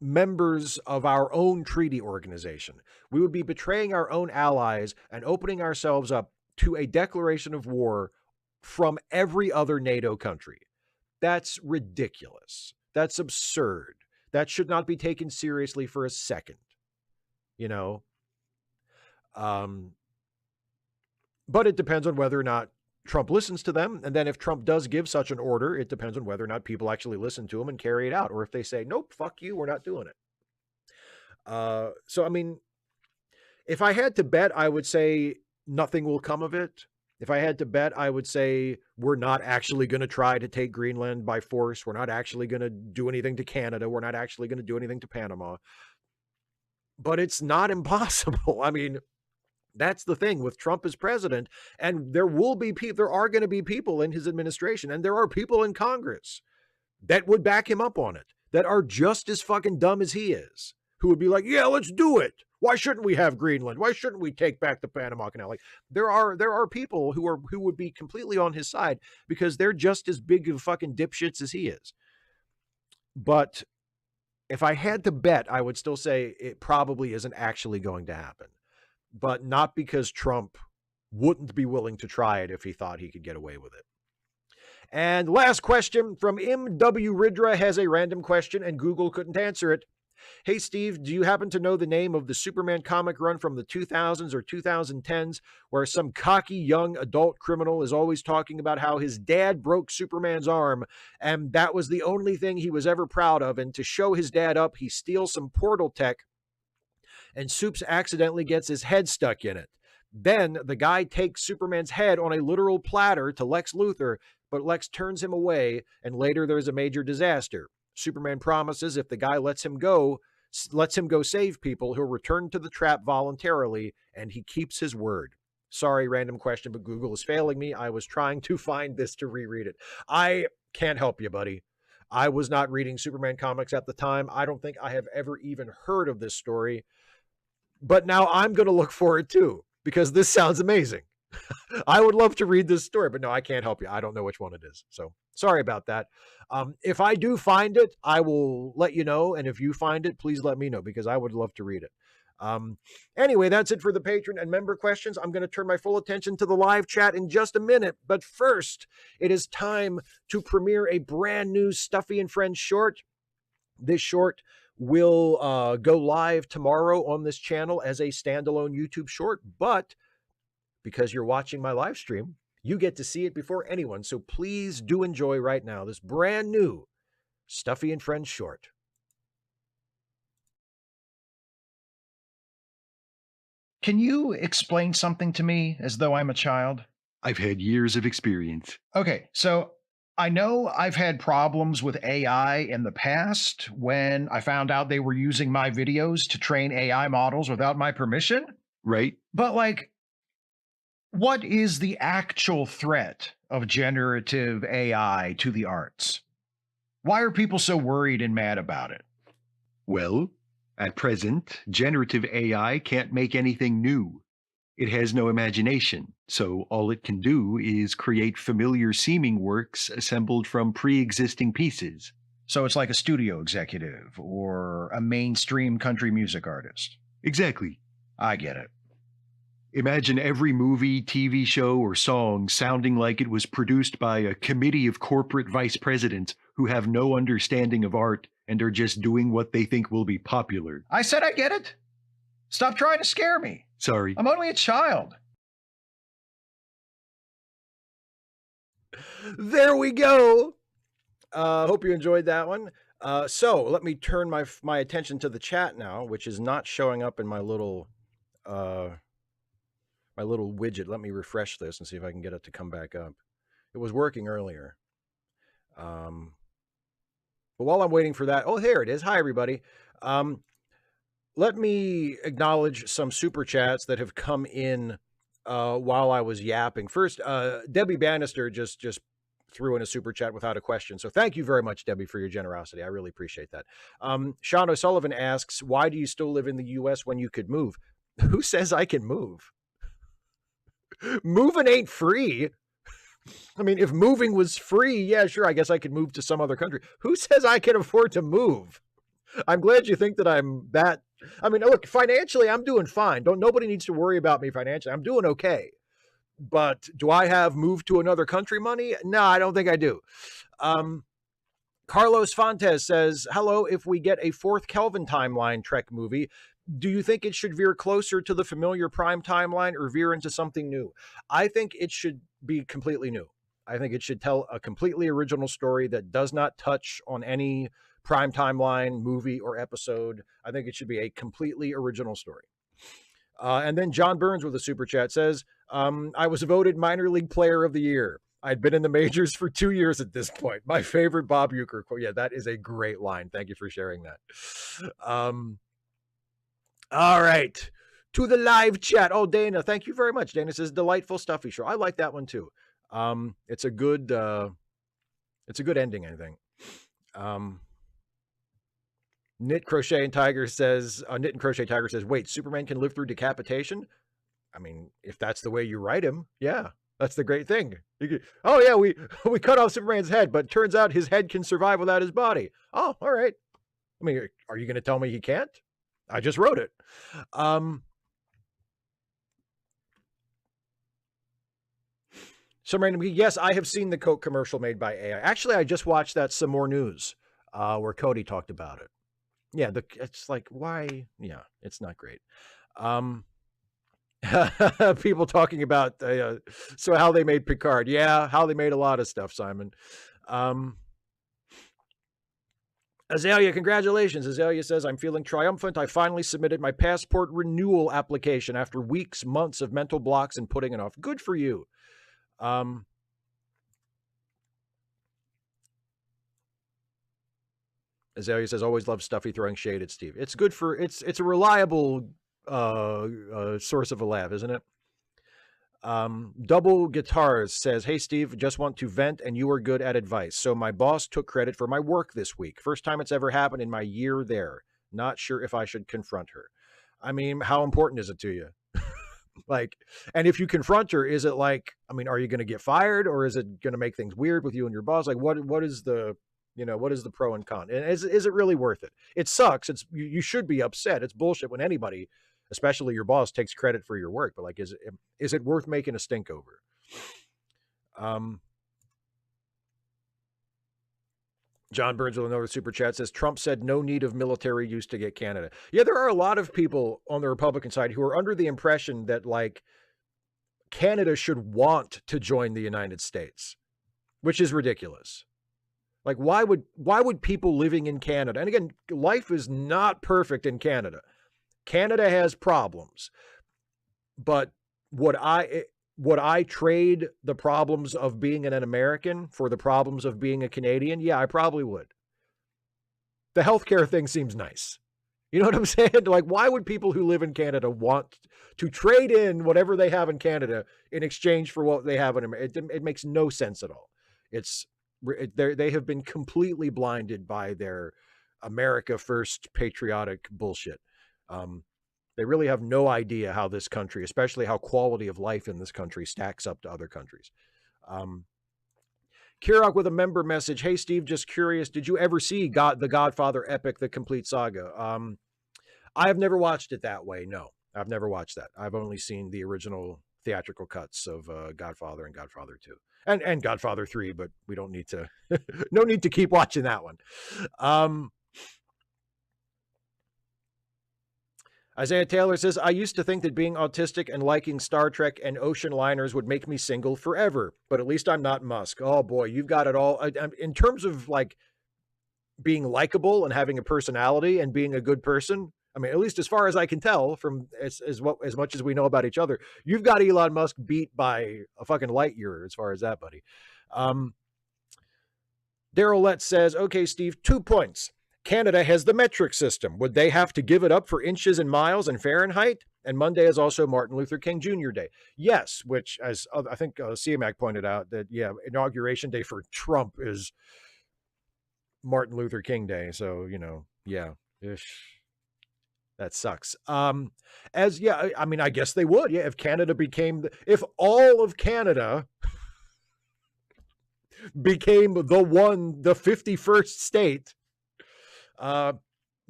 members of our own treaty organization. We would be betraying our own allies and opening ourselves up to a declaration of war from every other NATO country. That's ridiculous. That's absurd. That should not be taken seriously for a second. You know? But it depends on whether or not Trump listens to them. And then if Trump does give such an order, it depends on whether or not people actually listen to him and carry it out. Or if they say, nope, fuck you, we're not doing it. So, I mean, if I had to bet, I would say nothing will come of it. If I had to bet, I would say we're not actually going to try to take Greenland by force. We're not actually going to do anything to Canada. We're not actually going to do anything to Panama. But it's not impossible. I mean, that's the thing with Trump as president. And there are going to be people in his administration, and there are people in Congress that would back him up on it, that are just as fucking dumb as he is, who would be like, yeah, let's do it. Why shouldn't we have Greenland? Why shouldn't we take back the Panama Canal? Like, there are people who would be completely on his side because they're just as big of fucking dipshits as he is. But if I had to bet, I would still say it probably isn't actually going to happen. But not because Trump wouldn't be willing to try it if he thought he could get away with it. And last question from M.W. Ridra has a random question and Google couldn't answer it. Hey, Steve, do you happen to know the name of the Superman comic run from the 2000s or 2010s where some cocky young adult criminal is always talking about how his dad broke Superman's arm and that was the only thing he was ever proud of, and to show his dad up, he steals some portal tech and Supes accidentally gets his head stuck in it. Then the guy takes Superman's head on a literal platter to Lex Luthor, but Lex turns him away, and later there's a major disaster. Superman promises if the guy lets him go save people, he'll return to the trap voluntarily, and he keeps his word. Sorry, random question, but Google is failing me. I was trying to find this to reread it. I can't help you, buddy. I was not reading Superman comics at the time. I don't think I have ever even heard of this story. But now I'm going to look for it too, because this sounds amazing. I would love to read this story, but no, I can't help you. I don't know which one it is. So sorry about that. If I do find it, I will let you know. And if you find it, please let me know because I would love to read it. Anyway, that's it for the patron and member questions. I'm going to turn my full attention to the live chat in just a minute. But first, it is time to premiere a brand new Stuffy and Friends short. This short will go live tomorrow on this channel as a standalone YouTube short, but because you're watching my live stream, you get to see it before anyone. So please do enjoy right now this brand new Stuffy and Friends short. Can you explain something to me as though I'm a child? I've had years of experience. Okay, so I know I've had problems with AI in the past when I found out they were using my videos to train AI models without my permission. Right? But like, what is the actual threat of generative AI to the arts? Why are people so worried and mad about it? Well, at present, generative AI can't make anything new. It has no imagination, so all it can do is create familiar seeming works assembled from pre-existing pieces. So it's like a studio executive or a mainstream country music artist. Exactly. I get it. Imagine every movie, TV show, or song sounding like it was produced by a committee of corporate vice presidents who have no understanding of art and are just doing what they think will be popular. I said I get it. Stop trying to scare me. Sorry. I'm only a child. There we go. Hope you enjoyed that one. So let me turn my attention to the chat now, which is not showing up in my little widget. Let me refresh this and see if I can get it to come back up. It was working earlier. But while I'm waiting for that, oh, here it is. Hi, everybody. Let me acknowledge some super chats that have come in while I was yapping. First, Debbie Bannister just threw in a super chat without a question. So thank you very much, Debbie, for your generosity. I really appreciate that. Sean O'Sullivan asks, why do you still live in the U.S. when you could move? Who says I can move? Moving ain't free. I mean, if moving was free, yeah, sure, I guess I could move to some other country. Who says I can afford to move? I'm glad you think that I'm that. I mean, look, financially, I'm doing fine. Nobody needs to worry about me financially. I'm doing okay. But do I have moved to another country money? No, I don't think I do. Carlos Fontes says, hello, if we get a fourth Kelvin timeline Trek movie, do you think it should veer closer to the familiar Prime timeline or veer into something new? I think it should be completely new. I think it should tell a completely original story that does not touch on any Prime timeline movie or episode. I think it should be a completely original story. And then John Burns with a super chat says, I was voted minor league player of the year. I'd been in the majors for 2 years at this point. My favorite Bob Uecker quote. Yeah, that is a great line. Thank you for sharing that. All right. To the live chat. Oh, Dana, thank you very much. Dana says, delightful Stuffy show. I like that one too. It's a good ending, I think. Knit Crochet and Tiger says, Knit and Crochet Tiger says, wait, Superman can live through decapitation? I mean, if that's the way you write him, yeah, that's the great thing. Oh yeah, we cut off Superman's head, but turns out his head can survive without his body. Oh, all right. I mean, are you going to tell me he can't? I just wrote it. Some random, yes, I have seen the Coke commercial made by AI. Actually, I just watched that Some More News, where Cody talked about it. Yeah, it's like, why? Yeah, it's not great. People talking about so how they made Picard. Yeah, how they made a lot of stuff, Simon. Azalea, congratulations. Azalea says, I'm feeling triumphant. I finally submitted my passport renewal application after weeks, months of mental blocks and putting it off. Good for you. Azalea says, always love Stuffy throwing shade at Steve. It's good for, it's a reliable source of a laugh, isn't it? Double Guitars says, hey Steve, just want to vent and you are good at advice. So my boss took credit for my work this week. First time it's ever happened in my year there. Not sure if I should confront her. I mean, how important is it to you? Like, and if you confront her, is it like, I mean, are you going to get fired or is it going to make things weird with you and your boss? Like, what is the, what is the pro and con? And is it really worth it? It sucks. You should be upset. It's bullshit when anybody, especially your boss, takes credit for your work. But like, is it worth making a stink over? John Burns with another super chat says, Trump said no need of military use to get Canada. Yeah, there are a lot of people on the Republican side who are under the impression that like Canada should want to join the United States, which is ridiculous. Like, why would people living in Canada, and again, life is not perfect in Canada. Canada has problems, but would I trade the problems of being an American for the problems of being a Canadian? Yeah, I probably would. The healthcare thing seems nice. You know what I'm saying? Like, why would people who live in Canada want to trade in whatever they have in Canada in exchange for what they have in America? It makes no sense at all. They have been completely blinded by their America first patriotic bullshit. They really have no idea how this country, especially how quality of life in this country, stacks up to other countries. Kirok with a member message. Hey, Steve, just curious. Did you ever see The Godfather Epic, The Complete Saga? I have never watched it that way. No, I've never watched that. I've only seen the original theatrical cuts of Godfather and Godfather 2 and Godfather 3, but we don't need to, no need to keep watching that one. Isaiah Taylor says, I used to think that being autistic and liking Star Trek and ocean liners would make me single forever, but at least I'm not Musk. Oh boy, you've got it all. In terms of like being likable and having a personality and being a good person, I mean, at least as far as I can tell from as much as we know about each other, you've got Elon Musk beat by a fucking light year as far as that, buddy. Daryl Letts says, okay, Steve, 2 points. Canada has the metric system. Would they have to give it up for inches and miles and Fahrenheit? And Monday is also Martin Luther King Jr. Day. Yes, which, as I think CMAC pointed out, that, yeah, Inauguration Day for Trump is Martin Luther King Day. So, yeah, that sucks. I mean, I guess they would. Yeah, if Canada if all of Canada became the 51st state,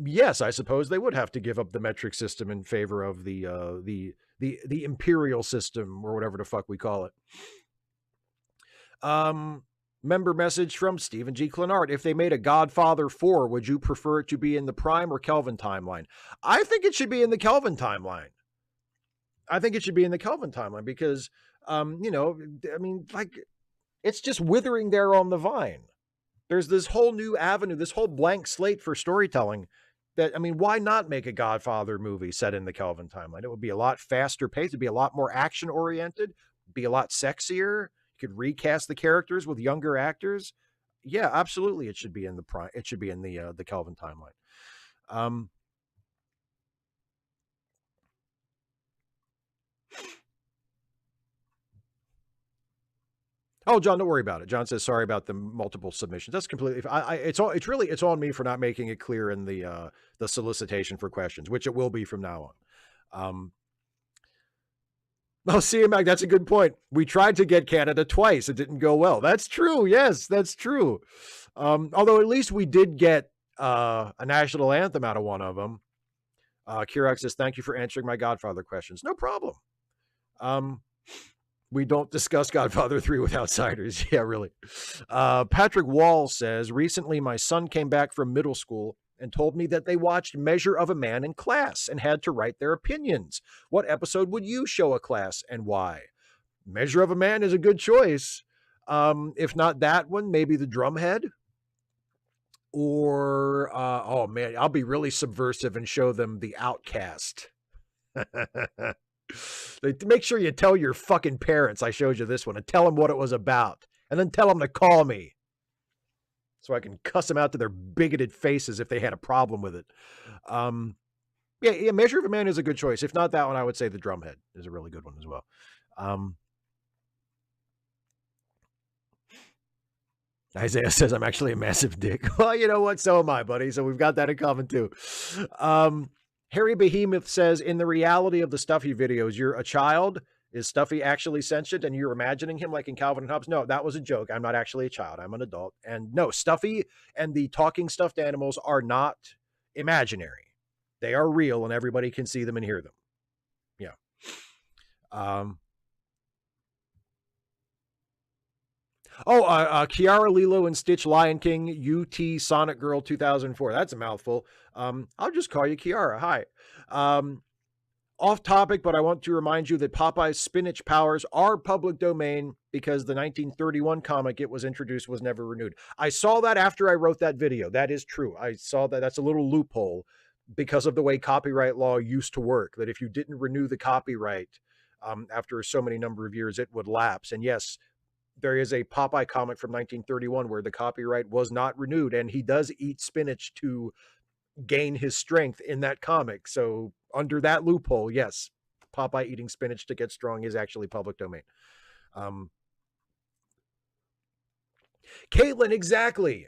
yes, I suppose they would have to give up the metric system in favor of the imperial system, or whatever the fuck we call it. Member message from Stephen G. Clenard. If they made a Godfather 4, would you prefer it to be in the Prime or Kelvin timeline? I think it should be in the Kelvin timeline. Because, I mean, like, it's just withering there on the vine. There's this whole new avenue, this whole blank slate for storytelling that, I mean, why not make a Godfather movie set in the Kelvin timeline? It would be a lot faster paced. It'd be a lot more action oriented, be a lot sexier. You could recast the characters with younger actors. Yeah, absolutely. It should be in the Prime. It should be in the Kelvin timeline. Oh, John, don't worry about it. John says sorry about the multiple submissions. That's completely. It's on me for not making it clear in the solicitation for questions, which it will be from now on. CMAC, that's a good point. We tried to get Canada twice. It didn't go well. That's true. Yes, that's true. Although at least we did get a national anthem out of one of them. Kirok says, thank you for answering my Godfather questions. No problem. We don't discuss Godfather 3 with outsiders. Yeah, really. Patrick Wall says, recently my son came back from middle school and told me that they watched Measure of a Man in class and had to write their opinions. What episode would you show a class and why? Measure of a Man is a good choice. If not that one, maybe The Drumhead. Or, oh man, I'll be really subversive and show them The Outcast. Make sure you tell your fucking parents I showed you this one and tell them what it was about. And then tell them to call me so I can cuss them out to their bigoted faces if they had a problem with it. Yeah, Measure of a Man is a good choice. If not that one, I would say The Drumhead is a really good one as well. Isaiah says, I'm actually a massive dick. Well, you know what? So am I, buddy. So we've got that in common too. Harry Behemoth says, in the reality of the Stuffy videos, you're a child. Is Stuffy actually sentient and you're imagining him like in Calvin and Hobbes? No, that was a joke. I'm not actually a child. I'm an adult. And no, Stuffy and the talking stuffed animals are not imaginary. They are real and everybody can see them and hear them. Yeah. Kiara, Lilo, and Stitch, Lion King, UT, Sonic Girl 2004. That's a mouthful. I'll just call you Kiara. Hi. Off topic, but I want to remind you that Popeye's spinach powers are public domain because the 1931 comic it was introduced was never renewed. I saw that after I wrote that video. That is true. I saw that. That's a little loophole because of the way copyright law used to work, that if you didn't renew the copyright after so many number of years, it would lapse. And yes, there is a Popeye comic from 1931 where the copyright was not renewed, and he does eat spinach to gain his strength in that comic. So under that loophole, yes, Popeye eating spinach to get strong is actually public domain. Caitlin, exactly.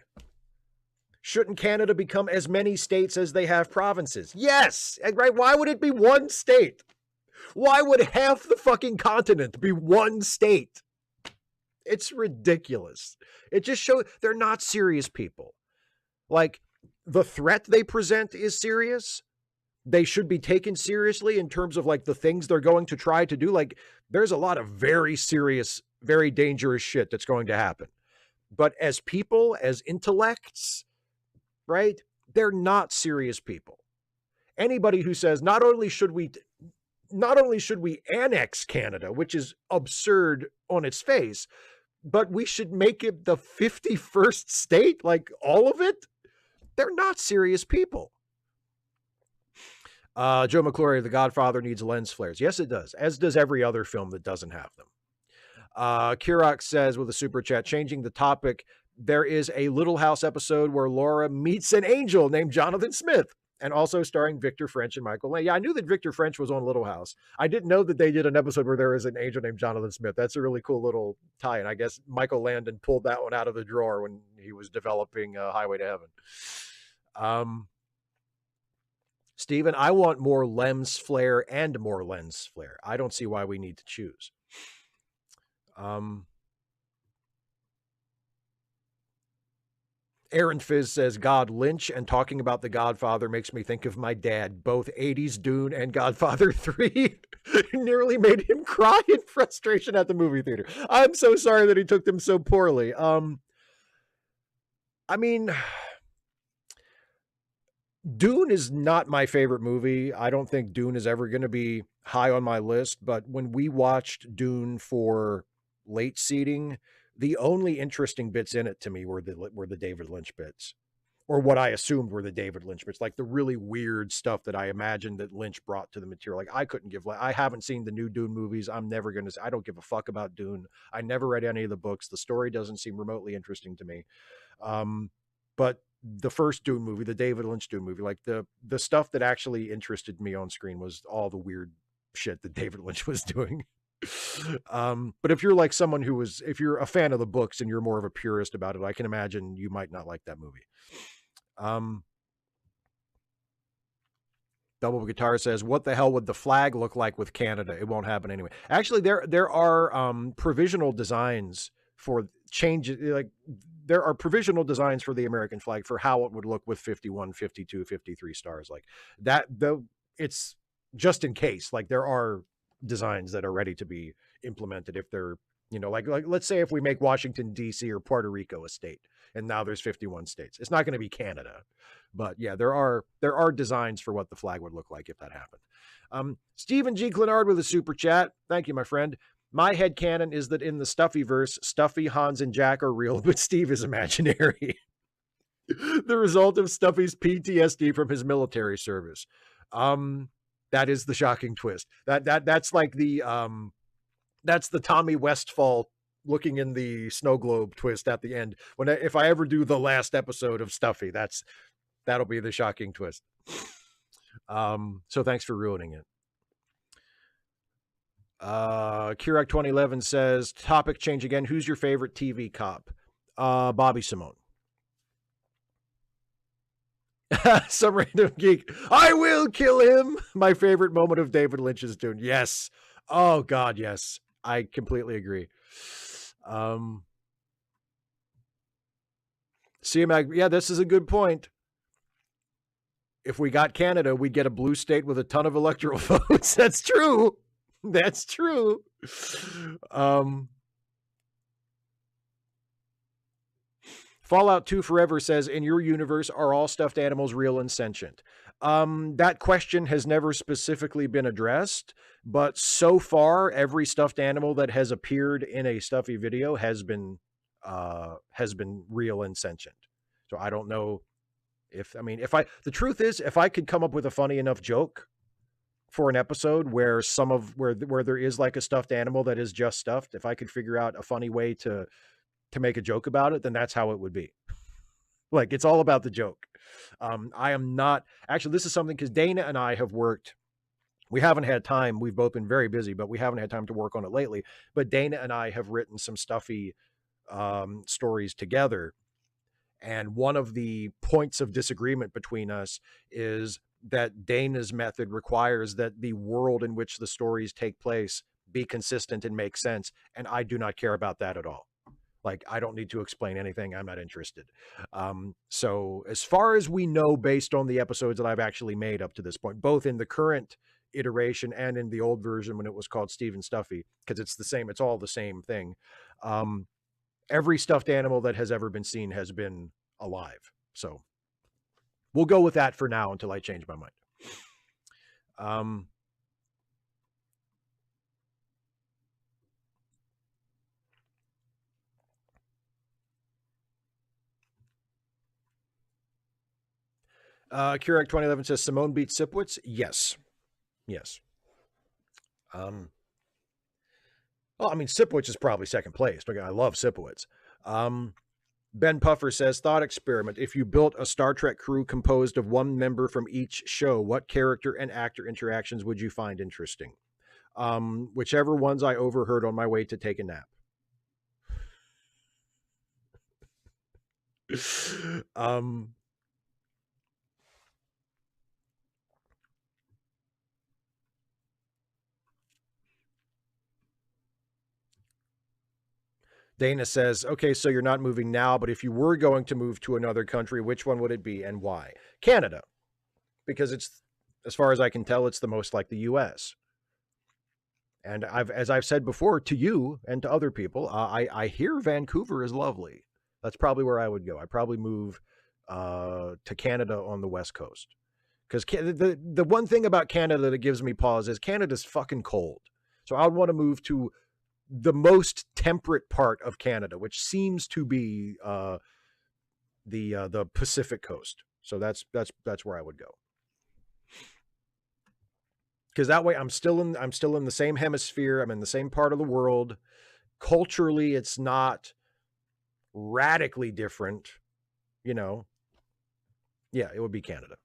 Shouldn't Canada become as many states as they have provinces? Yes, right. Why would it be one state? Why would half the fucking continent be one state? It's ridiculous. It just shows they're not serious people. Like, the threat they present is serious. They should be taken seriously in terms of like the things they're going to try to do. Like, there's a lot of very serious, very dangerous shit that's going to happen. But as people, as intellects, right? They're not serious people. Anybody who says not only should we annex Canada, which is absurd on its face, but we should make it the 51st state, like all of it. They're not serious people. Joe McClory, The Godfather needs lens flares. Yes, it does, as does every other film that doesn't have them. Kirok says with a super chat, changing the topic, there is a Little House episode where Laura meets an angel named Jonathan Smith, and also starring Victor French and Michael Lang. Yeah, I knew that Victor French was on Little House. I didn't know that they did an episode where there is an angel named Jonathan Smith. That's a really cool little tie-in. I guess Michael Landon pulled that one out of the drawer when he was developing Highway to Heaven. Stephen, I want more lens flare and more lens flare. I don't see why we need to choose. Aaron Fizz says, God, Lynch and talking about The Godfather makes me think of my dad. Both 80s Dune and Godfather 3 nearly made him cry in frustration at the movie theater. I'm so sorry that he took them so poorly. I mean, Dune is not my favorite movie. I don't think Dune is ever going to be high on my list, but when we watched Dune for late seating, the only interesting bits in it to me were the David Lynch bits, or what I assumed were the David Lynch bits, like the really weird stuff that I imagined that Lynch brought to the material. Like I haven't seen the new Dune movies. I don't give a fuck about Dune. I never read any of the books. The story doesn't seem remotely interesting to me. But the first Dune movie, the David Lynch Dune movie, like the stuff that actually interested me on screen was all the weird shit that David Lynch was doing. But if you're like someone if you're a fan of the books and you're more of a purist about it, I can imagine you might not like that movie. Double Guitar says, what the hell would the flag look like with Canada? It won't happen anyway. Actually, there are provisional designs for changes. Like there are provisional designs for the American flag for how it would look with 51, 52, 53 stars like that. Though it's just in case, like there are designs that are ready to be implemented if they're, like let's say if we make Washington DC or Puerto Rico a state and now there's 51 states, it's not going to be Canada, but yeah, there are designs for what the flag would look like if that happened. Stephen G. Clenard with a super chat. Thank you, my friend. My headcanon is that in the Stuffy verse, Stuffy, Hans, and Jack are real, but Steve is imaginary. The result of Stuffy's PTSD from his military service. That is the shocking twist. That's like that's the Tommy Westfall looking in the snow globe twist at the end. If I ever do the last episode of Stuffy, that'll be the shocking twist. So thanks for ruining it. Kirak 2011 says, topic change again. Who's your favorite TV cop? Bobby Simone. Some random geek. I will kill him. My favorite moment of David Lynch's Dune. Yes. Oh God, yes. I completely agree. CMAG, yeah, this is a good point. If we got Canada, we'd get a blue state with a ton of electoral votes. That's true. That's true. Fallout 2 Forever says, in your universe, are all stuffed animals real and sentient? That question has never specifically been addressed, but so far, every stuffed animal that has appeared in a Stuffy video has been real and sentient. So I don't know the truth is, if I could come up with a funny enough joke for an episode where where there is like a stuffed animal that is just stuffed, if I could figure out a funny way to make a joke about it, then that's how it would be. Like, it's all about the joke. I am not actually, this is something because Dana and I have worked. We haven't had time. We've both been very busy, but we haven't had time to work on it lately. But Dana and I have written some Stuffy stories together. And one of the points of disagreement between us is that Dana's method requires that the world in which the stories take place be consistent and make sense. And I do not care about that at all. Like, I don't need to explain anything. I'm not interested. So as far as we know, based on the episodes that I've actually made up to this point, both in the current iteration and in the old version when it was called Stephen Stuffy, because it's all the same thing. Every stuffed animal that has ever been seen has been alive. So we'll go with that for now until I change my mind. Kurek 2011 says Simone beats Sipowicz. Yes. Well, I mean, Sipowicz is probably second place. I love Sipowicz. Ben Puffer says, thought experiment. If you built a Star Trek crew composed of one member from each show, what character and actor interactions would you find interesting? Whichever ones I overheard on my way to take a nap. um, Dana says, okay, so you're not moving now, but if you were going to move to another country, which one would it be and why? Canada, because it's, as far as I can tell, it's the most like the US. And as I've said before to you and to other people, I hear Vancouver is lovely. That's probably where I would go. I'd probably move to Canada on the West Coast. Because the one thing about Canada that gives me pause is Canada's fucking cold. So I would want to move to the most temperate part of Canada, which seems to be the Pacific coast. So that's where I would go. Because that way I'm still in the same hemisphere. I'm in the same part of the world. Culturally, it's not radically different, you know. Yeah, it would be Canada.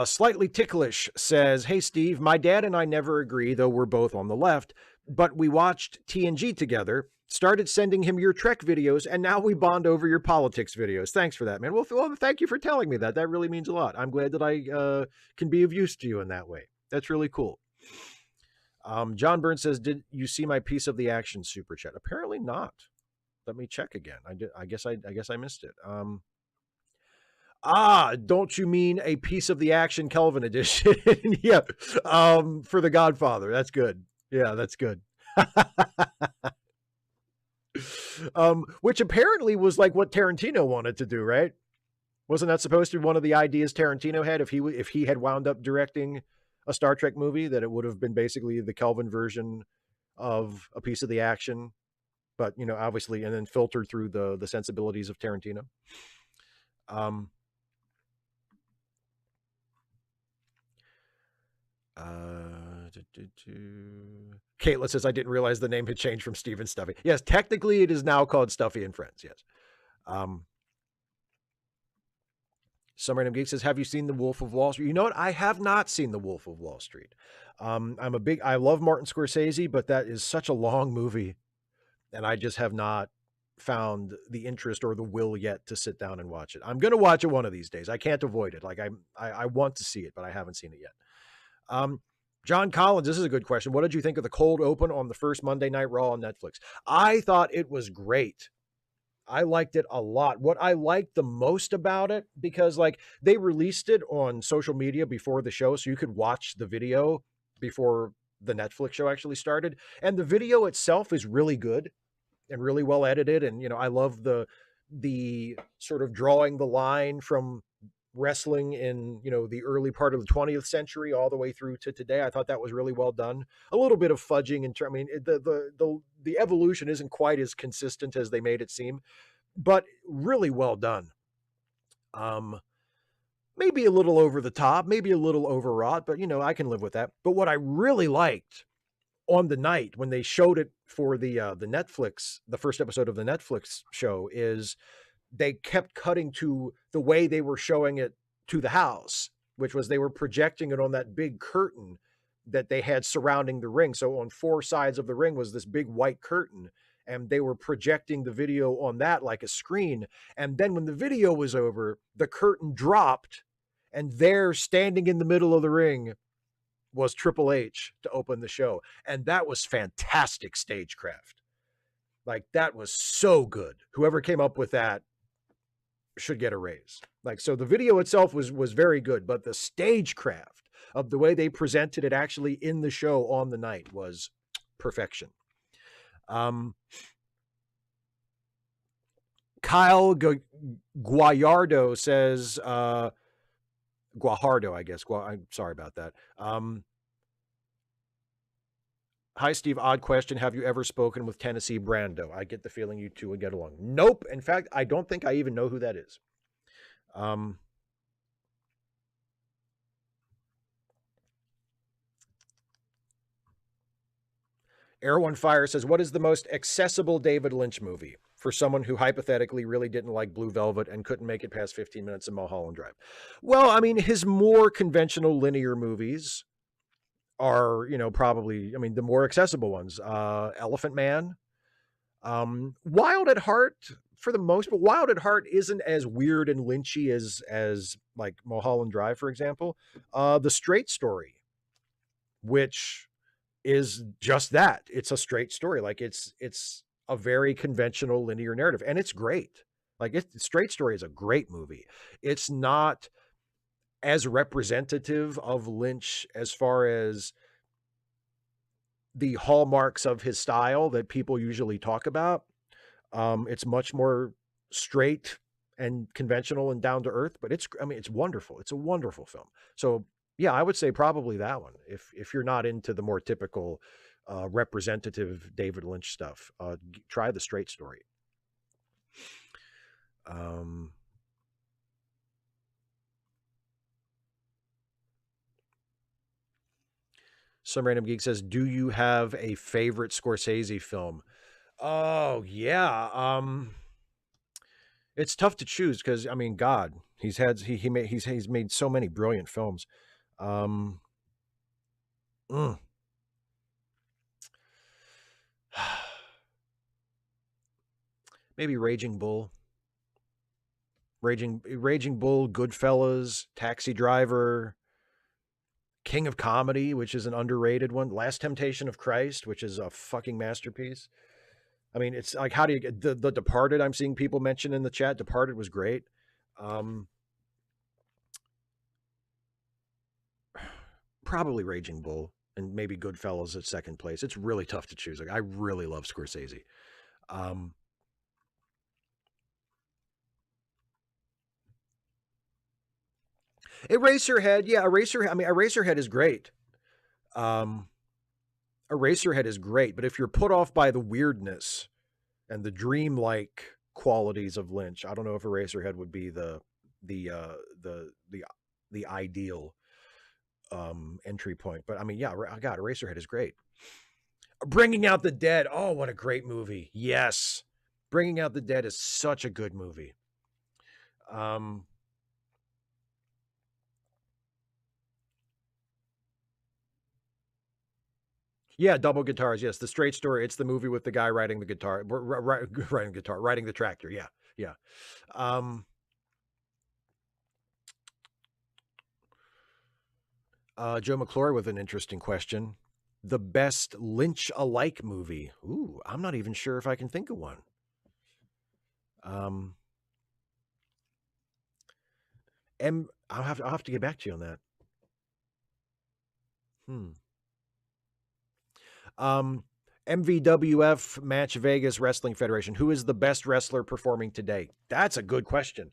Slightly Ticklish says, hey, Steve, my dad and I never agree, though we're both on the left, but we watched TNG together, started sending him your Trek videos, and now we bond over your politics videos. Thanks for that, man. Well, thank you for telling me that. That really means a lot. I'm glad that I can be of use to you in that way. That's really cool. John Burns says, did you see my piece of the action super chat? Apparently not. Let me check again. I guess I missed it. Don't you mean a piece of the action Kelvin edition? Yeah. For the Godfather. That's good. Yeah, that's good. Which apparently was like what Tarantino wanted to do, right? Wasn't that supposed to be one of the ideas Tarantino had if he had wound up directing a Star Trek movie, that it would have been basically the Kelvin version of a piece of the action, but you know, obviously, and then filtered through the sensibilities of Tarantino. Caitlin says, I didn't realize the name had changed from Steve and Stuffy. Yes, technically it is now called Stuffy and Friends. Yes. Some Random Geek says, have you seen The Wolf of Wall Street? You know what? I have not seen The Wolf of Wall Street. I love Martin Scorsese, but that is such a long movie. And I just have not found the interest or the will yet to sit down and watch it. I'm going to watch it one of these days. I can't avoid it. Like I want to see it, but I haven't seen it yet. John Collins, this is a good question. What did you think of the cold open on the first Monday Night Raw on Netflix? I thought it was great. I liked it a lot. What I liked the most about it, because like they released it on social media before the show, so you could watch the video before the Netflix show actually started. And the video itself is really good and really well edited. And, you know, I love the sort of drawing the line from wrestling in, you know, the early part of the 20th century all the way through to today. I thought that was really well done. A little bit of fudging in terms, I mean, the evolution isn't quite as consistent as they made it seem, but really well done. Maybe a little over the top, maybe a little overwrought, but you know, I can live with that. But what I really liked on the night when they showed it for the Netflix, the first episode of the Netflix show, is they kept cutting to the way they were showing it to the house, which was they were projecting it on that big curtain that they had surrounding the ring. So on four sides of the ring was this big white curtain, and they were projecting the video on that like a screen. And then when the video was over, the curtain dropped, and there, standing in the middle of the ring, was Triple H to open the show. And that was fantastic stagecraft. Like, that was so good. Whoever came up with that should get a raise. Like, so the video itself was very good, but the stagecraft of the way they presented it actually in the show on the night was perfection. Kyle Guajardo says, Guajardo, I guess. I'm sorry about that. Hi, Steve. Odd question. Have you ever spoken with Tennessee Brando? I get the feeling you two would get along. Nope. In fact, I don't think I even know who that is. Air One Fire says, what is the most accessible David Lynch movie for someone who hypothetically really didn't like Blue Velvet and couldn't make it past 15 minutes of Mulholland Drive? Well, I mean, his more conventional linear movies are, probably, the more accessible ones. Elephant Man, Wild at Heart, for the most, but Wild at Heart isn't as weird and lynchy as like Mulholland Drive, for example. The Straight Story, which is just that. It's a straight story. Like it's a very conventional linear narrative, and it's great. Like Straight Story is a great movie. It's not as representative of Lynch as far as the hallmarks of his style that people usually talk about. It's much more straight and conventional and down to earth, but it's wonderful. It's a wonderful film. So yeah, I would say probably that one. If you're not into the more typical representative David Lynch stuff, try The Straight Story. Some Random Geek says, do you have a favorite Scorsese film? Oh yeah. It's tough to choose because God, he's made so many brilliant films. Maybe Raging Bull. Raging Bull, Goodfellas, Taxi Driver, King of Comedy, which is an underrated one, Last Temptation of Christ, which is a fucking masterpiece. It's like, how do you get the Departed? I'm seeing people mention in the chat. Departed was great. Probably Raging Bull, and maybe Goodfellas at second place. It's really tough to choose. Like, I really love Scorsese. Eraserhead, yeah, Eraserhead is great. Eraserhead is great, but if you're put off by the weirdness and the dreamlike qualities of Lynch, I don't know if Eraserhead would be the ideal entry point. But yeah, God, Eraserhead is great. Bringing Out the Dead, oh, what a great movie. Yes, Bringing Out the Dead is such a good movie. Yeah, double guitars. Yes, The Straight Story. It's the movie with the guy riding the guitar, riding the tractor. Yeah, yeah. Joe McClory with an interesting question. The best Lynch-alike movie. Ooh, I'm not even sure if I can think of one. I'll have to get back to you on that. MVWF Match Vegas Wrestling Federation. Who is the best wrestler performing today? That's a good question.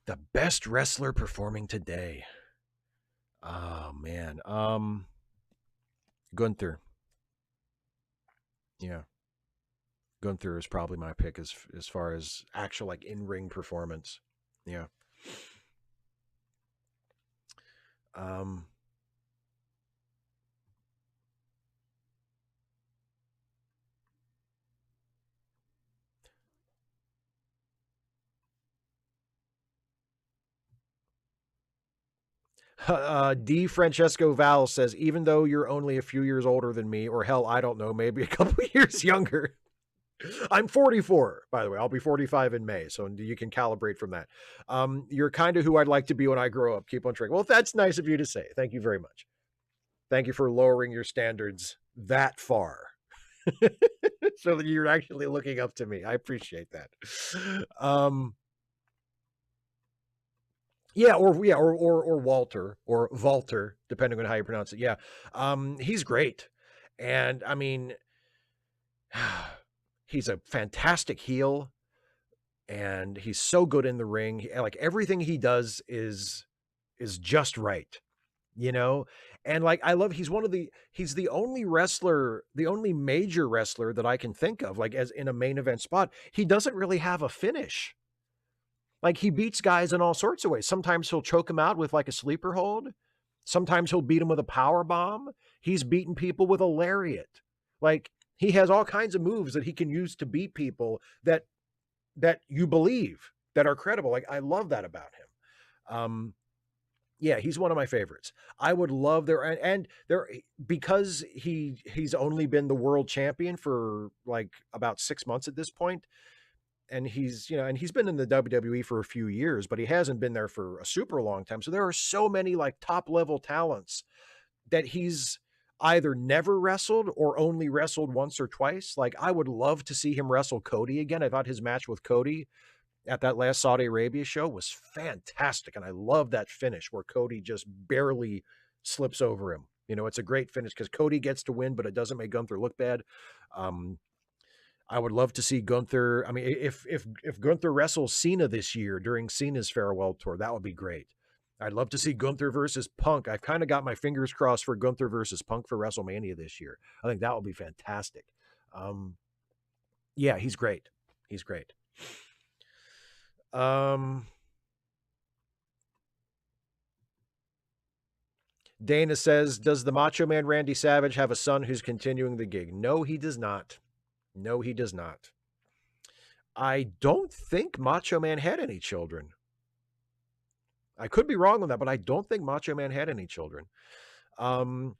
The best wrestler performing today. Oh man. Gunther. Yeah. Gunther is probably my pick as far as actual like in-ring performance. Yeah. D. Francesco Val says, even though you're only a few years older than me, or hell, I don't know, maybe a couple years younger. I'm 44, by the way. I'll be 45 in May, so you can calibrate from that. You're kind of who I'd like to be when I grow up. Keep on track. Well, that's nice of you to say. Thank you very much. Thank you for lowering your standards that far. So that you're actually looking up to me. I appreciate that. Or Walter or Walter, depending on how you pronounce it. Yeah. He's great. And he's a fantastic heel, and he's so good in the ring. Like everything he does is just right, And like, he's the only wrestler, the only major wrestler that I can think of, like as in a main event spot. He doesn't really have a finish. Like he beats guys in all sorts of ways. Sometimes he'll choke him out with like a sleeper hold. Sometimes he'll beat him with a power bomb. He's beaten people with a lariat. Like, he has all kinds of moves that he can use to beat people that you believe, that are credible. Like, I love that about him. Yeah, he's one of my favorites. I would love there because he's only been the world champion for like about 6 months at this point, and he's been in the WWE for a few years, but he hasn't been there for a super long time. So there are so many like top level talents that he's either never wrestled or only wrestled once or twice. Like, I would love to see him wrestle Cody again. I thought his match with Cody at that last Saudi Arabia show was fantastic. And I love that finish where Cody just barely slips over him. It's a great finish because Cody gets to win, but it doesn't make Gunther look bad. I would love to see Gunther. I mean, if Gunther wrestles Cena this year during Cena's farewell tour, that would be great. I'd love to see Gunther versus Punk. I've kind of got my fingers crossed for Gunther versus Punk for WrestleMania this year. I think that will be fantastic. Yeah, he's great. He's great. Dana says, does the Macho Man Randy Savage have a son who's continuing the gig? No, he does not. No, he does not. I don't think Macho Man had any children. I could be wrong on that, but I don't think Macho Man had any children. John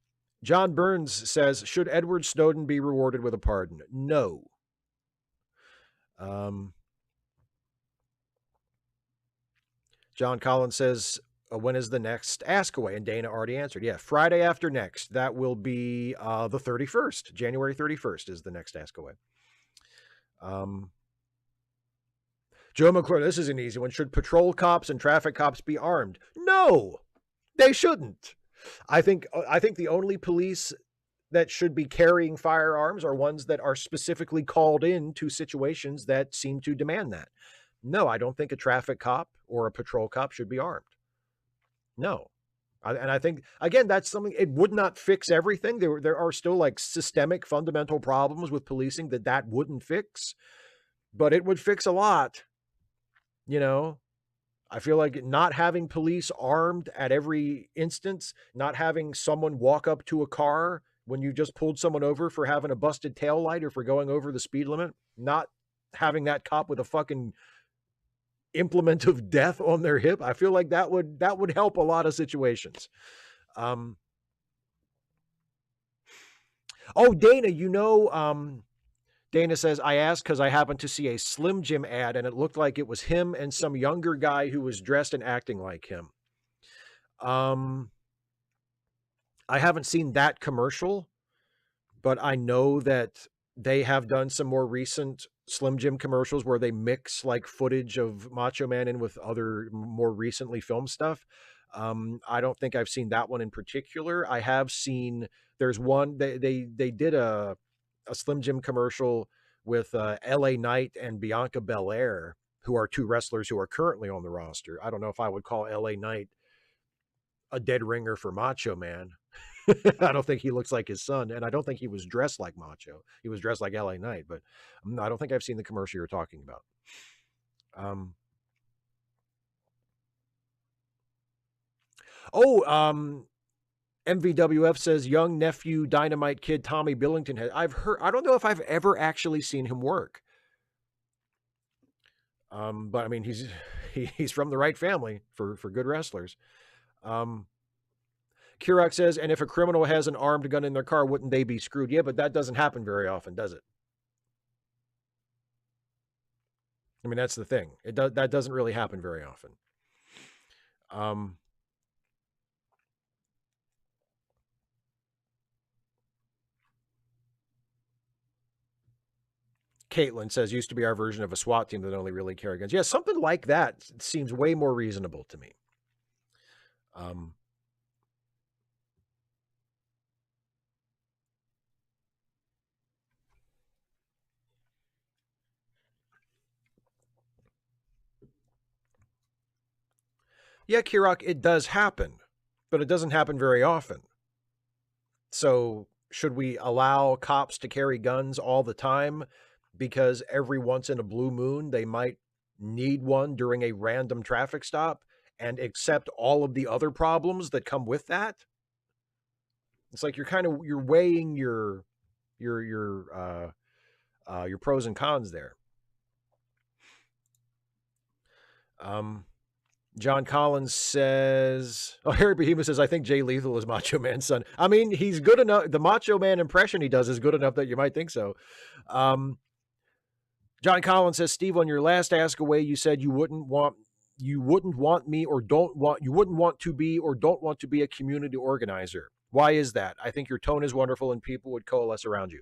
Burns says, should Edward Snowden be rewarded with a pardon? No. John Collins says, when is the next Ask Away? And Dana already answered. Yeah, Friday after next. That will be the 31st. January 31st is the next Ask Away. Joe McClure, this is an easy one. Should patrol cops and traffic cops be armed? No, they shouldn't. I think the only police that should be carrying firearms are ones that are specifically called in to situations that seem to demand that. No, I don't think a traffic cop or a patrol cop should be armed. No. And I think, again, that's something, it would not fix everything. There are still like systemic fundamental problems with policing that wouldn't fix, but it would fix a lot. I feel like not having police armed at every instance, not having someone walk up to a car when you just pulled someone over for having a busted taillight or for going over the speed limit, not having that cop with a fucking implement of death on their hip. I feel like that would help a lot of situations. Dana, Dana says, I asked because I happened to see a Slim Jim ad and it looked like it was him and some younger guy who was dressed and acting like him. I haven't seen that commercial, but I know that they have done some more recent Slim Jim commercials where they mix like footage of Macho Man in with other more recently filmed stuff. I don't think I've seen that one in particular. I have seen, there's one, they did a Slim Jim commercial with LA Knight and Bianca Belair, who are two wrestlers who are currently on the roster. I don't know if I would call LA Knight a dead ringer for Macho Man. I don't think he looks like his son, and I don't think he was dressed like Macho. He was dressed like LA Knight, but I don't think I've seen the commercial you're talking about. MVWF says young nephew Dynamite Kid Tommy Billington has. I don't know if I've ever actually seen him work. But I mean, he's from the right family for good wrestlers. Kirok says, and if a criminal has an armed gun in their car, wouldn't they be screwed? Yeah, but that doesn't happen very often, does it? I mean, that's the thing. That doesn't really happen very often. Caitlin says, used to be our version of a SWAT team that only really carry guns. Yeah, something like that seems way more reasonable to me. Yeah, Kirok, it does happen, but it doesn't happen very often. So should we allow cops to carry guns all the time because every once in a blue moon they might need one during a random traffic stop and accept all of the other problems that come with that? It's like you're weighing your your pros and cons there. John Collins says, oh, Harry Behemoth says, I think Jay Lethal is Macho Man's son. I mean, he's good enough. The Macho Man impression he does is good enough that you might think so. John Collins says, Steve, on your last Ask Away, you said you wouldn't want me or you wouldn't want to be or don't want to be a community organizer. Why is that? I think your tone is wonderful and people would coalesce around you.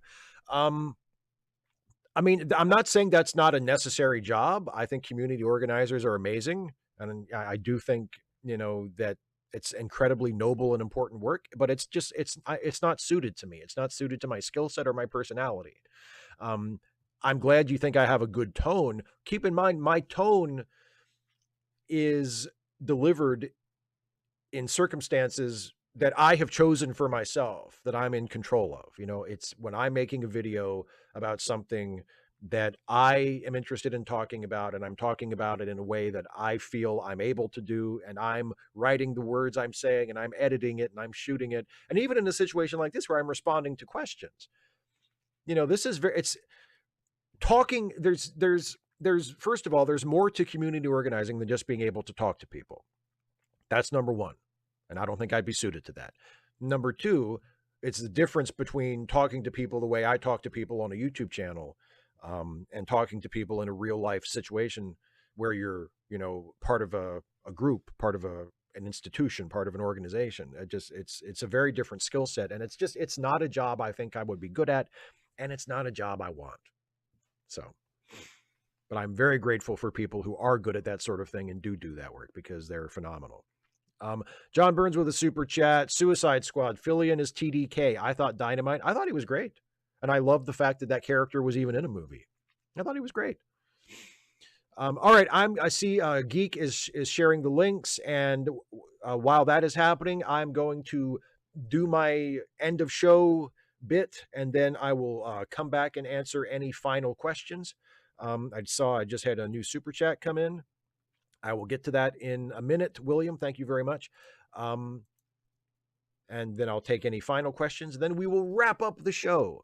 I mean, I'm not saying that's not a necessary job. I think community organizers are amazing. And I do think, that it's incredibly noble and important work, but it's not suited to me. It's not suited to my skill set or my personality. I'm glad you think I have a good tone. Keep in mind, my tone is delivered in circumstances that I have chosen for myself, that I'm in control of. It's when I'm making a video about something that I am interested in talking about, and I'm talking about it in a way that I feel I'm able to do, and I'm writing the words I'm saying, and I'm editing it, and I'm shooting it. And even in a situation like this where I'm responding to questions, this is it's talking. There's first of all, there's more to community organizing than just being able to talk to people. That's number one. And I don't think I'd be suited to that. Number two, it's the difference between talking to people the way I talk to people on a YouTube channel, and talking to people in a real life situation where you're, part of a group, part of an institution, part of an organization. It's a very different skill set. And it's not a job I think I would be good at. And it's not a job I want. So, but I'm very grateful for people who are good at that sort of thing and do that work, because they're phenomenal. John Burns with a super chat. Suicide Squad, Fillion is TDK. I thought Dynamite. I thought he was great. And I love the fact that character was even in a movie. I thought he was great. All right. I see Geek is sharing the links. And while that is happening, I'm going to do my end of show bit. And then I will come back and answer any final questions. I just had a new super chat come in. I will get to that in a minute. William, thank you very much. And then I'll take any final questions. Then we will wrap up the show.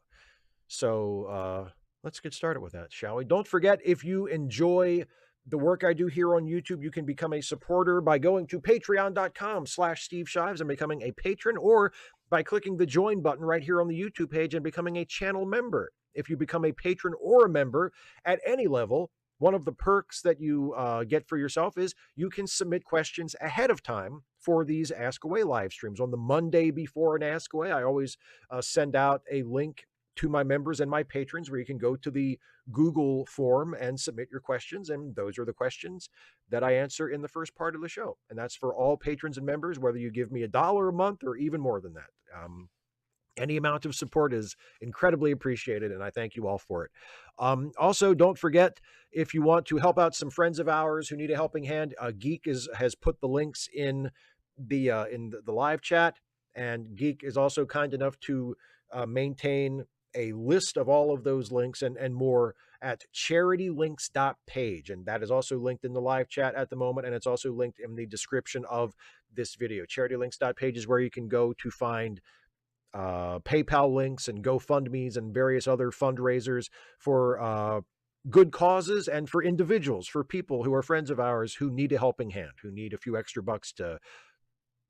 So let's get started with that, shall we? Don't forget, if you enjoy the work I do here on YouTube, you can become a supporter by going to patreon.com/Steve Shives and becoming a patron, or by clicking the join button right here on the YouTube page and becoming a channel member. If you become a patron or a member at any level, one of the perks that you get for yourself is you can submit questions ahead of time for these Ask Away live streams. On the Monday before an Ask Away, I always send out a link to my members and my patrons where you can go to the Google form and submit your questions. And those are the questions that I answer in the first part of the show. And that's for all patrons and members, whether you give me $1 a month or even more than that. Any amount of support is incredibly appreciated, and I thank you all for it. Also, don't forget, if you want to help out some friends of ours who need a helping hand, Geek has put the links in the live chat, and Geek is also kind enough to maintain a list of all of those links and more at charitylinks.page, and that is also linked in the live chat at the moment, and it's also linked in the description of this video. Charitylinks.page is where you can go to find PayPal links and GoFundMe's and various other fundraisers for good causes and for individuals, for people who are friends of ours who need a helping hand, who need a few extra bucks to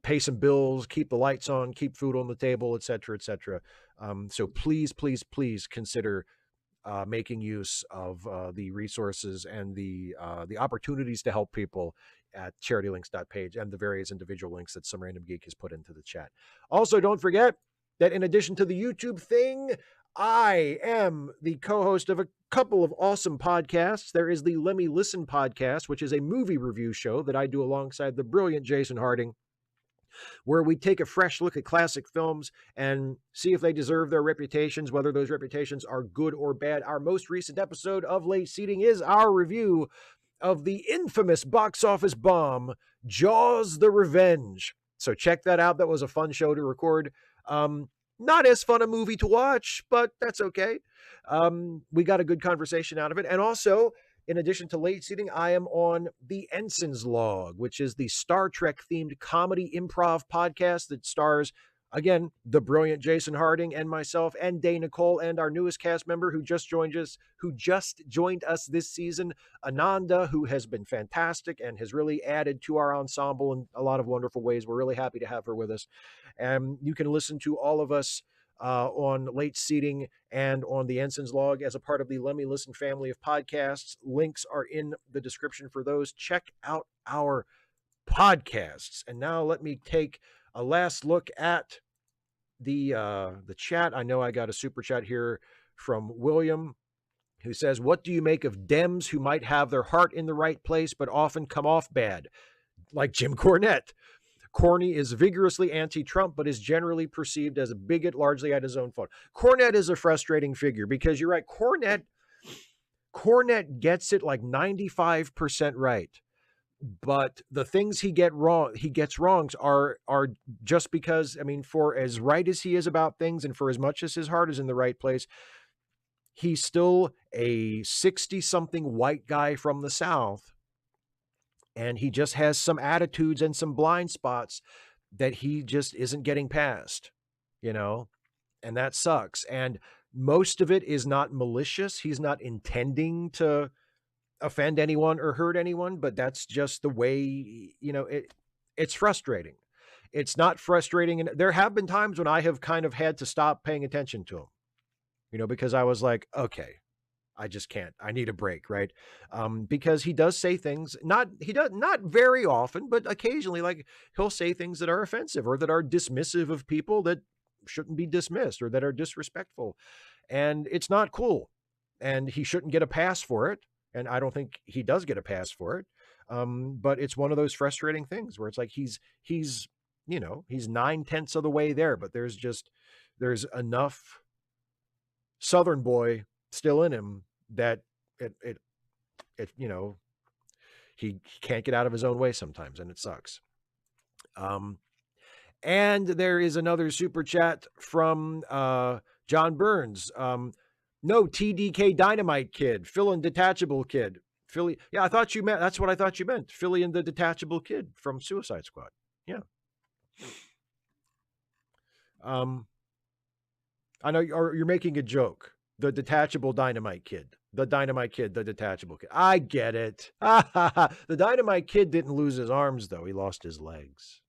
pay some bills, keep the lights on, keep food on the table, etc., etc. So please, please, please consider making use of the resources and the opportunities to help people at charitylinks.page and the various individual links that some random geek has put into the chat. Also, don't forget that in addition to the YouTube thing, I am the co-host of a couple of awesome podcasts. There is the Let Me Listen podcast, which is a movie review show that I do alongside the brilliant Jason Harding, where we take a fresh look at classic films and see if they deserve their reputations, whether those reputations are good or bad. Our most recent episode of Late Seating is our review of the infamous box office bomb, Jaws: The Revenge. So check that out. That was a fun show to record. Not as fun a movie to watch, but that's okay. We got a good conversation out of it. And also, in addition to Late Seating, I am on the Ensign's Log, which is the Star Trek themed comedy improv podcast that stars Again, the brilliant Jason Harding and myself and Dana Cole and our newest cast member who just joined us this season, Ananda, who has been fantastic and has really added to our ensemble in a lot of wonderful ways. We're really happy to have her with us. And you can listen to all of us on Late Seating and on the Ensign's Log as a part of the Let Me Listen family of podcasts. Links are in the description for those. Check out our podcasts. And now let me take a last look at the chat. I know I got a super chat here from William, who says, what do you make of Dems who might have their heart in the right place but often come off bad, like Jim Cornette? Corny is vigorously anti-Trump, but is generally perceived as a bigot, largely at his own fault. Cornette is a frustrating figure because you're right. Cornette gets it like 95% right. But the things he gets wrongs are just because, I mean, for as right as he is about things and for as much as his heart is in the right place, he's still a 60-something white guy from the South. And he just has some attitudes and some blind spots that he just isn't getting past, and that sucks. And most of it is not malicious. He's not intending to offend anyone or hurt anyone, but that's just the way, it's frustrating. It's not frustrating. And there have been times when I have kind of had to stop paying attention to him, because I was like, okay, I just can't, I need a break. Right. Because he does say things, not very often, but occasionally, like he'll say things that are offensive or that are dismissive of people that shouldn't be dismissed or that are disrespectful. And it's not cool. And he shouldn't get a pass for it. And I don't think he does get a pass for it. But it's one of those frustrating things where it's like he's 9/10 of the way there, but there's enough Southern boy still in him that he can't get out of his own way sometimes, and it sucks. And there is another super chat from John Burns. No, TDK Dynamite Kid, Phil and Detachable Kid. Philly. Yeah, that's what I thought you meant. Philly and the Detachable Kid from Suicide Squad. Yeah. I know you're making a joke. The Detachable Dynamite Kid. The Dynamite Kid, the Detachable Kid. I get it. The Dynamite Kid didn't lose his arms, though. He lost his legs.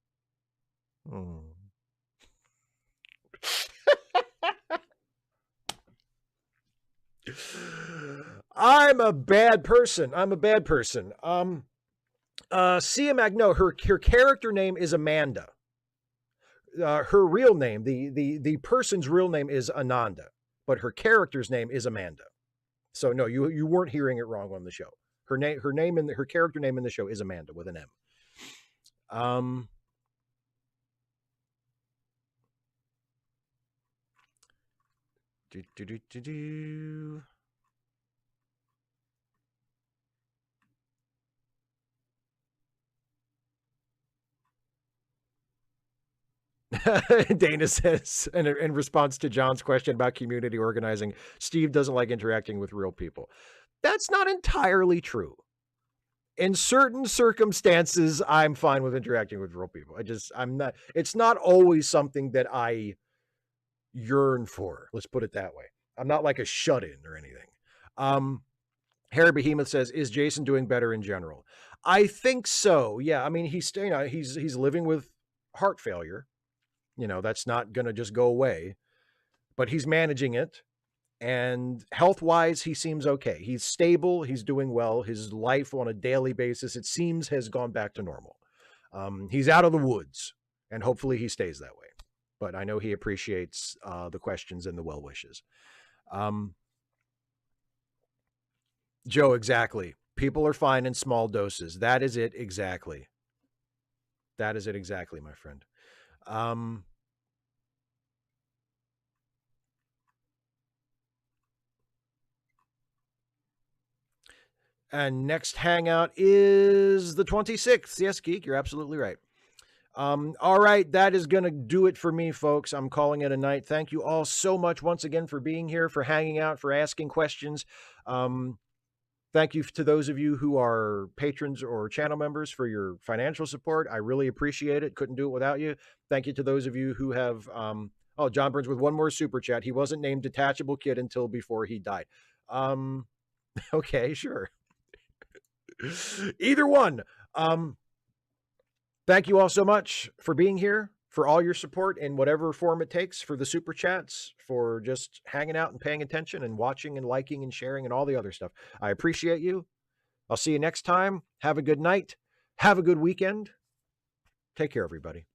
I'm a bad person. Sia Magno, her character name is Amanda. Her real name, the person's real name is Ananda, but her character's name is Amanda. So no, you weren't hearing it wrong on the show. Her character name in the show is Amanda with an M. Dana says, in response to John's question about community organizing, Steve doesn't like interacting with real people. That's not entirely true. In certain circumstances, I'm fine with interacting with real people. It's not always something that I yearn for. Let's put it that way. I'm not like a shut-in or anything. Harry Behemoth says, is Jason doing better in general? I think so. Yeah. I mean, he's living with heart failure. That's not going to just go away, but he's managing it. And health-wise, he seems okay. He's stable. He's doing well. His life on a daily basis, it seems, has gone back to normal. He's out of the woods, and hopefully he stays that way. But I know he appreciates the questions and the well wishes. Joe, exactly. People are fine in small doses. That is it exactly. That is it exactly, my friend. And next hangout is the 26th. Yes, Geek, you're absolutely right. All right, that is going to do it for me, folks. I'm calling it a night. Thank you all so much once again for being here, for hanging out, for asking questions. Thank you to those of you who are patrons or channel members for your financial support. I really appreciate it. Couldn't do it without you. Thank you to those of you who have, oh, John Burns with one more super chat. He wasn't named Detachable Kid until before he died. Okay, sure. Either one. Thank you all so much for being here, for all your support in whatever form it takes, for the super chats, for just hanging out and paying attention and watching and liking and sharing and all the other stuff. I appreciate you. I'll see you next time. Have a good night. Have a good weekend. Take care, everybody.